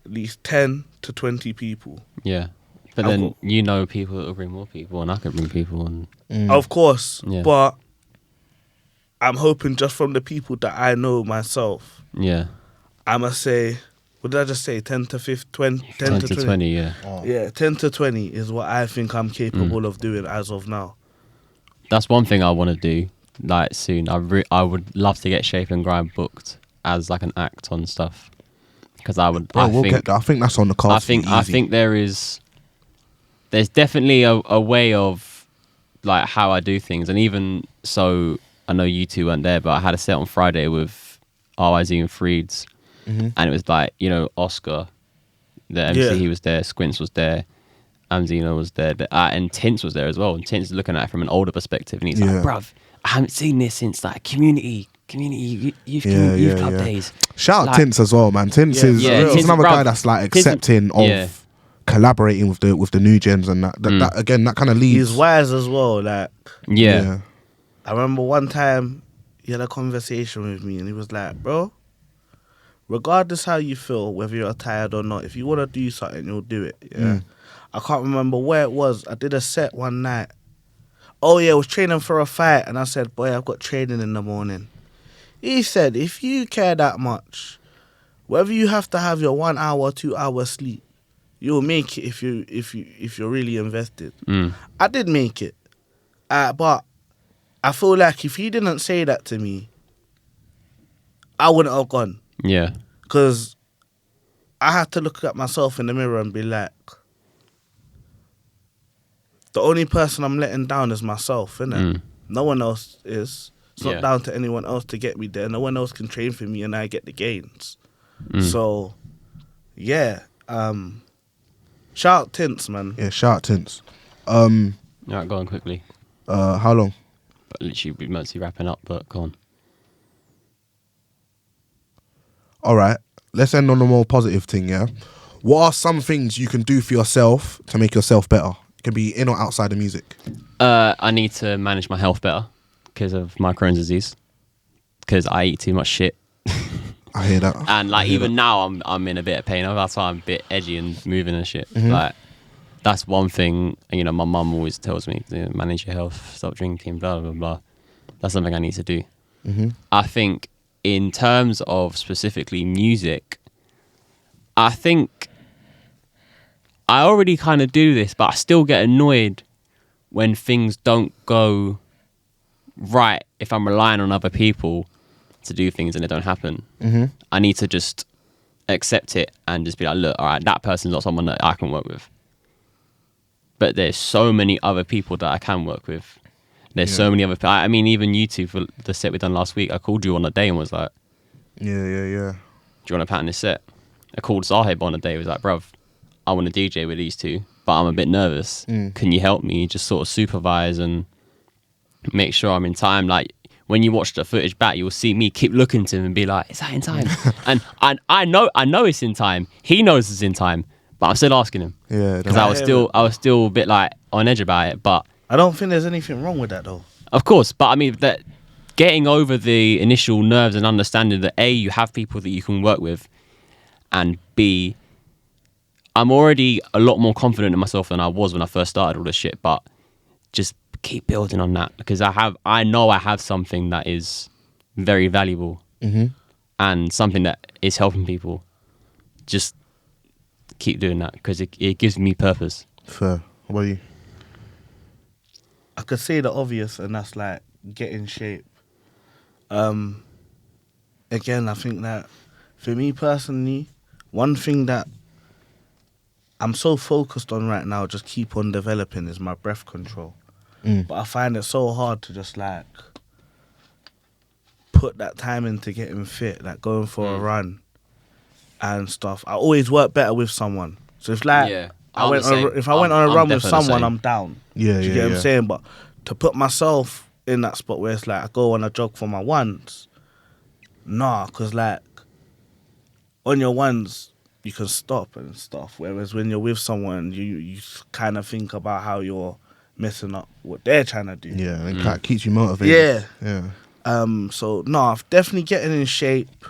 at least 10 to 20 people. Yeah. But then people that will bring more people, and I can bring people. And Of course, but I'm hoping just from the people that I know myself. Yeah. I must say, what did I just say? 10 to 15, 10 to 20, yeah. Oh. Yeah, 10 to 20 is what I think I'm capable of doing as of now. That's one thing I want to do, like, soon. I would love to get Shapin Grime booked as like an act on stuff, because I would. I think that's on the cards. I think there's definitely a way of like how I do things, and even so, I know you two weren't there, but I had a set on Friday with RYZ and Freeds, and it was like, you know, Oscar, the MC, he was there, Squints was there, Amzino was there, and Tints was there as well. And Tints is looking at it from an older perspective, and he's like, bruv, I haven't seen this since like community youth club days. Shout out Tints as well, man. Tints is another guy that's like accepting of collaborating with the new gens, and that again, that kind of leads. He's wise as well. Like, yeah. I remember one time he had a conversation with me, and he was like, bro, regardless how you feel, whether you're tired or not, if you want to do something, you'll do it. Yeah. I can't remember where it was. I did a set one night. Oh yeah, I was training for a fight, and I said, boy, I've got training in the morning. He said, if you care that much, whether you have to have your 1 hour, 2 hour sleep, you'll make it if you're really invested. I did make it, but I feel like if he didn't say that to me, I wouldn't have gone. Yeah, because I had to look at myself in the mirror and be like, the only person I'm letting down is myself, innit? No one else is. It's not down to anyone else to get me there. No one else can train for me, and I get the gains. So, yeah. Shout out Tints, man. Yeah, shout out Tints. Alright, go on quickly. How long? But literally, we're mostly wrapping up, but go on. Alright, let's end on a more positive thing, yeah? What are some things you can do for yourself to make yourself better? It can be in or outside of music. I need to manage my health better because of my Crohn's disease, because I eat too much shit. I hear that. And like even now I'm in a bit of pain. That's why I'm a bit edgy and moving and shit. Like that's one thing, you know, my mum always tells me to manage your health, stop drinking, blah blah blah. That's something I need to do. I think in terms of specifically music, I think I already kind of do this, but I still get annoyed when things don't go right if I'm relying on other people to do things and it don't happen. I need to just accept it and just be like, look, all right, that person's not someone that I can work with, but there's so many other people that I can work with. There's so many other people. I mean, even you two, for the set we done last week, I called you on a day and was like, yeah. Do you want to pattern this set? I called Sahib on a day, was like, bruv, I want to DJ with these two, but I'm a bit nervous. Can you help me just sort of supervise and make sure I'm in time? Like, when you watch the footage back, you'll see me keep looking to him and be like, is that in time? And I know it's in time. He knows it's in time, but I'm still asking him. Yeah, because I was still a bit like on edge about it. But I don't think there's anything wrong with that though. Of course, but I mean that getting over the initial nerves and understanding that A, you have people that you can work with, and B, I'm already a lot more confident in myself than I was when I first started all this shit. But just keep building on that, because I know I have something that is very valuable and something that is helping people. Just keep doing that, because it gives me purpose. Fair. What about you? I could say the obvious, and that's like get in shape. Again, I think that for me personally, one thing that I'm so focused on right now, just keep on developing, is my breath control. But I find it so hard to just like put that time into getting fit, like going for a run and stuff. I always work better with someone. So if like if I went on a run with someone, I'm down. Yeah, Do you get what I'm saying? But to put myself in that spot where it's like I go on a jog for my ones, nah, because like on your ones you can stop and stuff. Whereas when you're with someone, you kind of think about how you're messing up what they're trying to do. Yeah, and it keeps you motivated. Yeah. So no, I've definitely getting in shape,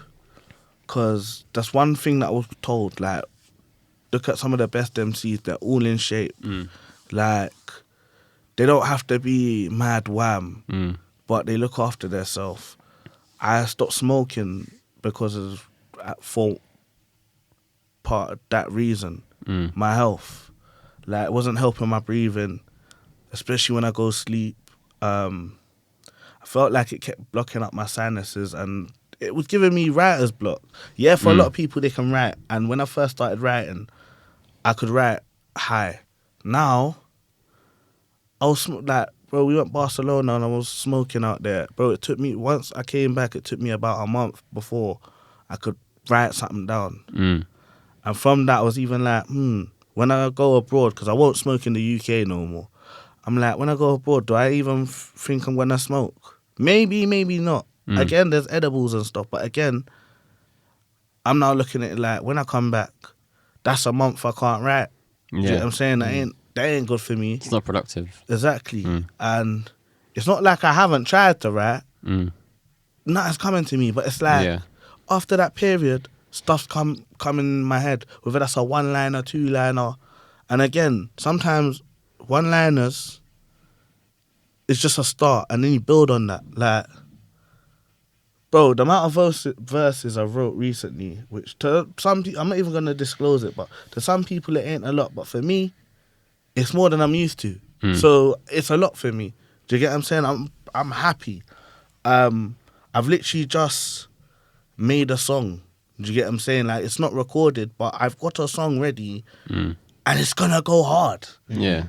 because that's one thing that I was told. Like, look at some of the best MCs; they're all in shape. Like, they don't have to be mad wham, but they look after themselves. I stopped smoking because of for part of that reason, my health. Like, it wasn't helping my breathing, especially when I go sleep. I felt like it kept blocking up my sinuses, and it was giving me writer's block. Yeah, for a lot of people, they can write. And when I first started writing, I could write high. Now, I was like, bro, we went to Barcelona and I was smoking out there. Bro, it took me, once I came back, it took me about a month before I could write something down. And from that, I was even like, when I go abroad, because I won't smoke in the UK no more. I'm like, when I go abroad, do I even think I'm going to smoke? Maybe, maybe not. Again, there's edibles and stuff. But again, I'm now looking at it like, when I come back, that's a month I can't write. Do you know what I'm saying? That ain't good for me. It's not productive. Exactly. And it's not like I haven't tried to write. Nothing's coming to me. But it's like, after that period, stuff's come in my head, whether that's a one-liner, two-liner. And again, sometimes one-liners is just a start, and then you build on that. Like, bro, the amount of verses I wrote recently, which to some people, I'm not even going to disclose it, but to some people it ain't a lot, but for me, it's more than I'm used to. So it's a lot for me. Do you get what I'm saying? I'm happy. I've literally just made a song. Do you get what I'm saying? Like, it's not recorded, but I've got a song ready, and it's gonna go hard. Yeah.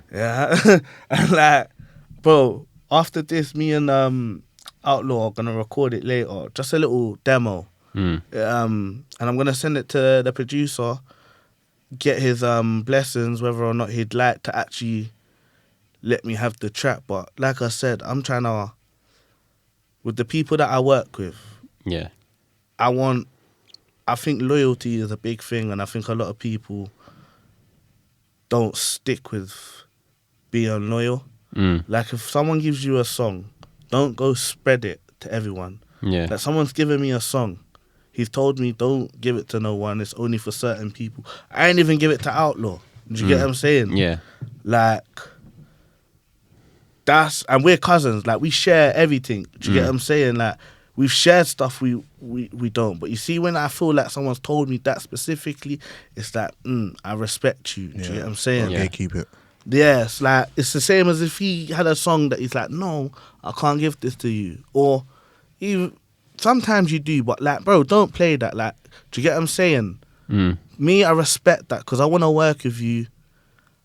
And like, bro, after this, me and Outlaw are gonna record it later. Just a little demo. And I'm gonna send it to the producer, get his blessings, whether or not he'd like to actually let me have the track. But like I said, I'm trying to, with the people that I work with, I think loyalty is a big thing, and I think a lot of people don't stick with being loyal. Like, if someone gives you a song, don't go spread it to everyone. Like, someone's given me a song, he's told me don't give it to no one, it's only for certain people. I ain't even give it to Outlaw. Do you get what I'm saying? Like, and we're cousins, like, we share everything. Do you get what I'm saying? Like, we've shared stuff we don't. But you see, when I feel like someone's told me that specifically, it's like, I respect you. Do you get what I'm saying? Yeah, keep it. Yeah, it's like, it's the same as if he had a song that he's like, no, I can't give this to you. Or sometimes you do, but like, bro, don't play that. Like, do you get what I'm saying? Me, I respect that, because I want to work with you,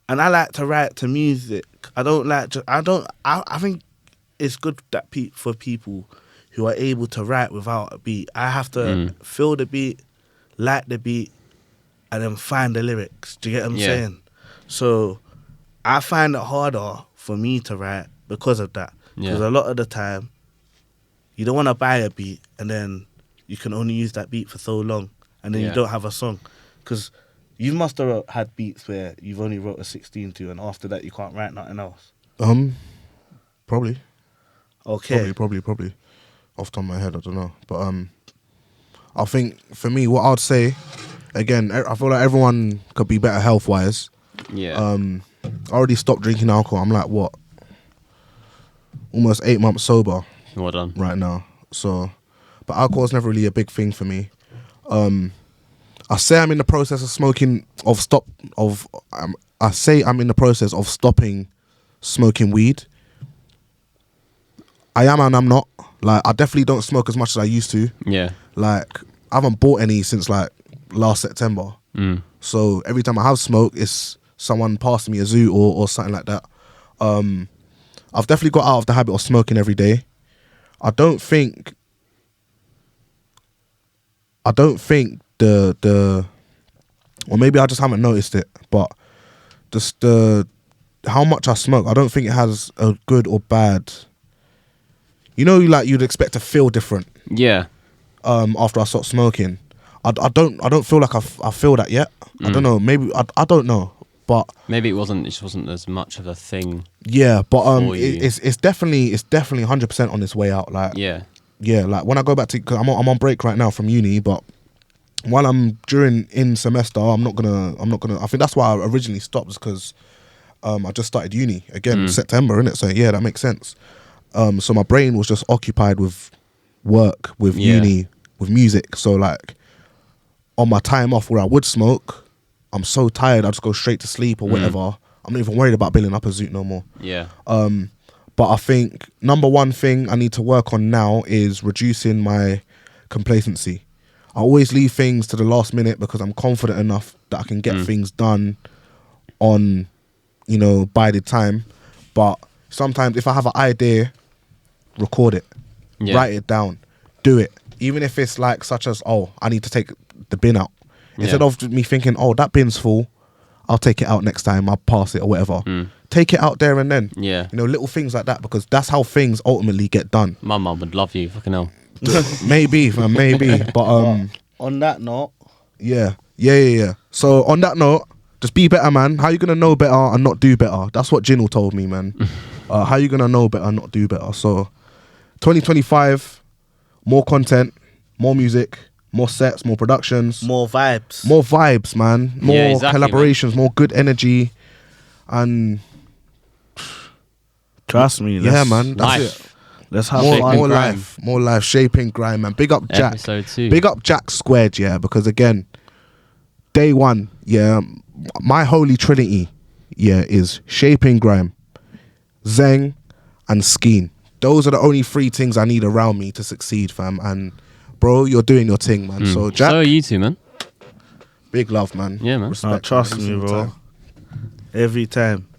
and I like to write to music. I think it's good that for people who are able to write without a beat. I have to feel the beat, like the beat, and then find the lyrics. Do you get what I'm saying? So I find it harder for me to write because of that. Because a lot of the time, you don't want to buy a beat and then you can only use that beat for so long, and then you don't have a song. Because you must have had beats where you've only wrote a 16 to, and after that you can't write nothing else. Probably. Okay. Probably. Off the top of my head, I don't know. But I think for me, what I'd say, again, I feel like everyone could be better health-wise. I already stopped drinking alcohol. I'm like, what? Almost 8 months sober. Well done. Right now. So, but alcohol's never really a big thing for me. I say I'm in the process of I say I'm in the process of stopping smoking weed. I am and I'm not. Like, I definitely don't smoke as much as I used to. Yeah. Like, I haven't bought any since like last September. So every time I have smoke, it's someone passing me a zoo or something like that. I've definitely got out of the habit of smoking every day. I don't think the or maybe I just haven't noticed it, but just how much I smoke, I don't think it has a good or bad. You know, like you'd expect to feel different. Yeah. After I stop smoking, I don't feel like I feel that yet. I don't know. Maybe I don't know, but maybe it just wasn't as much of a thing. Yeah, but it's definitely 100% on its way out. Like yeah, like when I go back to, cause I'm on break right now from uni, but while I'm in semester, I'm not gonna. I think that's why I originally stopped, because I just started uni again September, innit? So yeah, that makes sense. So my brain was just occupied with work, with uni, with music. So like on my time off where I would smoke, I'm so tired I just go straight to sleep or whatever. I'm not even worried about building up a zoot no more. Yeah. But I think number one thing I need to work on now is reducing my complacency. I always leave things to the last minute because I'm confident enough that I can get things done on, by the time. But sometimes if I have an idea, record it, write it down, do it. Even if it's like such as, I need to take the bin out. Instead of me thinking, that bin's full, I'll take it out next time, I'll pass it or whatever. Take it out there and then. Yeah. Little things like that, because that's how things ultimately get done. My mum would love you, fucking hell. Maybe, man, maybe. But on that note. Yeah. So on that note, just be better, man. How you gonna know better and not do better? That's what Jingle told me, man. How you gonna know better and not do better? So 2025, more content, more music, more sets, more productions, more vibes, man. More collaborations, man. More good energy, and trust me. Yeah, man. That's it. Let's have more life. Shapin Grime, man. Big up Jack. Episode 2. Big up Jack SQREd, yeah. Because again, day one, yeah, my holy trinity, yeah, is Shapin Grime, Zeng, and Skeen. Those are the only 3 things I need around me to succeed, fam. And bro, you're doing your thing, man. So Jack, so are you two, man. Big love, man. Yeah, man. Respect, trust me, bro. Every time.